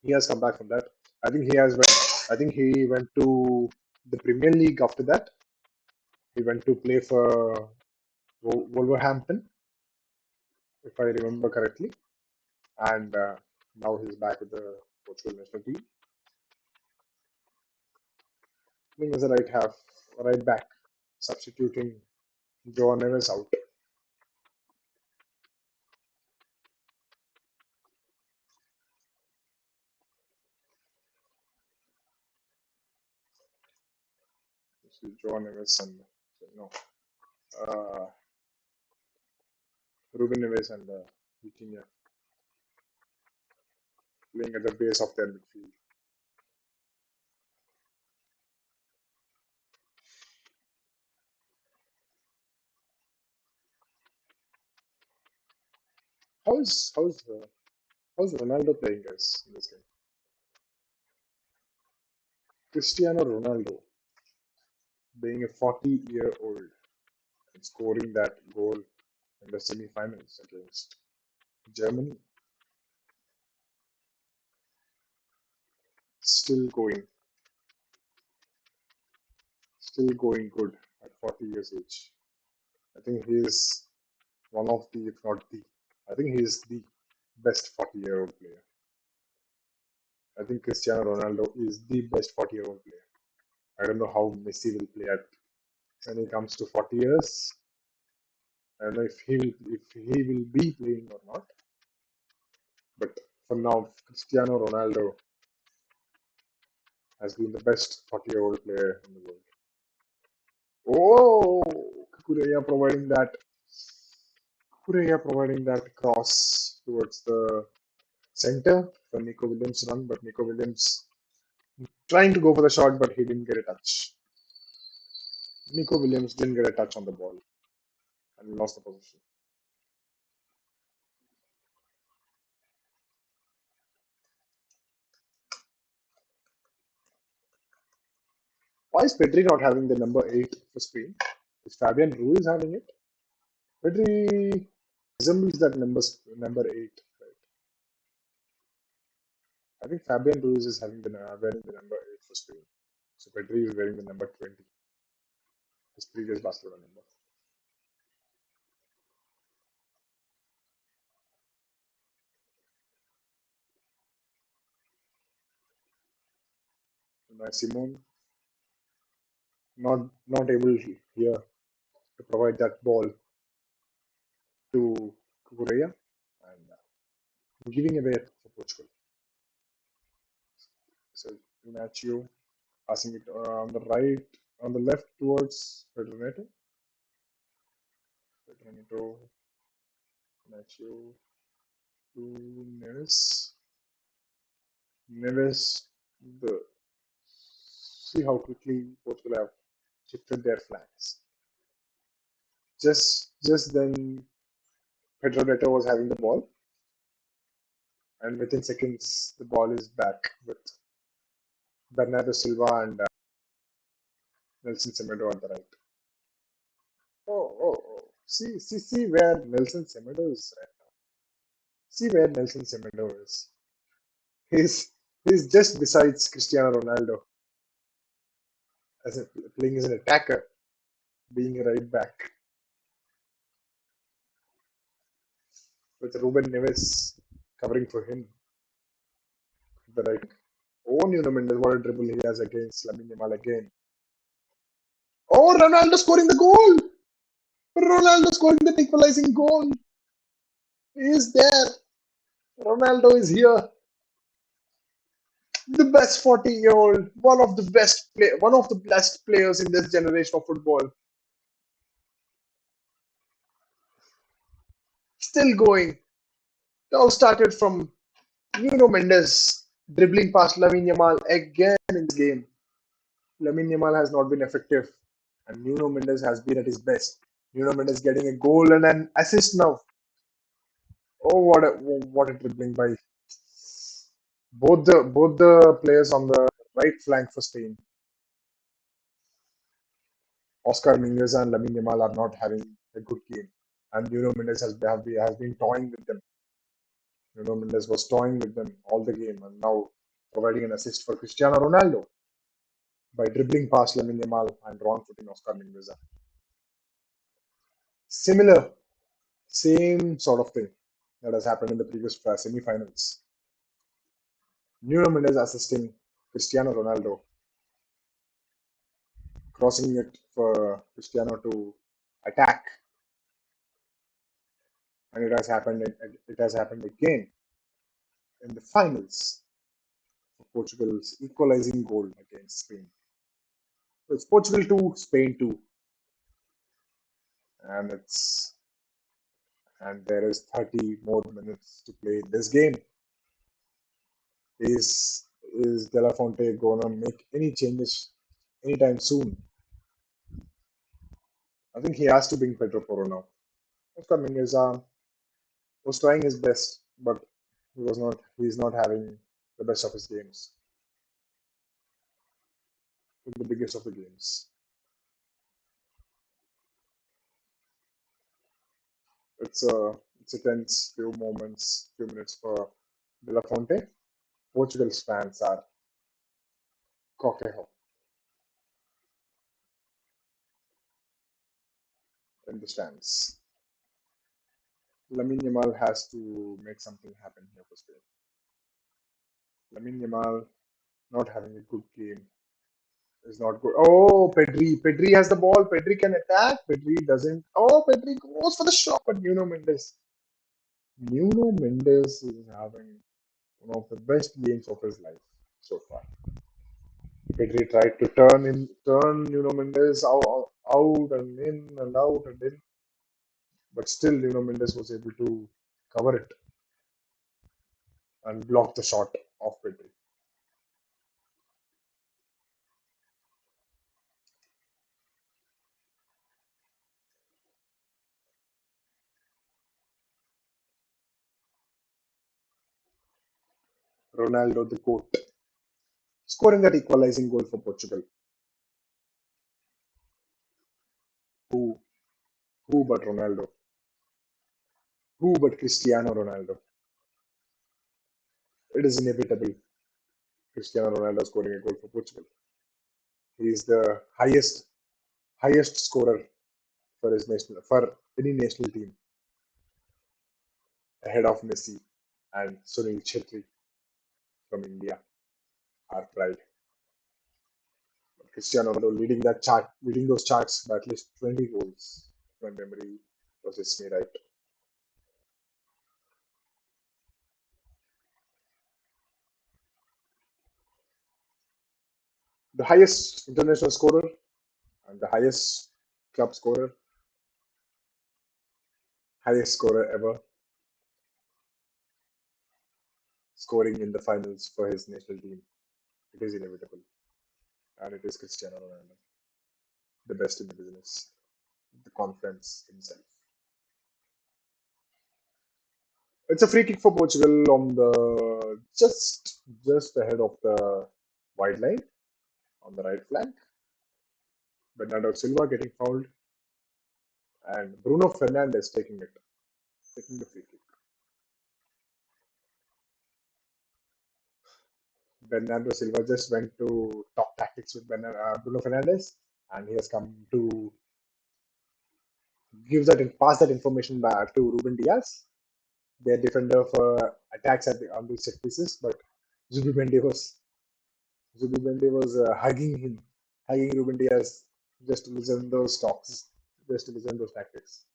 he has come back from that. I think he went to the Premier League after that. He went to play for Wolverhampton, if I remember correctly. And Now he's back with the Portugal national team. Playing as a right back, substituting João Neves out. This is João Neves and uh, Ruben Neves and Vitinha playing at the base of their midfield. How's Ronaldo playing, guys, in this game? Cristiano Ronaldo being a 40-year-old and scoring that goal in the semi-finals against Germany, still going good at 40 years age. I think he is one of the, if not the, I think he is the best 40-year-old player. I think Cristiano Ronaldo is the best 40-year-old player. I don't know how Messi will play at when he comes to 40 years. I don't know if he will be playing or not. But for now, Cristiano Ronaldo has been the best 40-year-old player in the world. Oh, Kukureya providing that cross towards the center for Nico Williams' run, but Nico Williams trying to go for the shot, but he didn't get a touch. Nico Williams didn't get a touch on the ball and lost the position. Why is Pedri not having the number 8 for Spain? Is Fabian Ruiz having it? Pedri resembles that number 8. Right? I think Fabian Ruiz is wearing the number 8 for Spain. So Pedri is wearing the number 20, his previous Barcelona number. Simon not able here to provide that ball to Correa and giving away for Portugal. So Inacio passing it on the left towards Pedro Neto, Inacio to Neves. Neves, see how quickly Portugal have shifted their flanks. Just then, Pedro Neto was having the ball, and within seconds, the ball is back with Bernardo Silva and Nelson Semedo at the right. Oh. See where Nelson Semedo is right now. See where Nelson Semedo is. He's just besides Cristiano Ronaldo playing as an attacker, being a right back. With Ruben Neves covering for him. The right. Oh, Nuno Mendes, what a dribble he has against Lamine Yamal again. Oh, Ronaldo scoring the goal! Ronaldo scoring the equalizing goal! He is there! Ronaldo is here! The best 40-year-old, one of the best players in this generation of football. Still going. Now started from Nuno Mendes dribbling past Lamine Yamal again in this game. Lamine Yamal has not been effective, and Nuno Mendes has been at his best. Nuno Mendes getting a goal and an assist now. Oh, what a dribbling by both the players on the right flank for Spain. Oscar Mingueza and Lamine Yamal are not having a good game, and Nuno Mendes has been toying with them. Nuno Mendes was toying with them all the game, and now providing an assist for Cristiano Ronaldo by dribbling past Lamine Yamal and wrong-footing Oscar Mingueza. Same sort of thing that has happened in the previous semi-finals. Nuno Mendes assisting Cristiano Ronaldo, crossing it for Cristiano to attack, and it has happened. It has happened again in the finals for Portugal's equalizing goal against Spain. So it's Portugal 2, Spain 2, and there is 30 more minutes to play this game. Is De La Fonte gonna make any changes anytime soon? I think he has to bring Pedro Porro now. Coming is was trying his best, but he's not having the best of his games in the biggest of the games. It's a tense few minutes for De La Fonte. Portugal's fans are coquejo in the stands. Lamine Yamal has to make something happen here for Spain. Lamine Yamal not having a good game is not good. Oh, Pedri has the ball. Pedri can attack. Pedri doesn't. Oh, Pedri goes for the shot, but Nuno Mendes is having one of the best games of his life so far. Pedri tried to turn Nuno Mendes out and in and out and in, but still Nuno Mendes was able to cover it and block the shot of Pedri. Ronaldo, the GOAT, scoring that equalizing goal for Portugal. Who, who but Ronaldo? Who but Cristiano Ronaldo? It is inevitable. Cristiano Ronaldo scoring a goal for Portugal. He is the highest scorer for any national team, ahead of Messi and Sunil Chhetri from India, our pride. Cristiano Ronaldo leading those charts by at least 20 goals. If my memory was me right. The highest international scorer and the club scorer, highest scorer ever, scoring in the finals for his national team. It is inevitable, and it is Cristiano Ronaldo, the best in the business, the conference himself. It's a free kick for Portugal on the just ahead of the wide line on the right flank. Bernardo Silva getting fouled, and Bruno Fernandes taking the free kick. Bernardo Silva just went to talk tactics with Bruno Fernandes, and he has come to pass that information back to Ruben Diaz, their defender for attacks on the set pieces. But Zubimendi was hugging Ruben Diaz just to listen those talks, just to listen those tactics.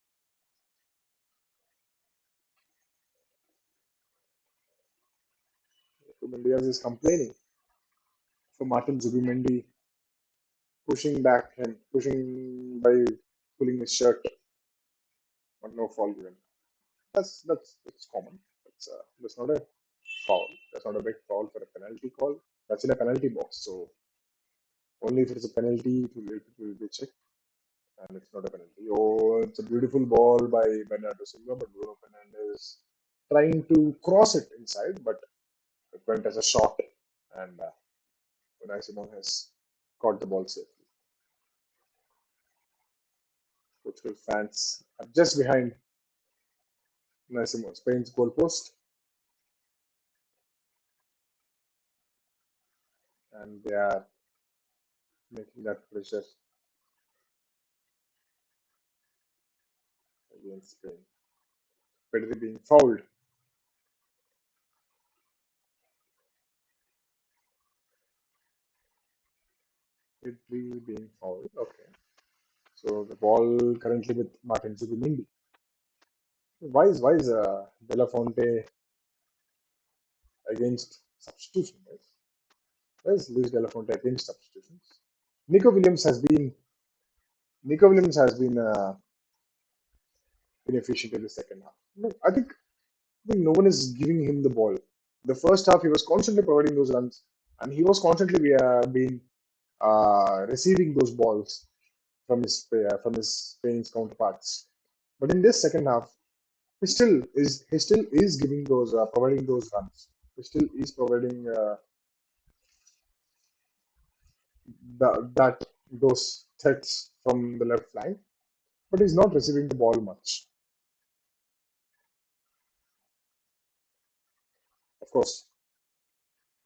Ruben Diaz is complaining for Martin Zubimendi pushing by pulling his shirt, but no foul given. That's common. That's not a foul. That's not a big foul for a penalty call. That's in a penalty box. So only if it's a penalty it will be checked, and it's not a penalty. Oh, it's a beautiful ball by Bernardo Silva, but Bruno Fernandes trying to cross it inside, but it went as a shot, and Unai Simon has caught the ball safely. Portugal fans are just behind Unai Simon, Spain's goalpost, and they are making that pressure against Spain. Pedri being fouled. Pedri being fouled. Okay. So the ball currently with Martin Zubimendi. Why is De La Fonte against substitution? Guys? Why is Luis De La Fonte against substitutions? Nico Williams has been Nico Williams has been inefficient in the second half. No, I think no one is giving him the ball. The first half, he was constantly providing those runs, and he was constantly being receiving those balls from his Spain's counterparts. But in this second half, he still is giving those providing those runs. He still is providing that those threats from the left flank, but he's not receiving the ball much. Of course,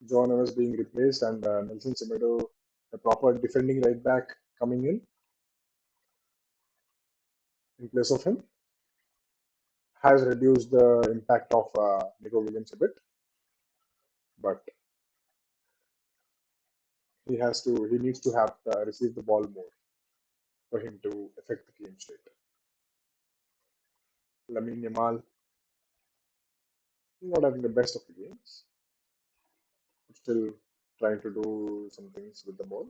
John was being replaced, and Nelson Semedo, a proper defending right back, coming in place of him, has reduced the impact of Nico Williams a bit, but he needs to have receive the ball more for him to affect the clean sheet. Lamine Yamal not having the best of the games, still trying to do some things with the ball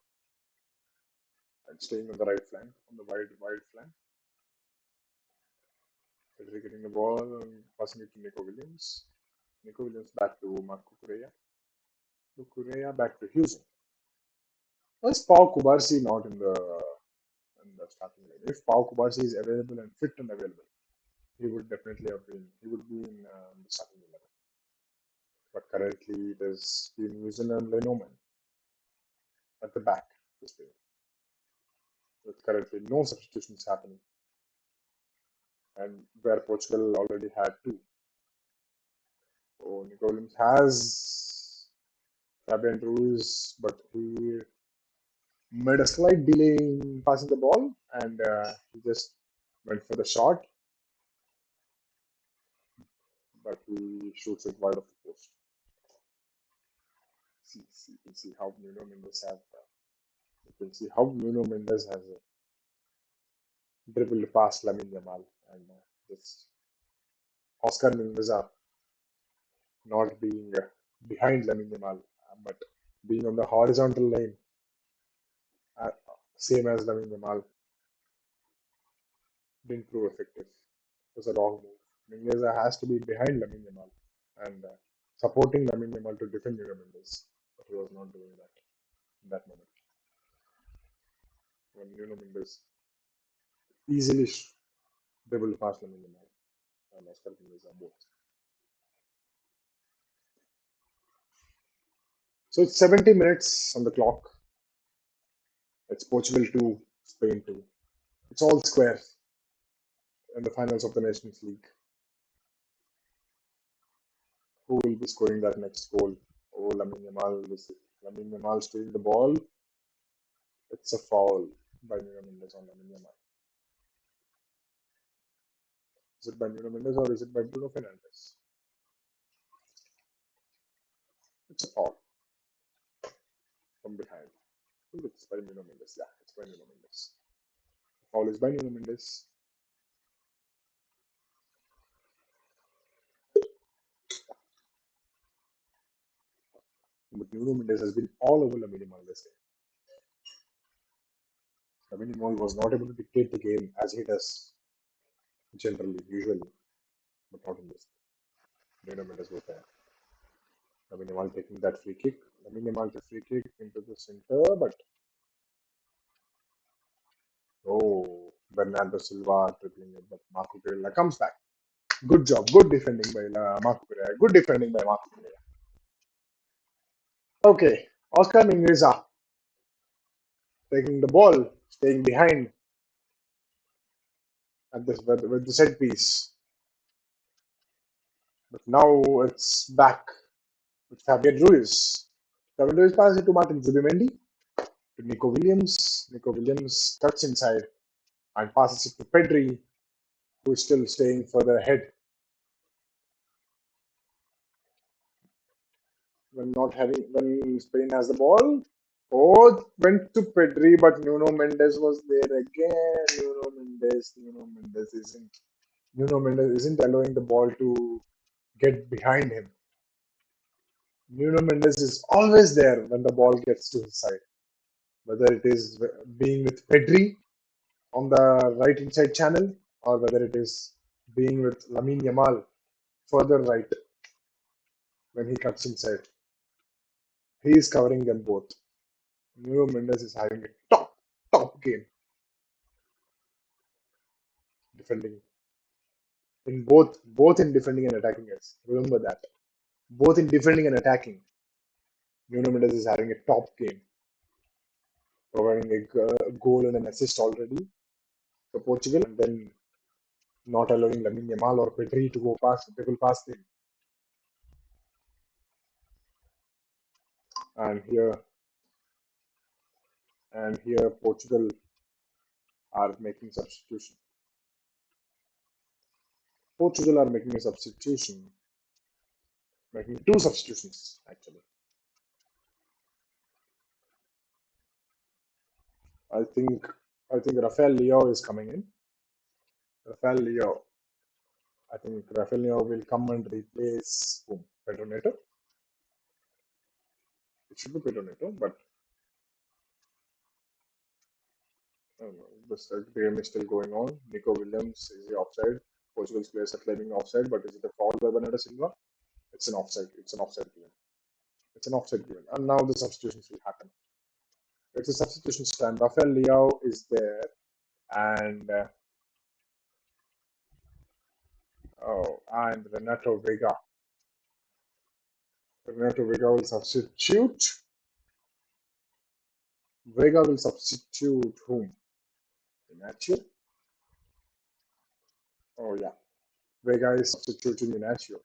and staying on the right flank, on the wide flank. Pedri getting the ball and passing it to Nico Williams. Nico Williams back to Marco Correa. Correa back to Houston. Why is Pau Kubarsi not in the starting line? If Pau Kubarsi is available and fit and available, he would definitely have been. He would be in the starting 11. But currently, it is been New Zealand Lenoman at the back this day. With currently no substitutions happening, and where Portugal already had two. So Nico Williams has Fabian Ruiz, but he made a slight delay in passing the ball, and he just went for the shot, but he shoots it wide of the post. You can see how Nuno Mendes have. You can see how Nuno Mendes has dribbled past Lamine Yamal, and just Oscar Mendoza not being behind Lamine Yamal, but being on the horizontal lane, uh, same as Lamine Yamal, didn't prove effective. It was a wrong move. Mendoza has to be behind Lamine Yamal and supporting Lamine Yamal to defend Nuno Mendes, but he was not doing that in that moment. When Nuno Mendes easily dribbled past Lamine Yamal and Oscar Mendoza both. So it's 70 minutes on the clock. It's Portugal 2, Spain 2. It's all square in the finals of the Nations League. Who will be scoring that next goal? Oh, Lamine Yamal. Lamine Yamal stealing the ball. It's a foul by Nuno Mendes on Lamine Yamal. Is it by Nuno Mendes or is it by Bruno Fernandes? It's a foul from behind. I think it's by Nuno Mendes. Yeah, it's by Nuno Mendes. The foul is by Nuno Mendes. But Nuno Mendes has been all over Lamine Yamal this game. Lamine Yamal was not able to dictate the game as he does generally, usually, but not in this. Nuno Mendes was there. Lamine Yamal taking that free kick. Lamine Yamal the free kick into the center, but oh, Bernardo Silva dribbling it, but Marco Correa comes back. Good job, good defending by Marco Correa. Good defending by Marco Correa. Okay, Oscar Mingueza taking the ball, staying behind at this with the set piece. But now it's back with Fabian Ruiz. Fabian Ruiz passes it to Martin Zubimendi, to Nico Williams. Nico Williams cuts inside and passes it to Pedri, who is still staying further ahead. When Spain has the ball, Both went to Pedri, but Nuno Mendes was there again. Nuno Mendes isn't allowing the ball to get behind him. Nuno Mendes is always there when the ball gets to his side, whether it is being with Pedri on the right inside channel or whether it is being with Lamine Yamal further right when he cuts inside. He is covering them both. Nuno Mendes is having a top game defending in both in defending and attacking us. Remember that. Both in defending and attacking, Nuno Mendes is having a top game, providing a goal and an assist already for Portugal, and then not allowing Lamine Yamal or Pedri to go past him. And here Portugal are making substitution. Portugal are making a substitution, making two substitutions actually. I think Rafael Leao is coming in. Rafael Leao. I think Rafael Leao will come and replace whom? Pedro Neto. It should be Pedro Neto, but I don't know. The game is still going on. Nico Williams is the offside. Portugal's players are claiming offside, but is it a foul by Bernardo Silva? It's an offside. It's an offside given. It's an offside given. And now the substitutions will happen. It's a substitution stand. Rafael Leao is there, and and Renato Vega. Renato Vega will substitute. Vega will substitute whom? Inacio? Oh yeah. Vega is substituting Inacio.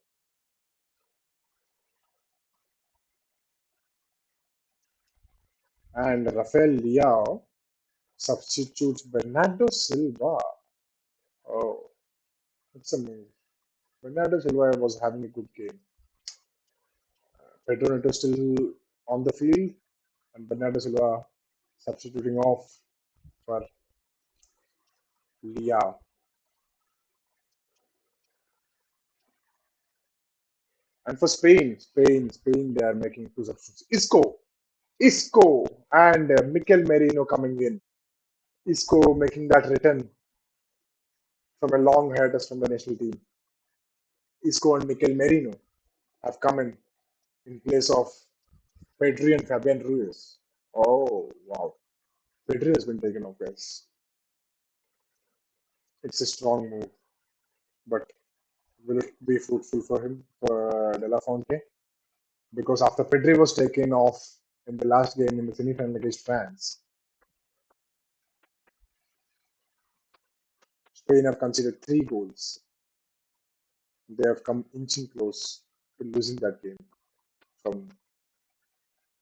And Rafael Leao substitutes Bernardo Silva. Oh, it's amazing. Bernardo Silva was having a good game. Pedro Neto still on the field, and Bernardo Silva substituting off for Leao. And for Spain, they are making two substitutions. Isco, and Mikel Merino coming in. Isco making that return from a long hiatus from the national team. Isco and Mikel Merino have come in place of Pedri and Fabian Ruiz. Oh, wow. Pedri has been taken off, guys. It's a strong move, but will it be fruitful for him, for De La Fonte? Because after Pedri was taken off in the last game in the semi-final against France, Spain have conceded 3 goals. They have come inching close to losing that game from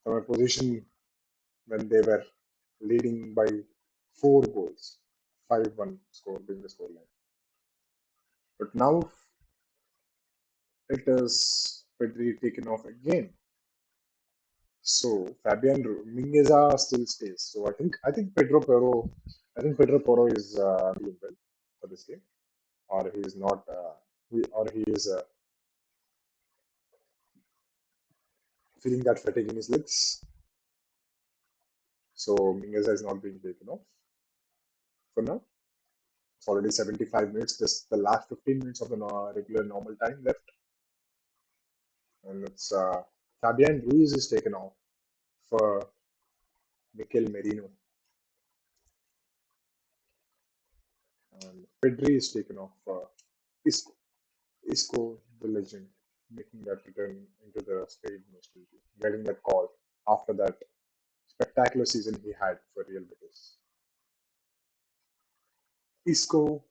a position when they were leading by 4 goals, 5-1 score being the scoreline. But now it is Pedri taken off again. So Fabian Mingueza still stays. So I think Pedro Porro is doing well for this game, or he is not, he is feeling that fatigue in his legs. So Mingueza is not being taken off for now. It's already 75 minutes. This the last 15 minutes of the regular normal time left, and it's Fabian Ruiz is taken off for Mikel Merino, and Pedri is taken off for Isco. Isco, the legend, making that return into the Spain national team, getting that call after that spectacular season he had for Real Betis. Isco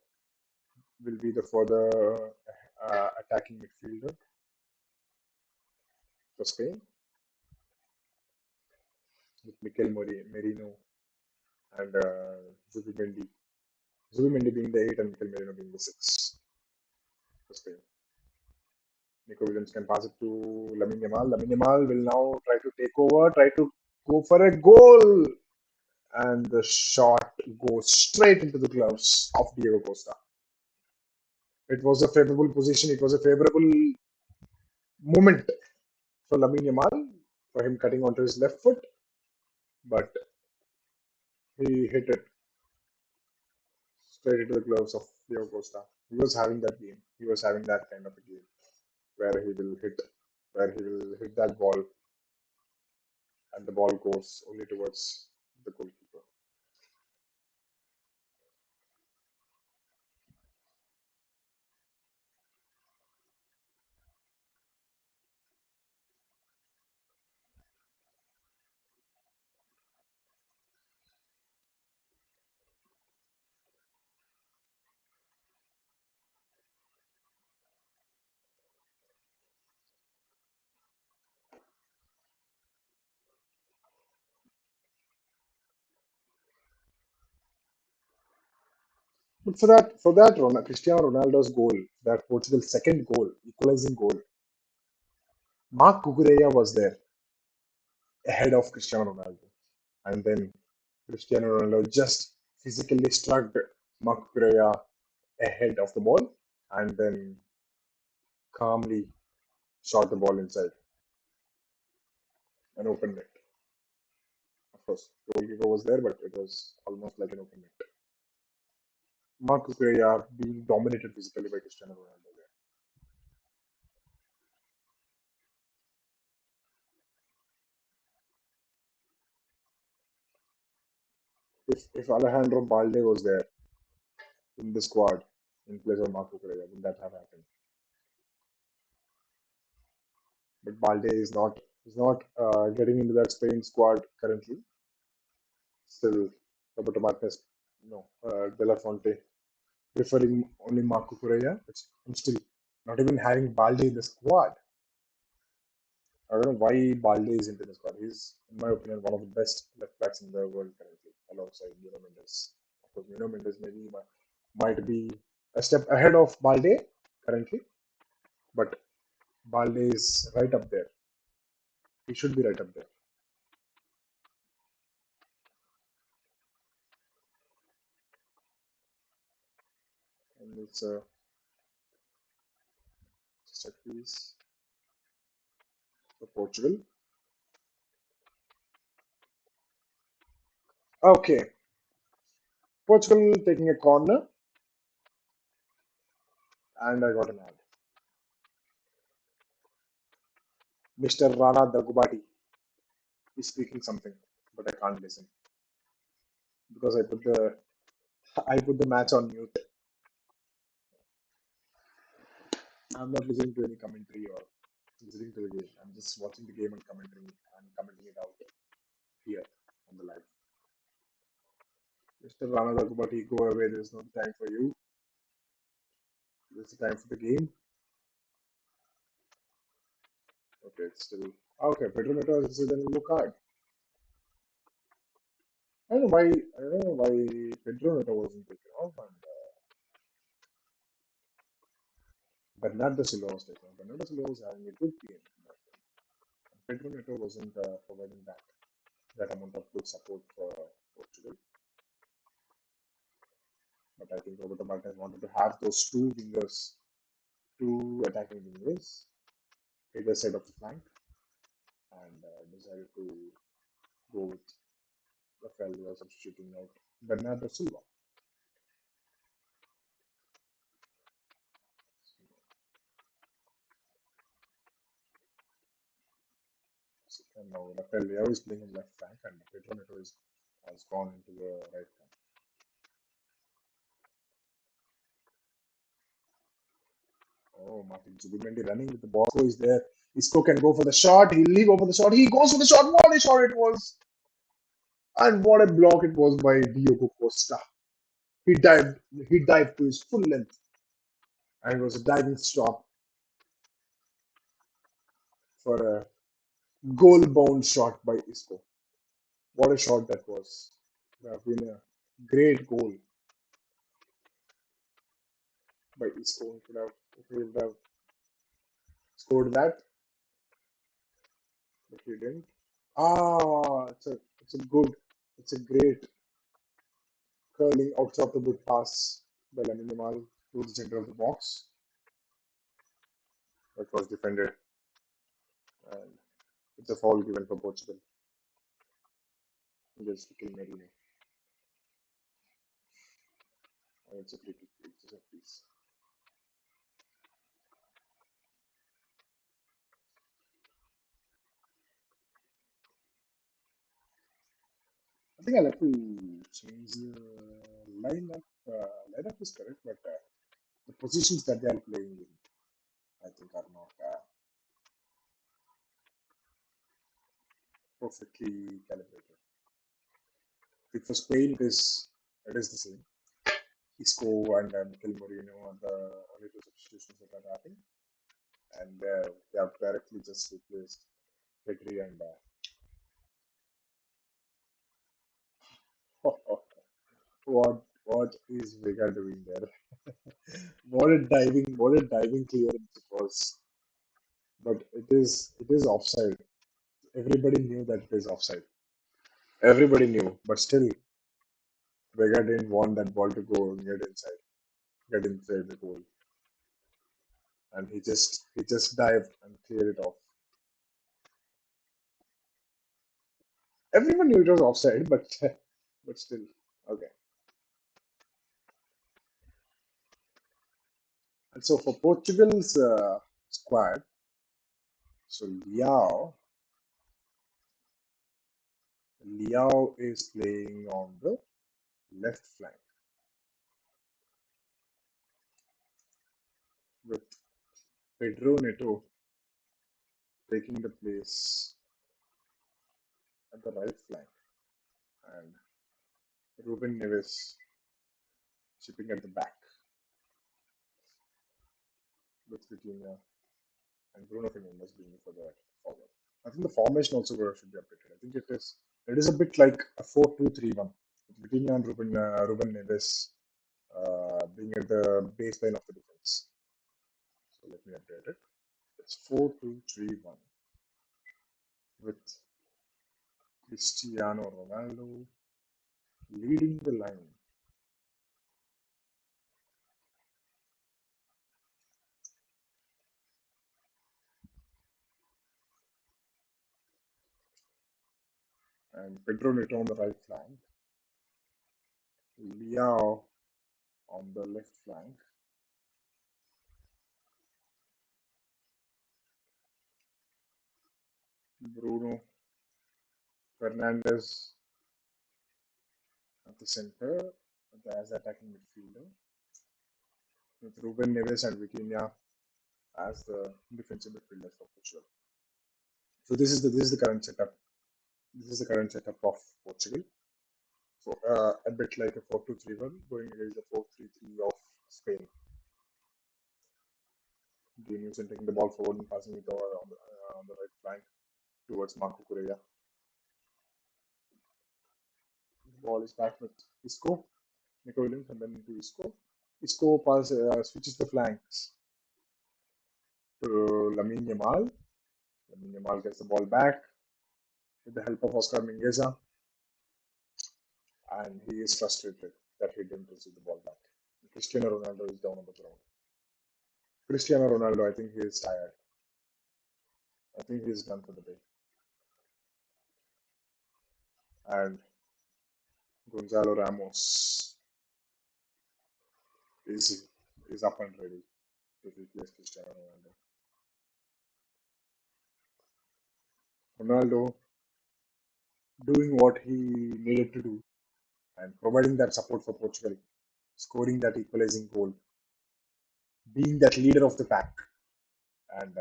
will be the further attacking midfielder for Spain, with Mikel Merino and Zubimendi. Zubimendi being the 8 and Mikel Merino being the 6 for Spain. Nico Williams can pass it to Lamine Yamal. Lamine Yamal will now try to take over, try to go for a goal. And the shot goes straight into the gloves of Diego Costa. It was a favorable position. It was a favorable moment for Lamine Yamal, for him cutting onto his left foot, but he hit it straight into the gloves of Diego Costa. He was having that game. He was having that kind of a game where he will hit that ball, and the ball goes only towards the goalkeeper. But Cristiano Ronaldo's goal, that Portugal's second goal, equalizing goal, Marc Cucurella was there ahead of Cristiano Ronaldo. And then Cristiano Ronaldo just physically struck Marc Cucurella ahead of the ball and then calmly shot the ball inside and opened it. Of course, the goalkeeper was there, but it was almost like an open net. Marc Cucurella being dominated physically by Cristiano Ronaldo there. If Alejandro Balde was there in the squad in place of Marc Cucurella, would that have happened? But Balde is not getting into that Spain squad currently. Still, Roberto Martinez, no, De La Fonte preferring only Marco Correa. I'm still not even having Balde in the squad. I don't know why Balde is into the squad. He's, in my opinion, one of the best left backs in the world currently, alongside Nuno Mendes. Of course, Nuno Mendes maybe might be a step ahead of Balde currently, but Balde is right up there. He should be right up there. And it's just a piece for Portugal. Okay, Portugal taking a corner, and I got an ad. Mr. Rana Dagubati is speaking something, but I can't listen because I put the match on mute. I'm not listening to any commentary or listening to the game. I'm just watching the game and commenting it out here on the live. Mr. Rana Dagubati, go away. There's no time for you. There's time for the game. Okay, it's still okay. Pedro Neto is a yellow card. I don't know why Pedro Neto wasn't taken off and Bernardo Silva was taken off. Bernardo Silva was having a good game. Pedro Neto wasn't providing that amount of good support for Portugal. But I think Roberto Martinez wanted to have those two attacking wingers, either side of the flank, and decided to go with Rafael Leao substituting out Bernardo Silva. And now Rafael Leao is playing on left flank, and Pedro Neto has gone into the right flank. Oh, Martin Zubimendi running with the ball. Isco is there. Isco can go for the shot. He'll leave over the shot. He goes for the shot. What a shot it was! And what a block it was by Diogo Costa. He dived. He dived to his full length, and it was a diving stop for a goal-bound shot by Isco. What a shot that was! That would have been a great goal by Isco. If he would have scored that, but he didn't. It's a great curling outside the good pass by Lamine Yamal to the center of the box. That was defended, and it's a foul given for Portugal against Mikel Merino. And it's a free kick. It's a piece. I think I'll have to change the lineup. Lineup is correct, but the positions that they are playing in, I think, are not perfectly calibrated. With for Spain, it is the same. Isco and Mikel Merino are the only two substitutions that are happening, and they have directly just replaced Pedri and what is Vega doing there? What a diving clearance it was, but it is offside. Everybody knew that it is offside. Everybody knew, but still, Vega didn't want that ball to go get inside the goal, and he just dived and cleared it off. Everyone knew it was offside, but but still, okay. And so for Portugal's squad, so Liao is playing on the left flank with Pedro Neto taking the place at the right flank and Ruben Neves chipping at the back with Vitinha and Bruno Fernandes being for the forward. I think the formation also should be updated. I think it is a bit like a 4-2-3-1 with Vitinha and Ruben Neves being at the baseline of the defense. So let me update it. It's 4-2-3-1 with Cristiano Ronaldo leading the line. And Pedro Neto on the right flank, Liao on the left flank, Bruno Fernandes at the center as the attacking midfielder, with Ruben Neves and Vitinha as the defensive midfielders for Portugal. So this is the current setup. This is the current setup of Portugal. So a bit like a 4-2-3-1 going against the 4-3-3 of Spain. Danielson taking the ball forward and passing it over on the right flank towards Marco Correa. The ball is back with Isco, Nico Williams, and then to Isco. Isco switches the flanks to Lamine Yamal. Lamine Yamal gets the ball back with the help of Oscar Mingueza, and he is frustrated that he didn't receive the ball back. Cristiano Ronaldo is down on the ground. Cristiano Ronaldo, I think he is tired. I think he's done for the day. And Gonzalo Ramos is is up and ready to replace Cristiano Ronaldo. Ronaldo doing what he needed to do and providing that support for Portugal, scoring that equalizing goal, being that leader of the pack, and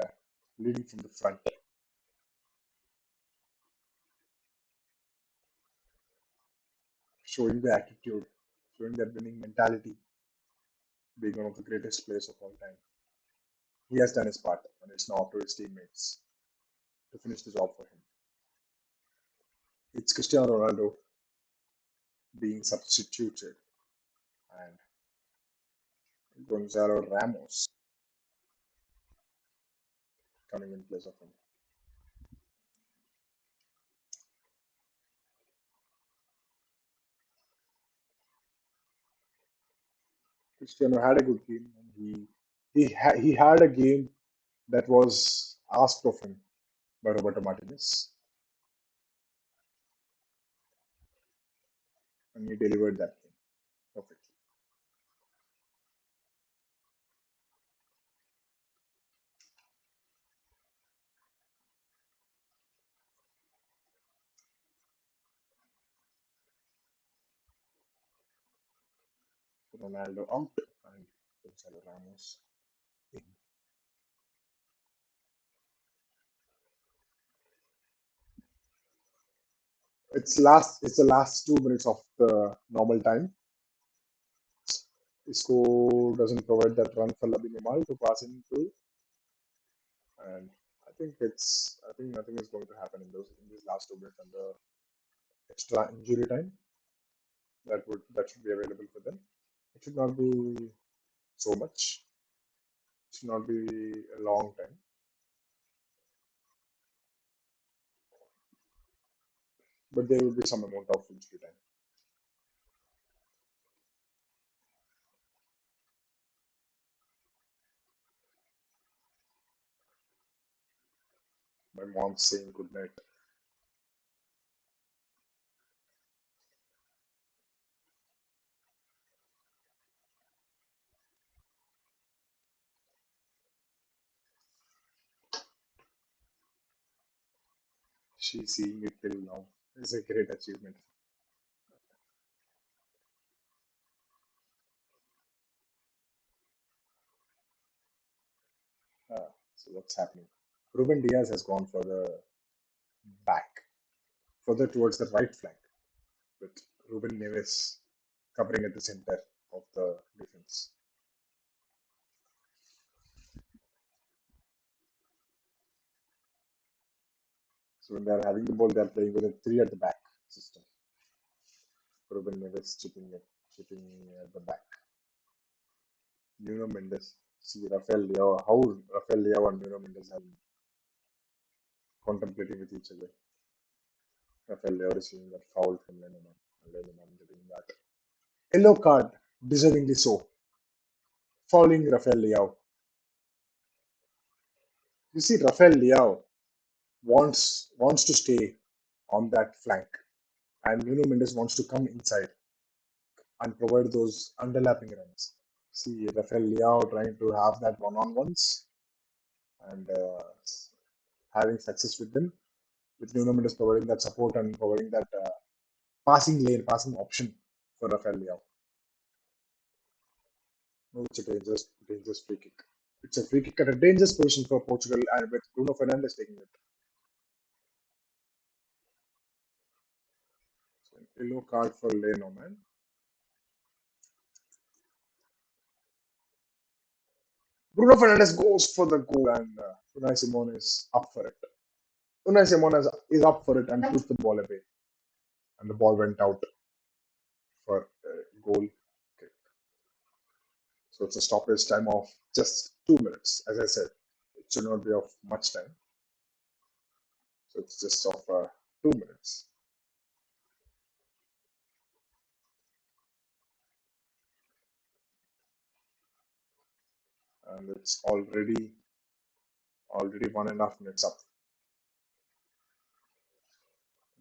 leading from the front. Showing the attitude, showing that winning mentality, being one of the greatest players of all time. He has done his part, and it's now up to his teammates to finish the job for him. It's Cristiano Ronaldo being substituted, and Gonzalo Ramos coming in place of him. Cristiano had a good game, and he had a game that was asked of him by Roberto Martinez, and he delivered that game perfectly. Ronaldo out and Gonzalo Ramos in. It's the last 2 minutes of the normal time. Isco doesn't provide that run for Lamine Yamal to pass into, and I think nothing is going to happen in these last 2 minutes and the extra injury time that should be available for them. It should not be so much. It should not be a long time, but there will be some amount of injury time. My mom's saying good night. She's seeing it till now. It's a great achievement. So what's happening? Ruben Diaz has gone for the back, further towards the right flank, with Ruben Neves covering at the center of the defense. So when they're having the ball, they're playing with a three at the back system. Ruben Neves chipping at the back. Nuno Mendes. See Rafael Leao, how Rafael Leao and Nuno Mendes are contemplating with each other. Rafael Leao receiving that foul from Lennon and Lennon getting that yellow card, deservingly so, fouling Rafael Leao. You see, Rafael Leao wants to stay on that flank, and Nuno Mendes wants to come inside and provide those underlapping runs. See, Rafael Leao trying to have that one-on-ones and having success with them, with Nuno Mendes providing that support and providing that passing lane, passing option for Rafael Leao. No, it's a dangerous free kick. It's a free kick at a dangerous position for Portugal, and with Bruno Fernandes taking it. So, yellow card for Leno, man. Bruno Fernandes goes for the goal, and Unai Simon is up for it. Unai Simon is up for it and puts the ball away, and the ball went out for a goal kick. So it's a stoppage time of just 2 minutes. As I said, it should not be of much time. So it's just of 2 minutes. And it's already 1.5 minutes up.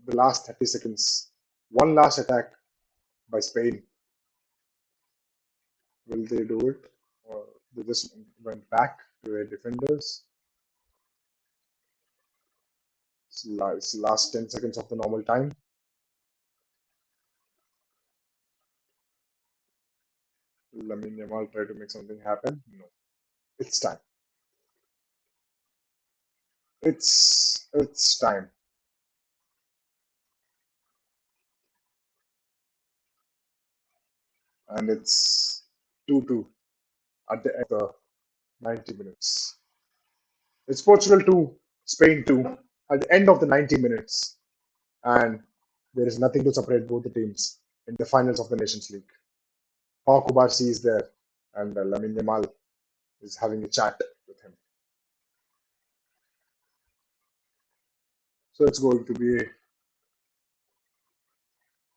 The last 30 seconds. One last attack by Spain. Will they do it? Or they just went back to their defenders? It's the last 10 seconds of the normal time. Will Lamine Yamal try to make something happen? No. It's time. It's time. And it's 2-2 at the end of the 90 minutes. It's Portugal 2, Spain 2 at the end of the 90 minutes. And there is nothing to separate both the teams in the finals of the Nations League. Pau Kubarsi is there, and Lamine Yamal is having a chat with him. So it's going to be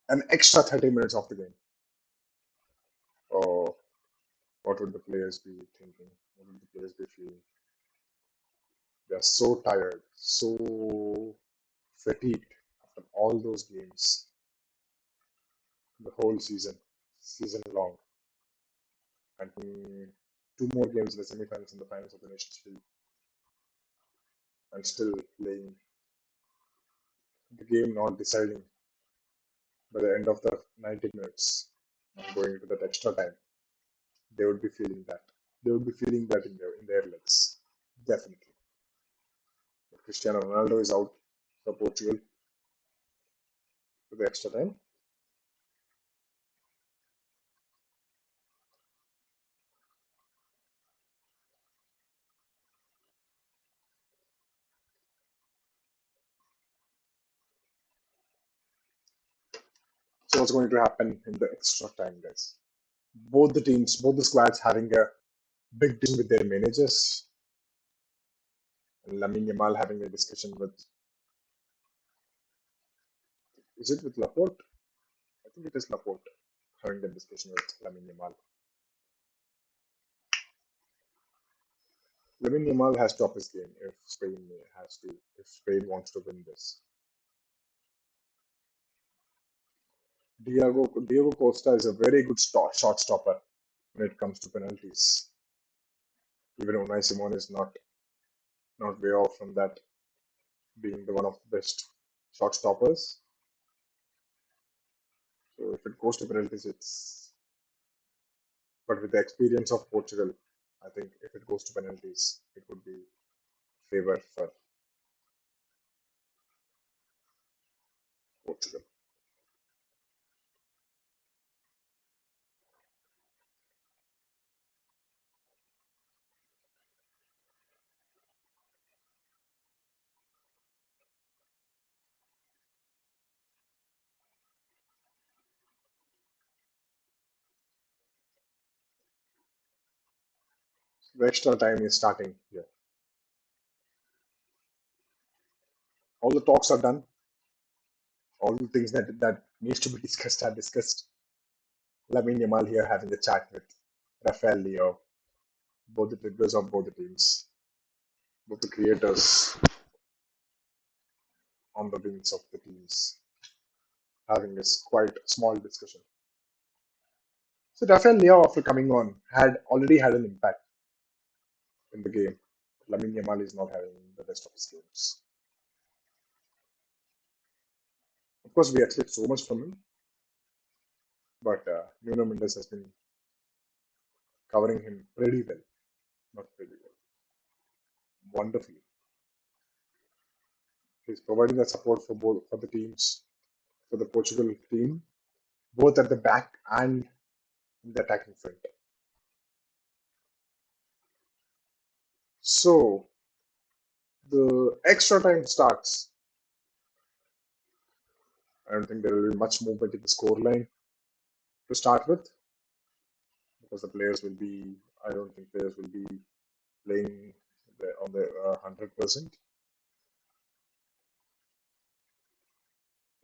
an extra 30 minutes of the game. Oh, What would the players be thinking? What would the players be feeling? They are so tired, so fatigued after all those games, the whole season long, and two more games in the semi-finals and the finals of the Nations League, and still playing the game not deciding by the end of the 90 minutes and going into that extra time. They would be feeling that. They would be feeling that in their legs, definitely. But Cristiano Ronaldo is out for Portugal for the extra time. So what's going to happen in the extra time, guys? Both the teams, both the squads having a big discussion with their managers. And Lamine Yamal having a discussion with, is it with Laporte? I think it is Laporte having the discussion with Lamine Yamal. Lamine Yamal has to up his game if Spain wants to win this. Diego Costa is a very good shot stopper when it comes to penalties. Even Unai Simon is not way off from that, being the one of the best shot stoppers. So if it goes to penalties, it's. But with the experience of Portugal, I think if it goes to penalties, it would be favor for Portugal. The extra time is starting here. All the talks are done. All the things that needs to be discussed are discussed. Lamine Yamal here having a chat with Rafael Leo, both the triggers of both the teams, both the creators on the wings of the teams, having this quite small discussion. So Rafael Leo, after coming on, had already had an impact in the game. Lamine Yamal is not having the best of his games. Of course, we expect so much from him, but Nuno Mendes has been covering him pretty well, not pretty well, wonderfully. He's providing that support for the teams, for the Portugal team, both at the back and in the attacking front. So the extra time starts. I don't think there will be much movement in the scoreline to start with, because the players will be. I don't think players will be playing on the 100%.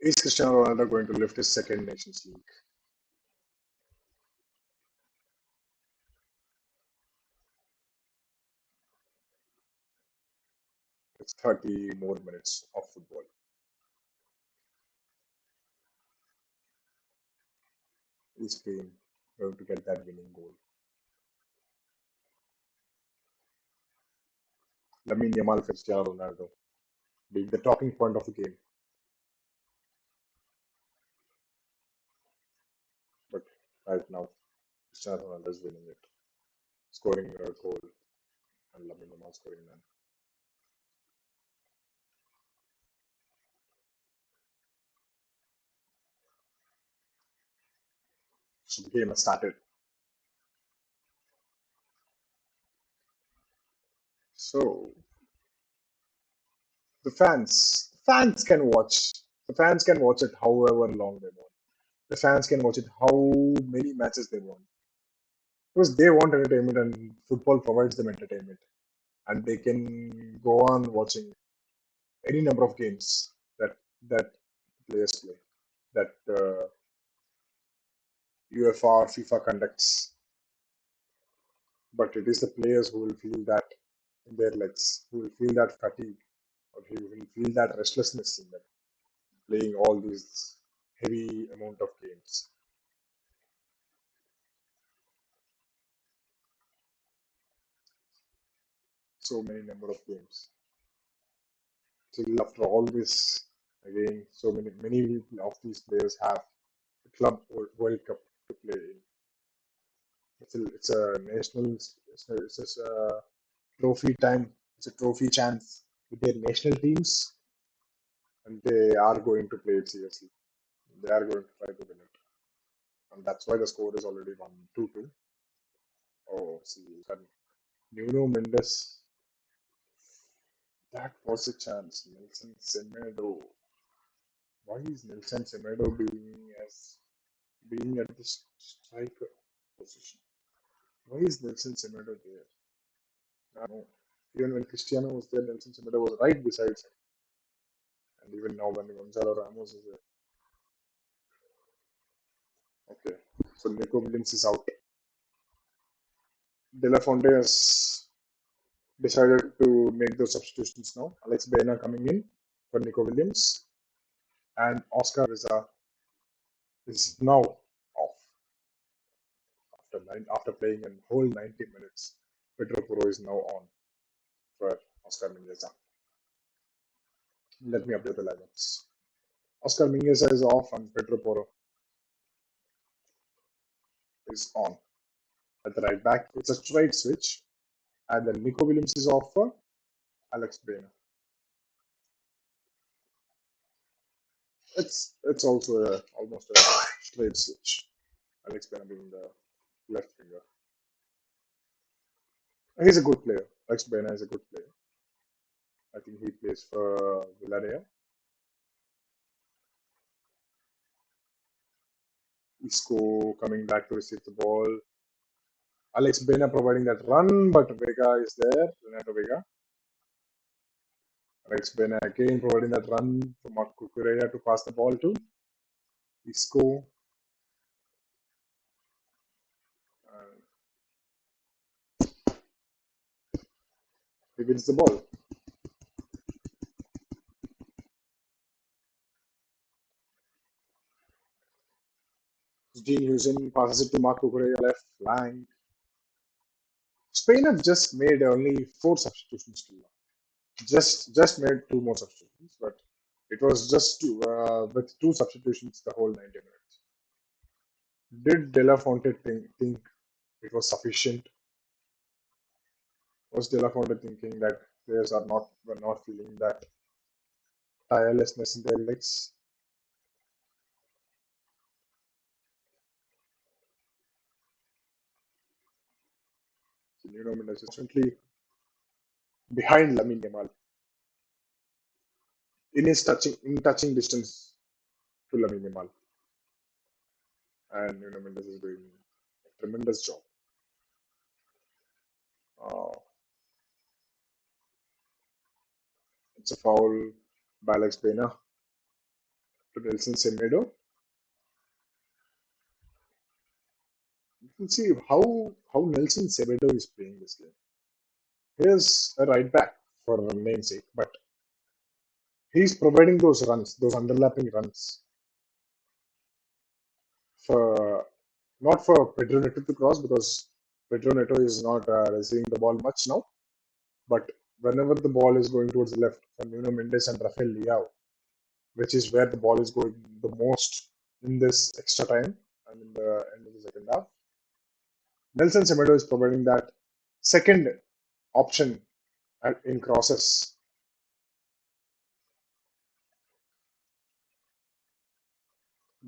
Is Cristiano Ronaldo going to lift his second Nations League? It's 30 more minutes of football. Is Spain going to get that winning goal? Lamine Yamal, Cristiano Ronaldo being the talking point of the game. But right now, Cristiano Ronaldo is winning it, scoring a goal, and Lamine Yamal scoring none. So the game has started. So the fans can watch. The fans can watch it however long they want. The fans can watch it how many matches they want, because they want entertainment, and football provides them entertainment, and they can go on watching any number of games that players play, that UEFA or FIFA conducts. but it is the players who will feel that in their legs, who will feel that fatigue, or who will feel that restlessness in them, playing all these heavy amount of games. So many number of games. Still, after all this, again, so many of these players have the Club World Cup to play in. It's a national, it's a trophy time. It's a trophy chance with their national teams, and they are going to play it seriously. They are going to try to win it, and that's why the score is already 1-2. Oh, see, and Nuno Mendes, that was a chance. Nelson Semedo. Why is Nelson Semedo being at the striker position? Why is Nelson Semedo there? I don't know. Even when Cristiano was there, Nelson Semedo was right beside him. And even now when Gonzalo Ramos is there. Okay. So Nico Williams is out. De La Fonte has decided to make those substitutions now. Alex Baena coming in for Nico Williams. And Oscar Rizza is now off after playing a whole 90 minutes. Pedro Porro is now on for Oscar Mingueza. Let me update the lineups. Oscar Mingueza is off and Pedro Porro is on. At the right back, it's a straight switch. And then Nico Williams is off for Alex Baena. It's also almost a straight switch. Alex Baena being the left winger. He's a good player. Alex Baena is a good player. I think he plays for Villarreal. Isco coming back to receive the ball. Alex Baena providing that run, but Vega is there. Renato Vega. Alex Baena again providing that run for Marco Correa to pass the ball to Isco. He wins the ball. Gene Hussein passes it to Marco Correa left flank. Spain have just made only 4 substitutions till now. Just made 2 more substitutions, but it was just with 2 substitutions the whole 90 minutes. Did De La Fonte think it was sufficient? Was De La Fonte thinking that players were not feeling that tirelessness in their legs? Nuno Mendes is currently behind Lamine Yamal in touching distance to Lamine Yamal, and Nuno Mendes is doing a tremendous job. Uh, it's a foul by Alex Baena to Nelson Semedo. You can see how Nelson Semedo is playing this game. Here's a right back for namesake, but he's providing those runs, those underlapping runs for not for Pedro Neto to cross because Pedro Neto is not receiving the ball much now. But whenever the ball is going towards the left for Nuno Mendes and Rafael Leao, which is where the ball is going the most in this extra time and in the end of the second half, Nelson Semedo is providing that second option in crosses.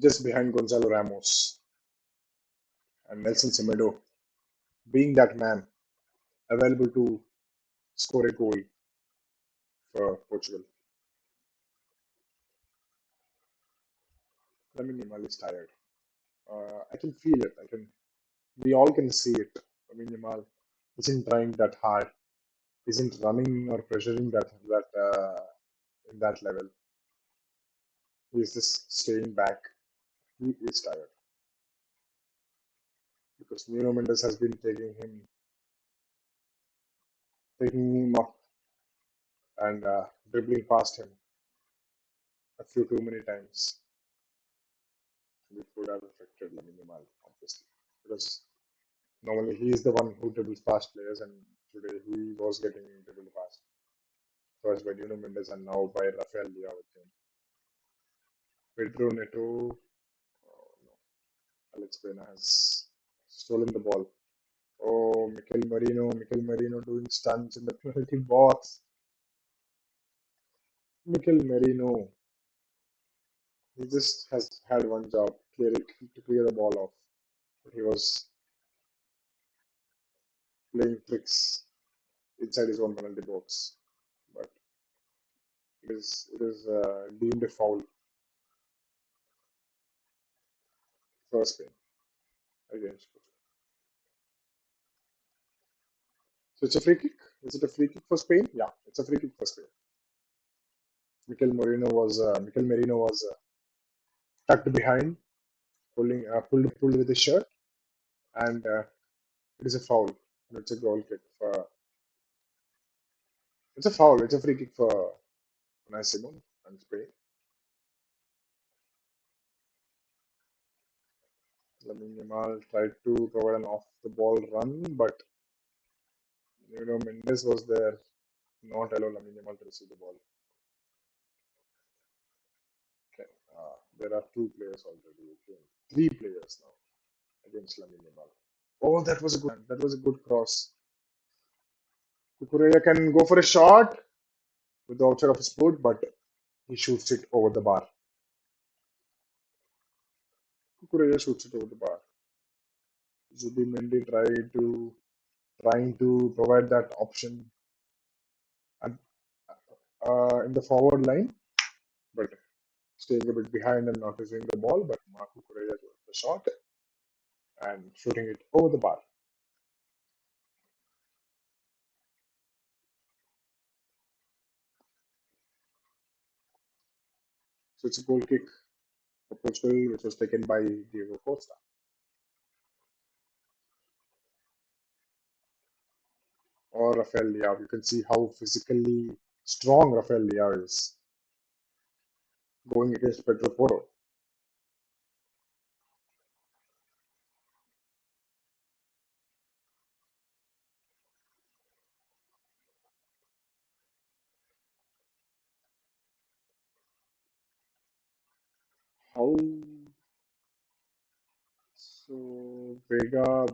Just behind Gonzalo Ramos and Nelson Semedo being that man available to score a goal for Portugal. Lamine Yamal is tired. I can feel it. We all can see it. Lamine Yamal isn't trying that hard, isn't running or pressuring in that level. He's just staying back. He is tired because Nuno Mendes has been taking him picking him up and dribbling past him a few too many times, which would have affected Lamine Yamal, obviously. Because normally he is the one who dribbles past players, and today he was getting dribbled past. First by Nuno Mendes and now by Rafael Leao again. Pedro Neto, no. Alex Pena has stolen the ball. Oh, Mikel Merino doing stunts in the penalty box. Mikel Merino, he just has had one job, to clear the ball off. But he was playing tricks inside his own penalty box. But it is deemed a foul for Spain against Portugal. So it's a free kick. Is it a free kick for Spain? Yeah, it's a free kick for Spain. Mikel Merino was tucked behind, pulled with his shirt, and it is a foul. And it's a goal kick for. It's a foul. It's a free kick for Simon and Spain. Lamine Yamal tried to provide an off-the-ball run, but Nuno Mendes was there, not allow Lamine Yamal to receive the ball. Okay, there are two players already. Okay. Three players now against Lamine Yamal. Oh, that was a good cross. Kukureya can go for a shot with the outside of his foot, but he shoots it over the bar. Kukureya shoots it over the bar. Zubimendi trying to provide that option and, in the forward line, but staying a bit behind and not receiving the ball. But Marco Correa got the shot and shooting it over the bar. So it's a goal kick for Portugal, which was taken by Diego Costa. Or Rafael Leao. You can see how physically strong Rafael Leao is going against Pedro Porro. How so? Vega,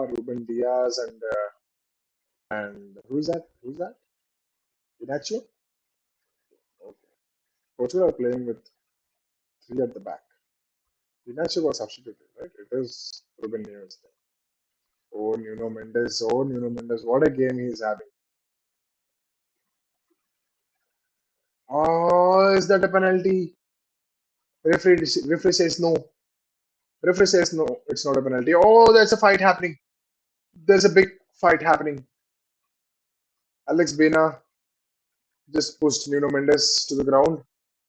Ruben Diaz, and who's that? Who's that? Inacio? Okay. Portugal are playing with three at the back. Inacio was substituted, right? It is Ruben Diaz there. Oh, Nuno Mendes. Oh, Nuno Mendes. What a game he's having. Oh, is that a penalty? Referee says no. Referee says no, it's not a penalty. Oh, there's a fight happening. There's a big fight happening. Alex Bena just pushed Nuno Mendes to the ground,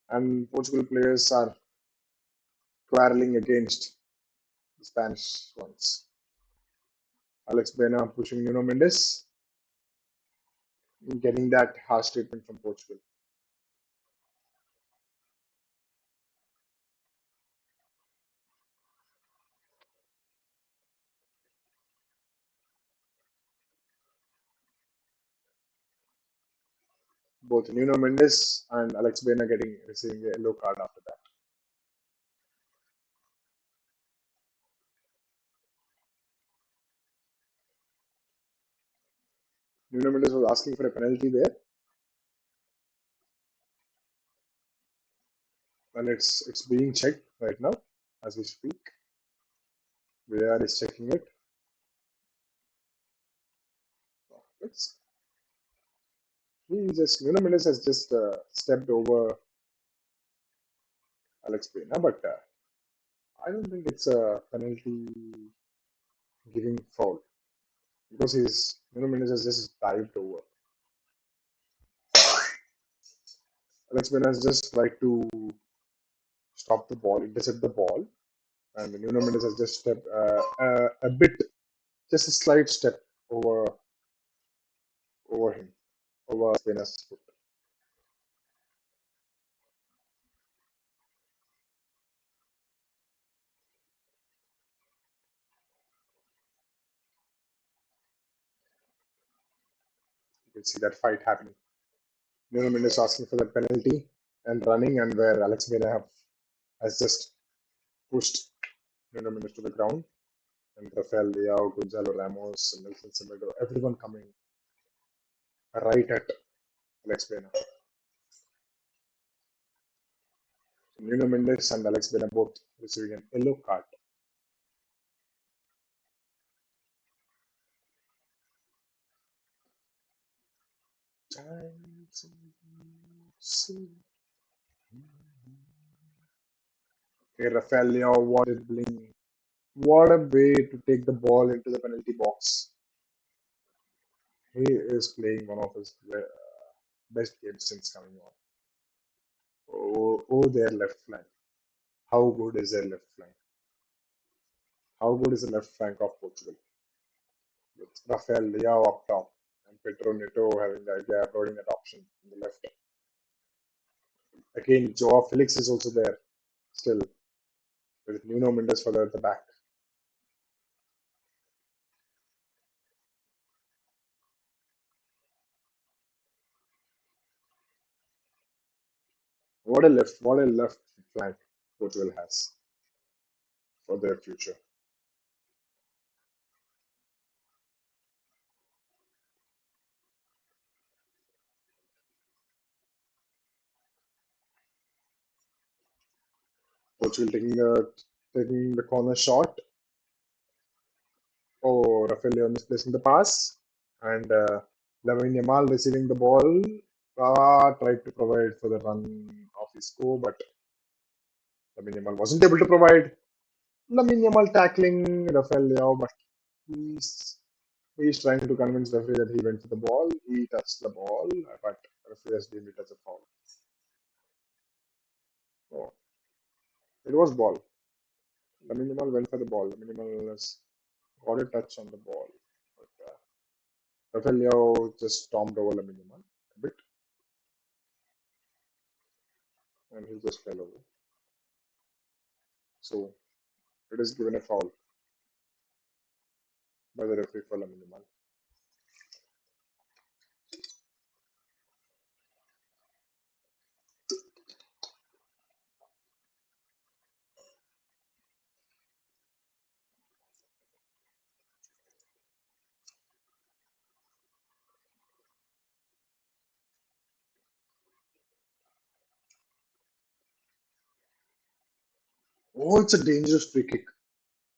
and Portugal players are quarreling against the Spanish ones. Alex Bena pushing Nuno Mendes, getting that harsh treatment from Portugal. Both Nuno Mendes and Alex Bena receiving a yellow card after that. Nuno Mendes was asking for a penalty there, and it's being checked right now as we speak. VAR is checking it. Nuno Mendes has just stepped over Alex Pena, but I don't think it's a penalty giving foul because Nuno Mendes has just dived over. Alex Pena has just tried to stop the ball, intercept the ball, and Nuno Mendes has just stepped a bit, just a slight step over over him, over Spena's foot. You can see that fight happening. Nuno Mendes asking for the penalty and running, and where Alex Mena has just pushed Nuno Mendes to the ground. And Rafael Leao, Gonzalo Ramos, and Nelson Semedo, everyone coming right at Alex Mena. Nuno Mendes and Alex Mena both receiving an yellow card. Okay, Rafael Leao, what a bling. What a way to take the ball into the penalty box. He is playing one of his best games since coming on. Oh, their left flank. How good is their left flank? How good is the left flank of Portugal? With Rafael Leao up top and Pedro Neto having the idea of holding that option in the left. Again, Joao Felix is also there still with Nuno Mendes further at the back. What a left flank Portugal has for their future. Portugal taking the corner shot. Oh, Rafael Leao is placing the pass, and Lamine Yamal receiving the ball. Tried to provide for the run of his score, but Lamine Yamal wasn't able to provide. Lamine Yamal tackling Rafael Leao, but he's he's trying to convince the referee that he went for the ball. He touched the ball, but the referee has deemed it as a foul. So it was ball. Lamine Yamal went for the ball. Lamine Yamal has got a touch on the ball, but Rafael Leao just stormed over Lamine Yamal a bit, and he just fell over. So it is given a foul by the referee for Lamine Yamal. Oh, it's a dangerous free kick.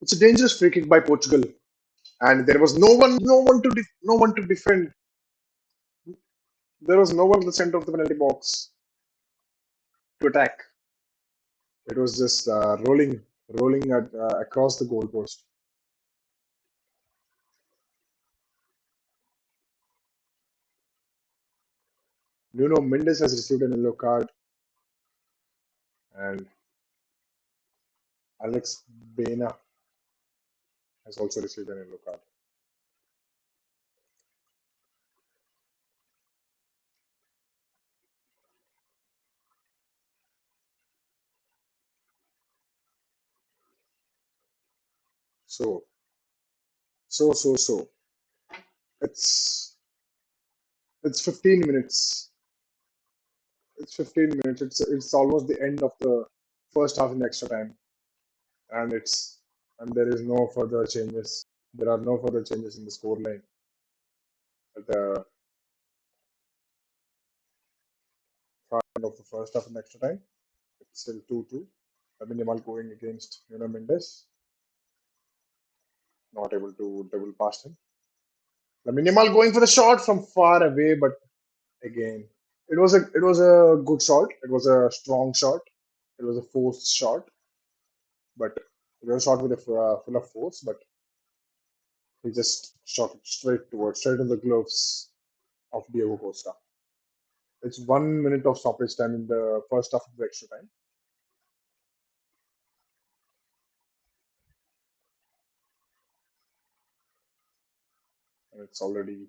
It's a dangerous free kick by Portugal, and there was no one to defend. There was no one in the center of the penalty box to attack. It was just rolling across the goalpost. Nuno Mendes has received an yellow card, and Alex Baena has also received an yellow card. So, so. It's it's 15 minutes. It's 15 minutes. It's almost the end of the first half in extra time, and there is no further changes. There are no further changes in the score line at the end of the first half in extra time. It's still 2-2. Lamine Yamal going against Nuno Mendes, not able to double past him. Lamine Yamal going for the shot from far away, but again, it was a good shot. It was a strong shot. It was a forced shot, but it was a shot with a full of force. But he just shot it straight in the gloves of Diego Costa. It's 1 minute of stoppage time in the first half of the extra time. And it's already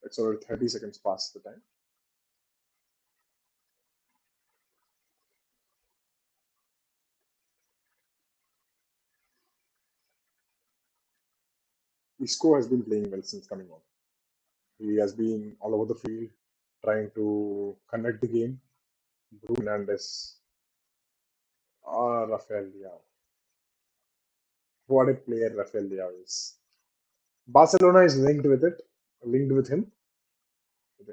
It's already 30 seconds past the time. Isco has been playing well since coming on. He has been all over the field trying to connect the game. Bruno Fernandes, Rafael Leao. What a player Rafael Leao is. Barcelona is linked with it, linked with him.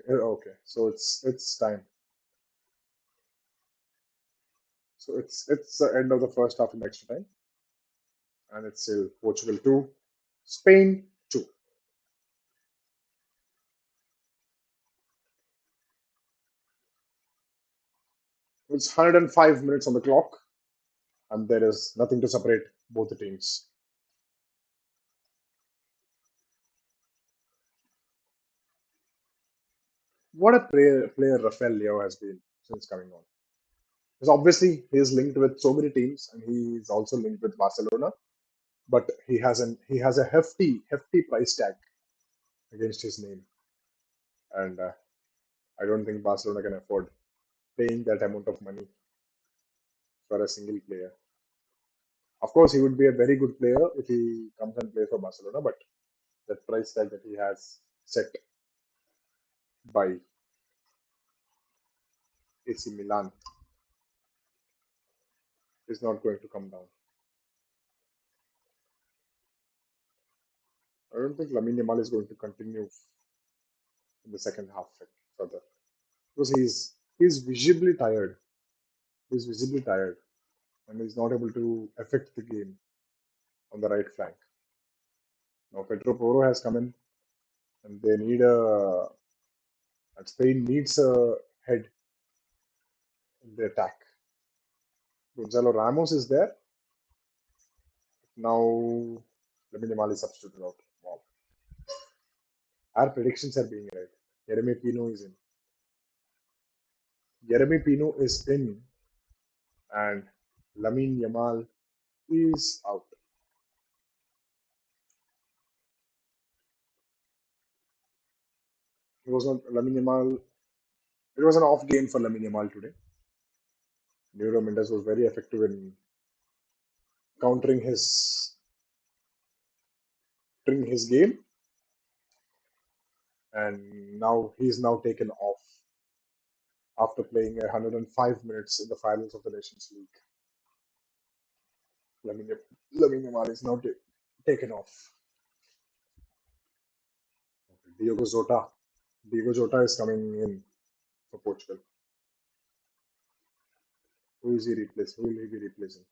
Okay, so it's time. So it's the end of the first half in extra time, and it's still Portugal 2, Spain 2. It's 105 minutes on the clock, and there is nothing to separate both the teams. What a player Rafael Leao has been since coming on. Because obviously he is linked with so many teams, and he is also linked with Barcelona. But he has a hefty price tag against his name, and I don't think Barcelona can afford paying that amount of money for a single player. Of course, he would be a very good player if he comes and plays for Barcelona, but that price tag that he has set by AC Milan is not going to come down. I don't think Lamine Yamal is going to continue in the second half further because he's visibly tired. He's visibly tired, and he's not able to affect the game on the right flank. Now Pedro Porro has come in, and they need and Spain needs a head in the attack. Gonzalo Ramos is there. Now Lamine Yamal is substituted out. Wow. Our predictions are being right. Jeremy Pino is in. Jeremy Pino is in, and Lamine Yamal is out. It was not Lamine Yamal. It was an off game for Lamine Yamal today. Nuno Mendes was very effective in countering his game, and now he's now taken off after playing 105 minutes in the finals of the Nations League. Lamine Yamal is now taken off. Diogo Jota. Diogo Jota is coming in for Portugal. Who is he replacing? Who will he be replacing?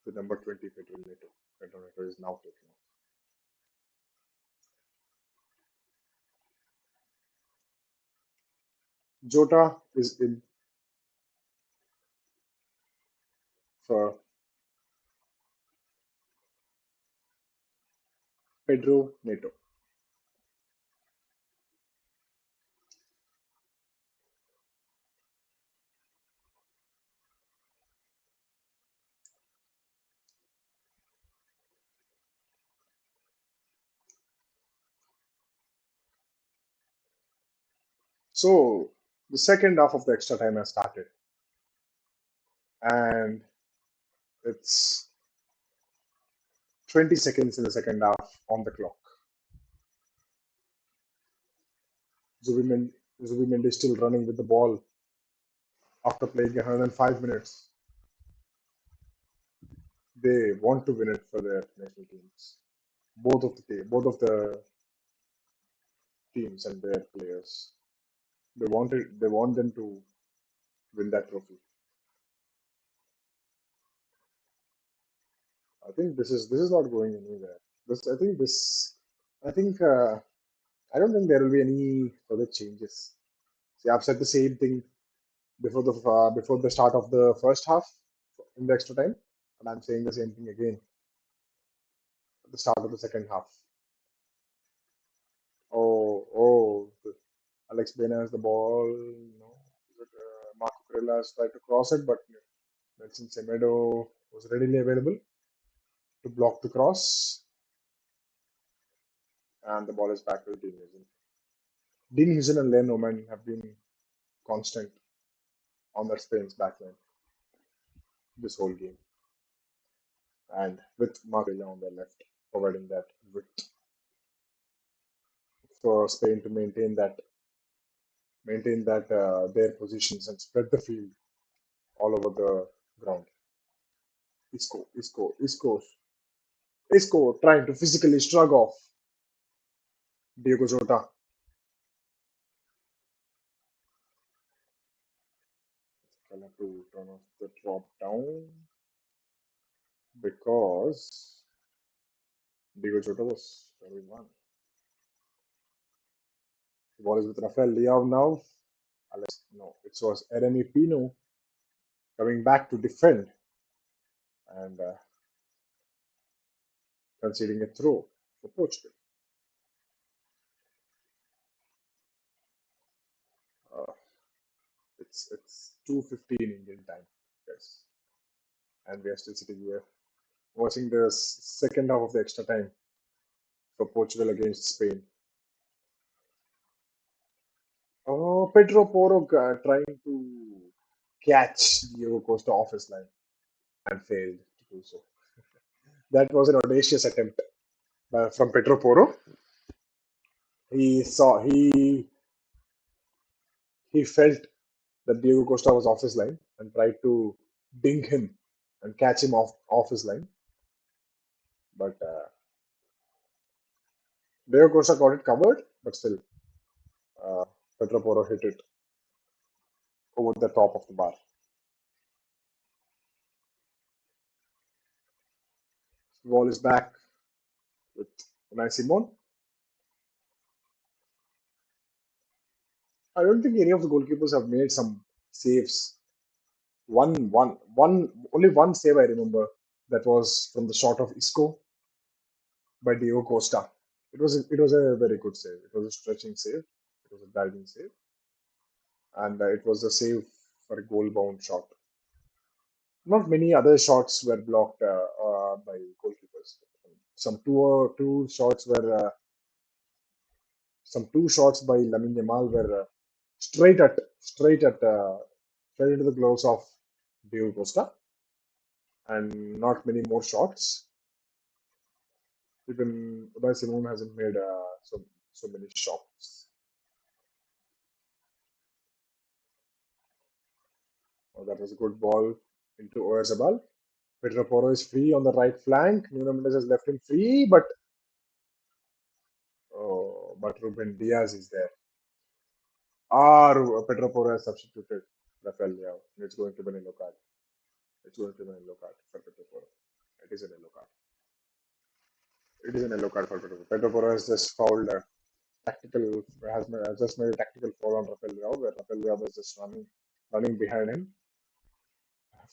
The number 20, Pedro Neto. Pedro Neto is now taken off. Jota is in for Pedro Neto. So the second half of the extra time has started, and it's 20 seconds in the second half on the clock. Zubimendi is still running with the ball after playing 105 minutes. They want to win it for their national teams. Both of the teams and their players. They want them to win that trophy. I think this is not going anywhere. I think I don't think there will be any further changes. See, I've said the same thing before the start of the first half in the extra time, and I'm saying the same thing again at the start of the second half. Oh, Alex Baena has the ball. No, Marco Corella has tried to cross it, but Nelson Semedo was readily available to block the cross. And the ball is back to Dean Huijsen. Dean Huijsen and Len Oman have been constant on their Spain's backline this whole game. And with Marquinhos on their left, providing that width for Spain to maintain that their positions and spread the field all over the ground. Isco trying to physically shrug off Diego Jota. I'll have to turn off the drop down because Diego Jota was 21. The ball is with Rafael Leao now. No, it was Eremi Pino coming back to defend and conceding a throw for Portugal. Uh, it's 2:15 Indian time, guys, and we are still sitting here watching the second half of the extra time for Portugal against Spain. Oh, Pedro Porro trying to catch Diego Costa off his line and failed to do so. That was an audacious attempt from Pedro Porro. He felt that Diego Costa was off his line and tried to ding him and catch him off his line. But Diego Costa got it covered, but still, Pedro Porro hit it over the top of the bar. The ball is back with Unai Simon. I don't think any of the goalkeepers have made some saves. Only one save I remember that was from the shot of Isco by Diego Costa. It was a very good save. It was a stretching save. It was a diving save, and it was a save for a goal bound shot. Not many other shots were blocked by goalkeepers. Two shots were some two shots by Lamine Yamal were straight into the gloves of Diego Costa, and not many more shots. Even Unai Simon hasn't made so many shots. Oh, that was a good ball into Oyarzabal. Pedro Porro is free on the right flank. Nuno Mendes has left him free, but Ruben Diaz is there. Pedro Porro has substituted Rafael Leao. It's going to be an yellow card. It's going to be an yellow card for Pedro Porro. It is an yellow card. It is an yellow card for Pedro Porro. Pedro Porro has just fouled has just made a tactical foul on Rafael Leao, where Rafael Leao was just running behind him.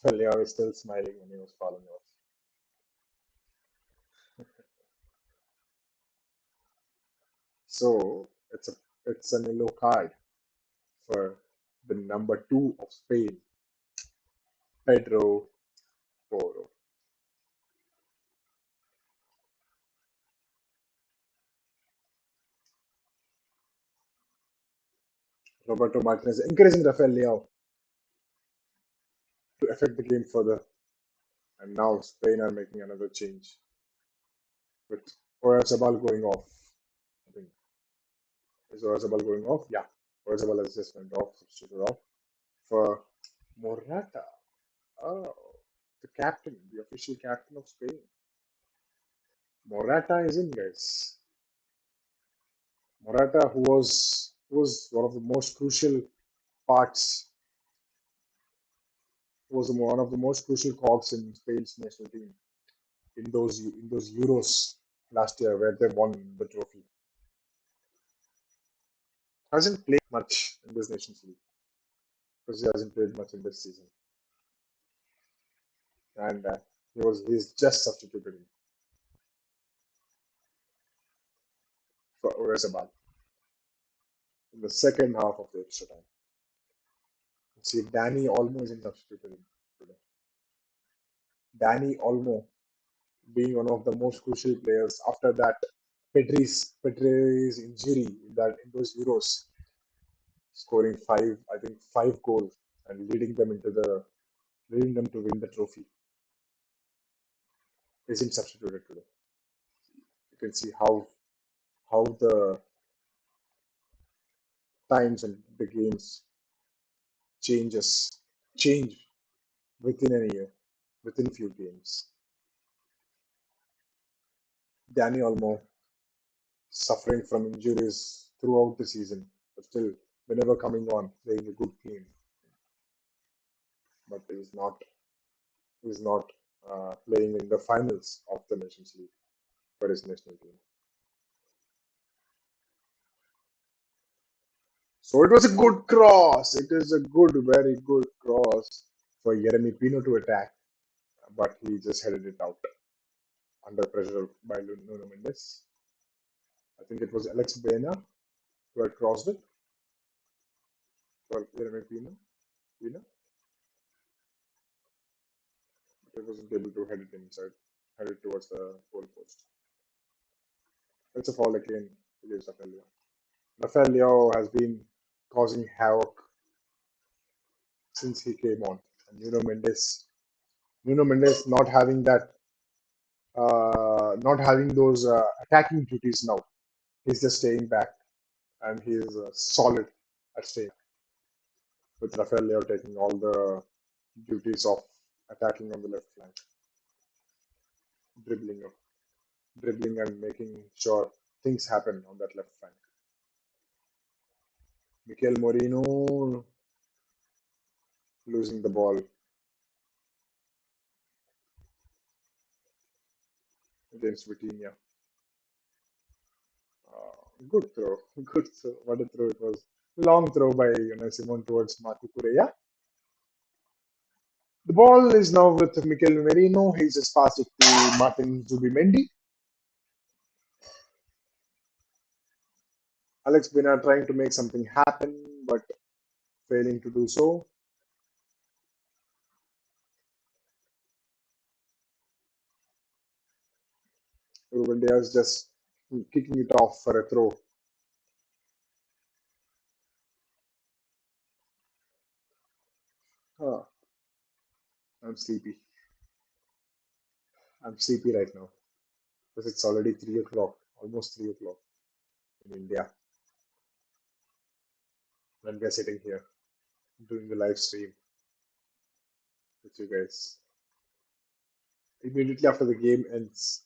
Rafael Leao is still smiling when he was fouling off. So it's an yellow card for the number 2 of Spain, Pedro Porro. Roberto Martinez encouraging Rafael Leao to affect the game further. And now Spain are making another change with Oyarzabal going off. I think is Oyarzabal going off? Yeah, Oyarzabal has just went off, substituted off for Morata. Oh, the captain, the official captain of Spain. Morata is in, guys. Morata, who was one of the most crucial parts, was one of the most crucial cogs in Spain's national team in those Euros last year where they won the trophy. Hasn't played much in this Nations League because he hasn't played much in this season, and he's just substituted him for Oyarzabal in the second half of the extra time. See, Danny Olmo isn't substituted him today. Danny Olmo being one of the most crucial players after that Petri's injury in those Euros, scoring five goals and leading them to win the trophy, isn't substituted today. You can see how the times and the games changes change within a year, within few games. Danny Olmo suffering from injuries throughout the season, but still, whenever coming on, playing a good game. But he's not playing in the finals of the Nations League for his national team. So it was a good cross. It is a very good cross for Jeremy Pino to attack, but he just headed it out under pressure by Nuno Mendes. I think it was Alex Baena who had crossed it for Jeremy Pino, but he wasn't able to head it inside, head it towards the goal post. It's a foul again against Rafael Leao. Rafael Leao has been causing havoc since he came on, and Nuno Mendes not having those attacking duties now. He's just staying back, and he's solid at staying. With Rafael Leao taking all the duties of attacking on the left flank, dribbling, dribbling, and making sure things happen on that left flank. Mikel Moreno losing the ball against Vitinha. Good throw. Good throw. What a throw it was. Long throw by Simon towards Marco Correa. The ball is now with Mikel Merino. He's just passed it to Martin Zubimendi. Alex Bina trying to make something happen, but failing to do so. Ruben Diaz just kicking it off for a throw. Oh, I'm sleepy. I'm sleepy right now because it's already 3 o'clock, almost 3 o'clock in India when we're sitting here doing the live stream with you guys. Immediately after the game ends,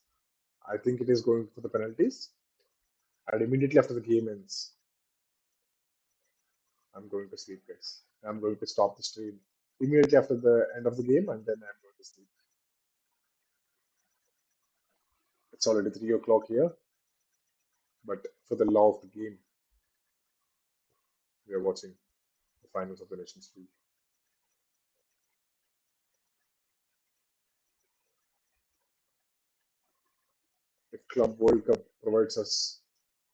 I think it is going for the penalties. And immediately after the game ends, I'm going to sleep, guys. I'm going to stop the stream immediately after the end of the game, and then I'm going to sleep. It's already 3 o'clock here, but for the law of the game, we are watching the finals of the Nations League. If Club World Cup provides us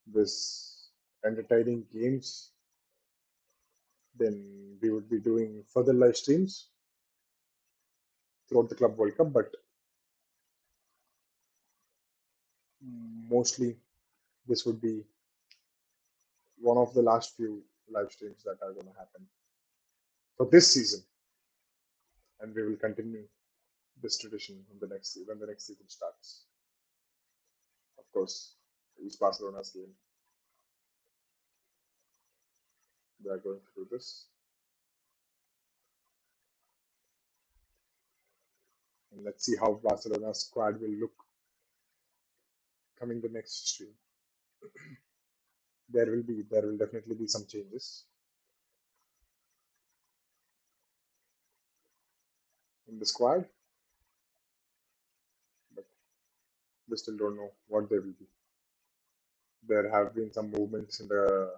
this entertaining games, then we would be doing further live streams throughout the Club World Cup, but mostly this would be one of the last few live streams that are going to happen for this season, and we will continue this tradition when the next season starts. Of course, East Barcelona's game. They are going to do this, and let's see how Barcelona's squad will look coming the next stream. There will definitely be some changes in the squad, but we still don't know what they will be. There have been some movements in the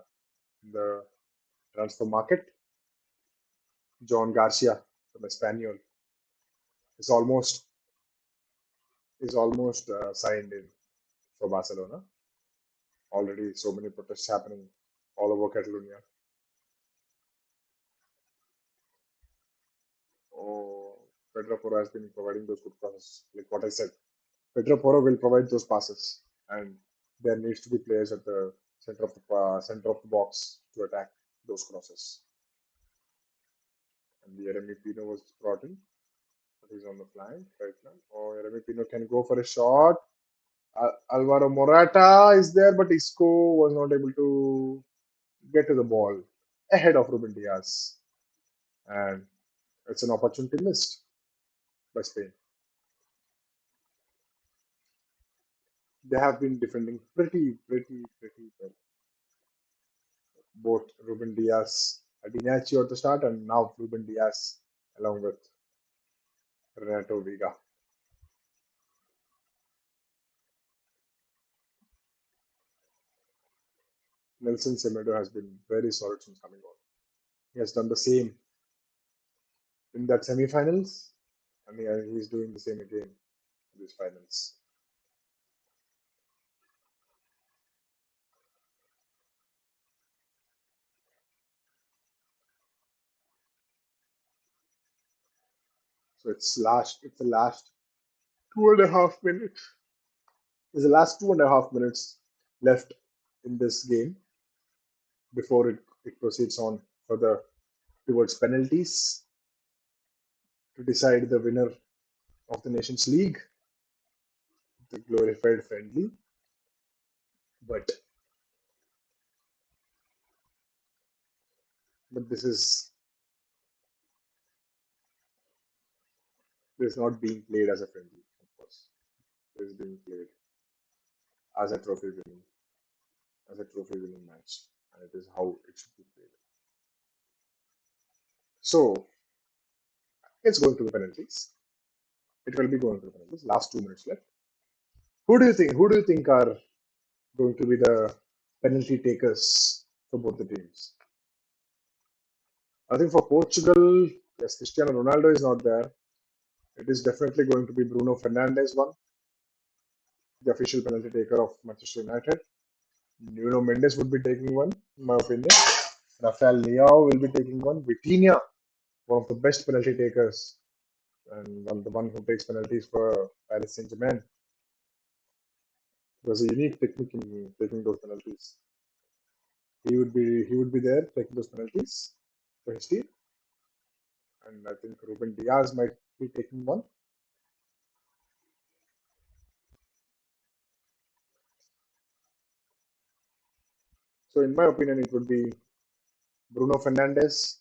transfer market. John Garcia from Espanyol is almost signed in for Barcelona. Already, so many protests happening all over Catalonia. Oh, Pedro Porro has been providing those good passes. Like what I said, Pedro Porro will provide those passes, and there needs to be players at the center of the box to attack those crosses. And Jeremy Pino was brought in, but he's on the flank right now. Oh, Jeremy Pino can go for a shot. Alvaro Morata is there, but Isco was not able to get to the ball ahead of Ruben Diaz, and it's an opportunity missed by Spain. They have been defending pretty well. Both Ruben Diaz and Iñaki at the start, and now Ruben Diaz along with Renato Vega. Nelson Semedo has been very solid since coming on. He has done the same in that semi-finals, and he's doing the same again in these finals. So it's the last 2.5 minutes. It's the last 2.5 minutes left in this game before it proceeds on further towards penalties to decide the winner of the Nations League, the glorified friendly. But this not being played as a friendly, of course. This is being played as a trophy winning match, and it is how it should be played. So it's going to the penalties. It will be going to the penalties. Last 2 minutes left. Who do you think are going to be the penalty takers for both the teams? I think for Portugal, yes, Cristiano Ronaldo is not there. It is definitely going to be Bruno Fernandes one, the official penalty taker of Manchester United. Nuno Mendes would be taking one, in my opinion. Rafael Leao will be taking one. Vitinha, one of the best penalty takers, and the one who takes penalties for Paris Saint-Germain. There's a unique technique in taking those penalties. He would be there taking those penalties for his team, and I think Ruben Diaz might be taking one. So in my opinion, it would be Bruno Fernandes,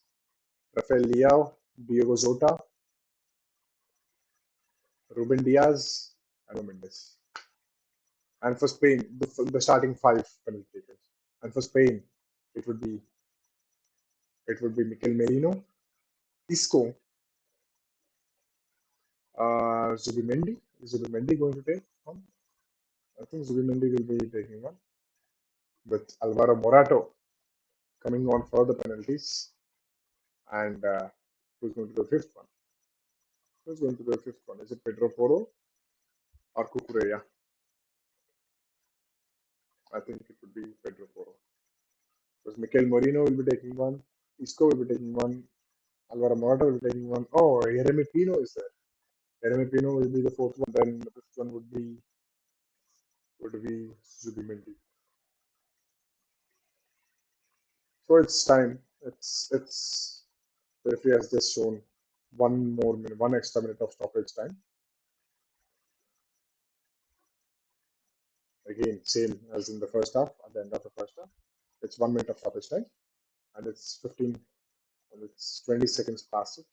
Rafael Leao, Diogo Jota, Ruben Diaz, and Mendes. And for Spain, the starting five penalty takers. And for Spain, it would be Mikel Merino, Isco, Zubimendi. Is Zubimendi going to take one? I think Zubimendi will be taking one. With Alvaro Morato coming on for the penalties. And who's going to the fifth one? Who's going to the fifth one? Is it Pedro Porro or Cucurella? I think it would be Pedro Porro. Because Mikel Merino will be taking one. Isco will be taking one. Alvaro Morata will be taking one. Oh, Jeremy Pino is there. Jeremy Pino will be the fourth one. Then the fifth one would be Zubimendi. So it's time. It's the referee has just shown one extra minute of stoppage time. Again, same as in the first half. At the end of the first half, it's 1 minute of stoppage time, and it's 20 seconds past it.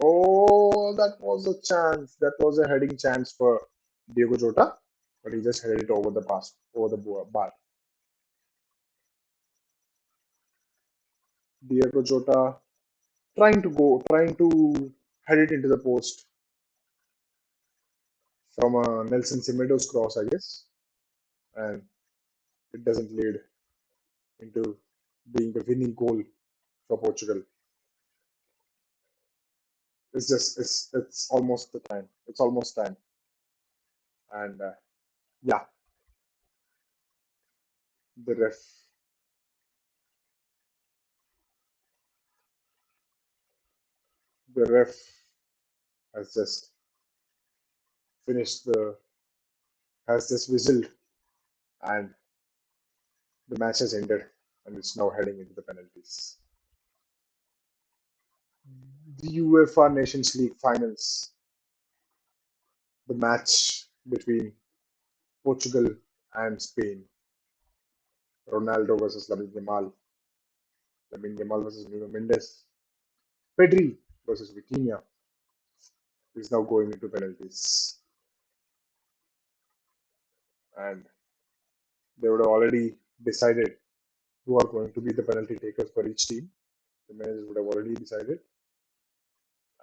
Oh, that was a chance. That was a heading chance for Diogo Jota, but he just headed it over the bar. Diogo Jota trying to head it into the post from a Nelson Semedo's cross, I guess, and it doesn't lead into being the winning goal for Portugal. It's almost the time. It's almost time, and yeah, the ref has just has just whistled, and the match has ended, and it's now heading into the penalties. The UEFA Nations League finals, the match between Portugal and Spain, Ronaldo versus Lamine Yamal versus Nuno Mendes, Pedri versus Vitinha is now going into penalties, and they would have already decided who are going to be the penalty takers for each team. The managers would have already decided,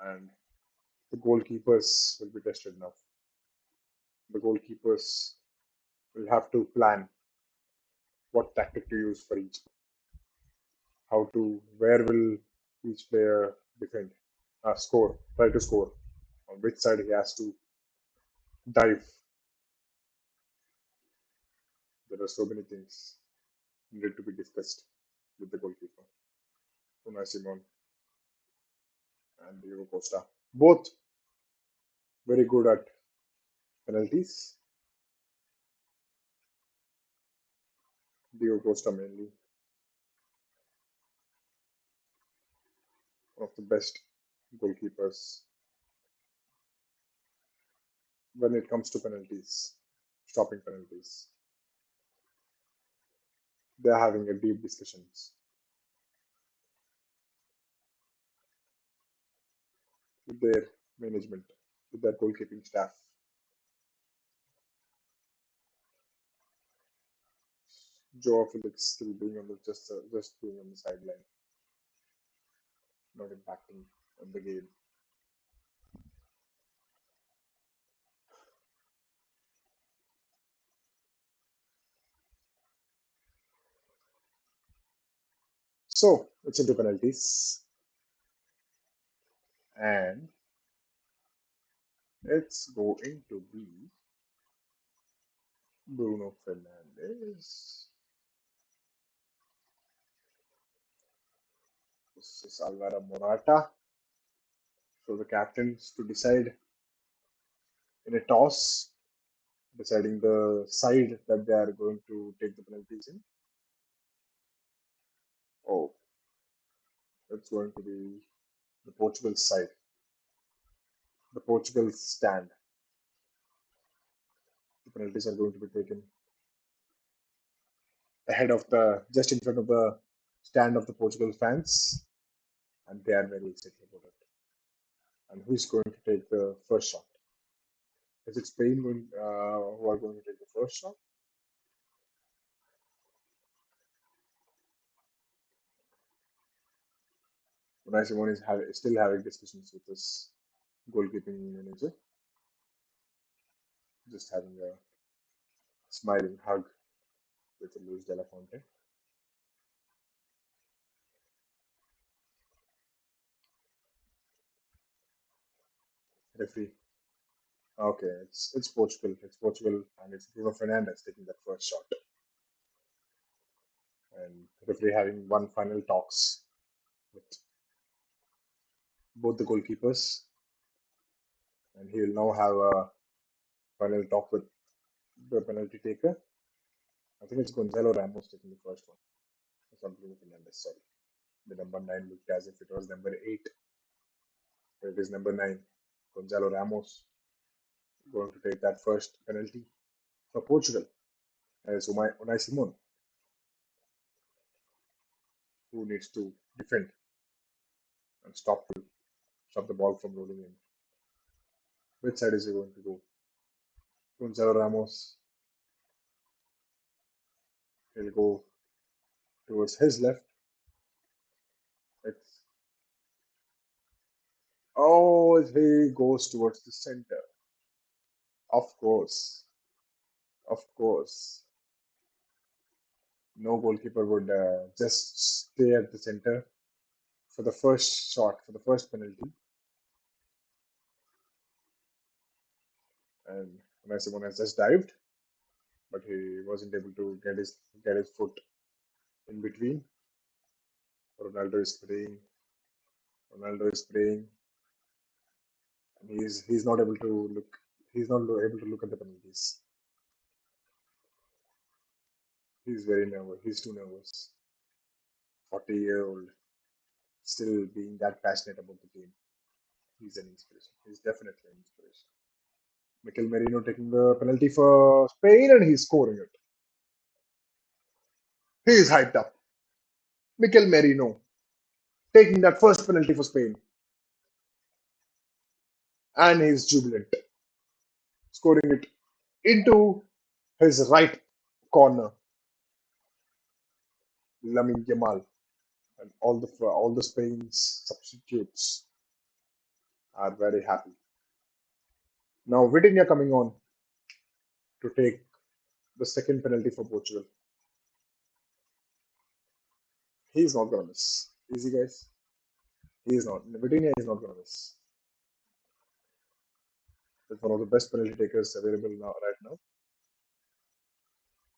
and the goalkeepers will be tested now. The goalkeepers will have to plan what tactic to use for each, where will each player defend, try to score, on which side he has to dive. There are so many things needed to be discussed with the goalkeeper, Unai Simon and Diego Costa. Both very good at penalties. Diego Costa mainly one of the best goalkeepers when it comes to penalties, stopping penalties. They are having a deep discussions with their management, with their goalkeeping staff. Joao Felix still being on the just being on the sideline, not impacting on the game. So it's into penalties, and it's going to be Bruno Fernandes versus Alvaro Morata. So the captains to decide in a toss, deciding the side that they are going to take the penalties in. Oh, it's going to be the Portugal side, the Portugal stand. The penalties are going to be taken just in front of the stand of the Portugal fans, and they are very excited about it. And who's going to take the first shot? Is it Spain who are going to take the first shot? Unai Simon is still having discussions with his goalkeeping manager, just having a smiling hug with Luis de la Fonte. Referee. Okay, it's Portugal. It's Portugal, and it's Bruno Fernandes taking that first shot. And referee having one final talks with both the goalkeepers, and he will now have a final talk with the penalty taker. I think it's Gonzalo Ramos taking the first one. Or something with Fernandes, sorry. The number 9 looked as if it was number 8. But it is number 9. Gonzalo Ramos going to take that first penalty for Portugal. And it's Unai Simon who needs to defend and stop the ball from rolling in. Which side is he going to go? Gonzalo Ramos will go towards his left. He goes towards the center. Of course. No goalkeeper would just stay at the center for the first shot, for the first penalty. And Unai Simon has just dived, but he wasn't able to get his foot in between. Ronaldo is praying. And he's not able to look. He's not able to look at the penalties. He's very nervous. He's too nervous. 40-year-old, still being that passionate about the game. He's an inspiration. He's definitely an inspiration. Mikel Merino taking the penalty for Spain and he's scoring it. He's hyped up. Mikel Merino taking that first penalty for Spain. And he's jubilant. Scoring it into his right corner. Lamine Yamal and all the Spain's substitutes are very happy. Now Vitinha coming on to take the second penalty for Portugal. He's not gonna miss. Easy guys. He is not. Vitinha is not gonna miss. He's one of the best penalty takers available now right now.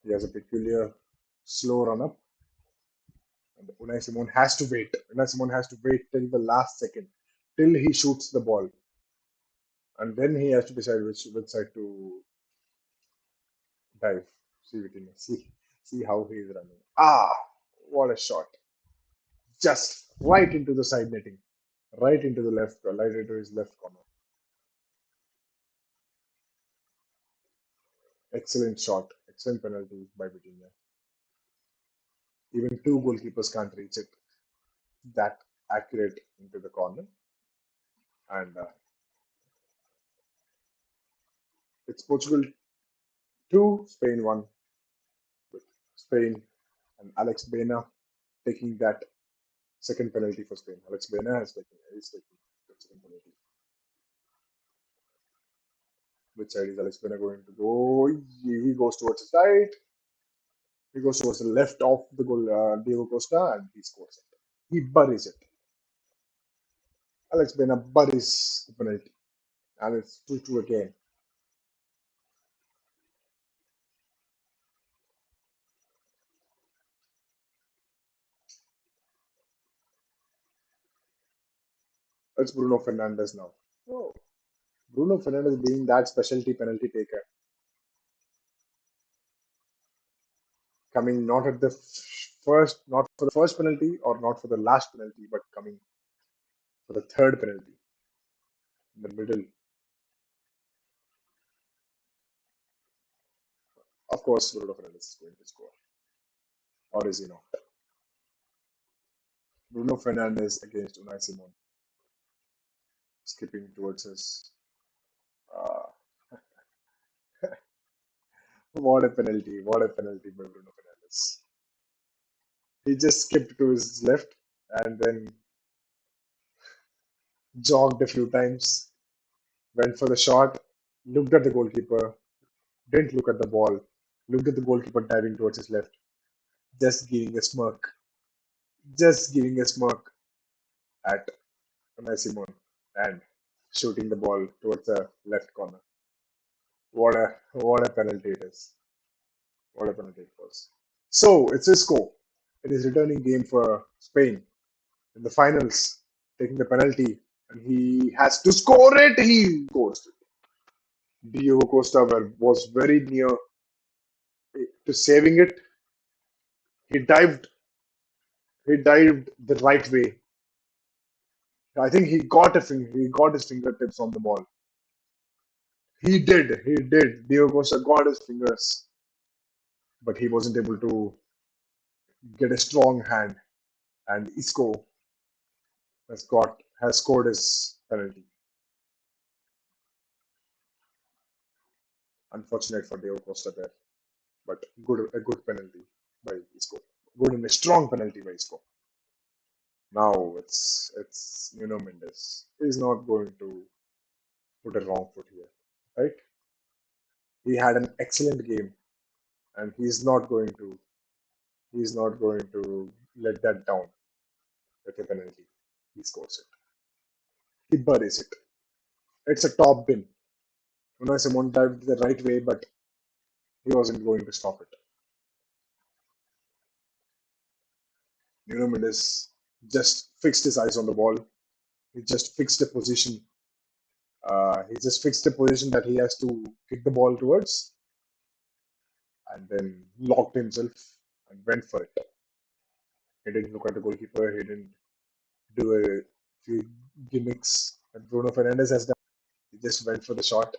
He has a peculiar slow run up. And Unai Simon has to wait. Unai Simon has to wait till the last second, till he shoots the ball. And then he has to decide which side to dive. See Vitinha. See how he is running. Ah, what a shot. Just right into the side netting. Right into the left, right into his left corner. Excellent shot. Excellent penalty by Vitinha. Even two goalkeepers can't reach it that accurate into the corner. And it's Portugal 2, Spain 1. With Spain and Alex Baena taking that second penalty for Spain. Alex Baena is taking the second penalty. Which side is Alex Baena going to go? He goes towards his right. He goes towards the left of the goal, Diego Costa, and he scores it. He buries it. Alex Baena buries the penalty. And it's 2-2 again. It's Bruno Fernandes now. Oh, Bruno Fernandes being that specialty penalty taker. Coming not at the first, not for the first penalty or not for the last penalty, but coming for the third penalty in the middle. Of course, Bruno Fernandes is going to score. Or is he not? Bruno Fernandes against Unai Simon. Skipping towards his. Uh, what a penalty. What a penalty by Bruno Fernandes. He just skipped to his left and then jogged a few times, went for the shot, looked at the goalkeeper, didn't look at the ball, looked at the goalkeeper diving towards his left, just giving a smirk, at Unai Simon and shooting the ball towards the left corner. What a penalty it is. What a penalty it was. So it's Isco in his returning game for Spain in the finals, taking the penalty, and he has to score it. He scores it. Diego Costa was very near to saving it. He dived. He dived the right way. I think he got he got his fingertips on the ball. He did. He did. Diego Costa got his fingers, but he wasn't able to get a strong hand. And Isco has scored his penalty. Unfortunate for Diego Costa there, but a good penalty by Isco. Good and a strong penalty by Isco. Now it's Nuno Mendes. He's not going to put a wrong foot here, right? He had an excellent game, and he's not going to let that down with a penalty. He scores it. He buries it. It's a top bin. Unai Simon dived the right way, but he wasn't going to stop it. Nuno Mendes just fixed his eyes on the ball. He just fixed a position He just fixed a position that he has to kick the ball towards, and then locked himself and went for it. He didn't look at the goalkeeper. He didn't do a few gimmicks that Bruno Fernandes has done. He just went for the shot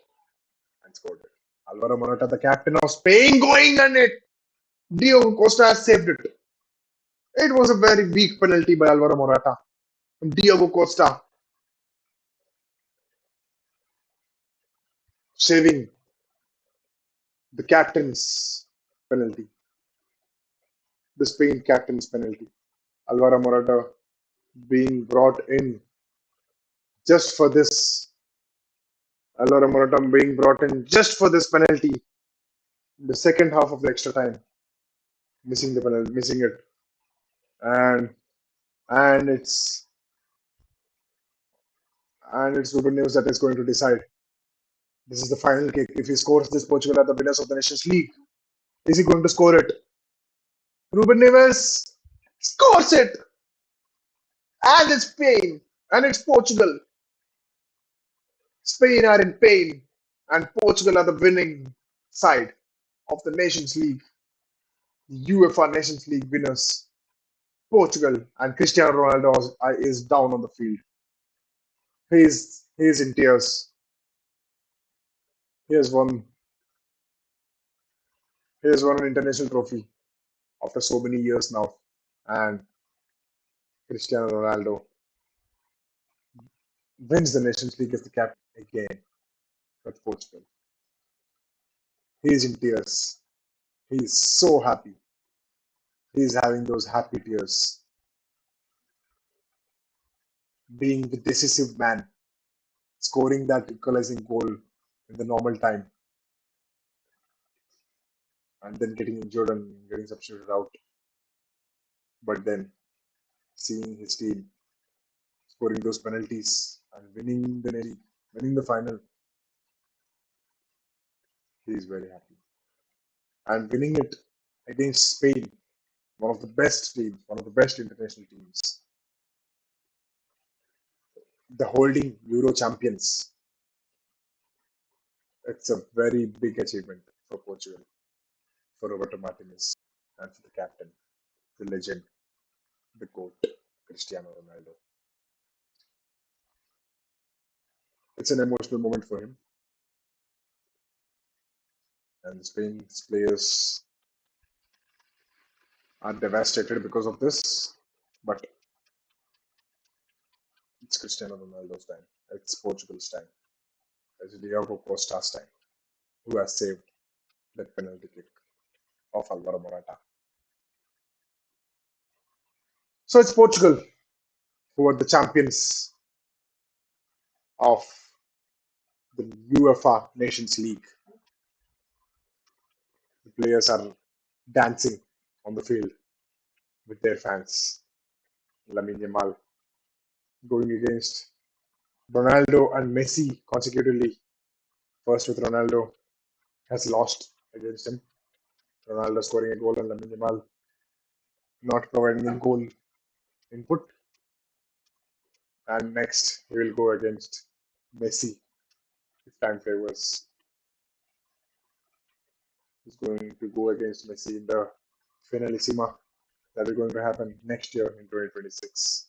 and scored it. Alvaro Morata, the captain of Spain, going on it. Diogo Costa has saved it. It was a very weak penalty by Alvaro Morata. Diogo Costa saving the captain's penalty, the Spain captain's penalty. Alvaro Morata being brought in just for this. Alvaro Morata being brought in just for this penalty. The second half of the extra time, missing the penalty, missing it, and and it's it's Ruben Neves that is going to decide. This is the final kick. If he scores this, Portugal are the winners of the Nations League. Is he going to score it? Ruben Neves scores it, and it's Spain, and it's Portugal. Spain are in pain, and Portugal are the winning side of the Nations League, the UEFA Nations League winners. Portugal and Cristiano Ronaldo is down on the field. He is in tears. He has won. He has won an international trophy after so many years now, and Cristiano Ronaldo wins the Nations League as the captain again with Portugal. He is in tears. He is so happy. He is having those happy tears, being the decisive man, scoring that equalizing goal in the normal time, and then getting injured and getting substituted out. But then seeing his team scoring those penalties and winning the final, he is very happy. And winning it against Spain, one of the best teams, one of the best international teams, the holding Euro champions. It's a very big achievement for Portugal, for Roberto Martinez, and for the captain, the legend, the GOAT, Cristiano Ronaldo. It's an emotional moment for him, and Spain's players are devastated because of this. But it's Cristiano Ronaldo's time. It's Portugal's time. It's Diogo Costa's time, who has saved that penalty kick of Alvaro Morata. So it's Portugal who are the champions of the UEFA Nations League. The players are dancing on the field with their fans. Lamine Yamal going against Ronaldo and Messi consecutively. First with Ronaldo has lost against him. Ronaldo scoring a goal and Lamine Yamal not providing a goal input. And next he will go against Messi if time favors. He's going to go against Messi in the Finalissima that is going to happen next year in 2026.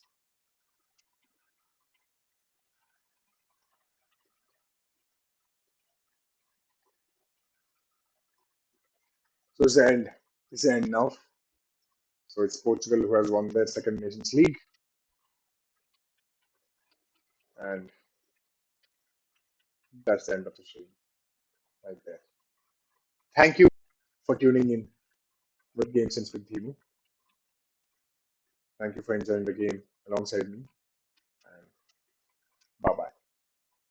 So it's the end. It's the end now. So it's Portugal who has won their second Nations League. And that's the end of the show right there. Thank you for tuning in with GameSense with Dhimu. Thank you for enjoying the game alongside me.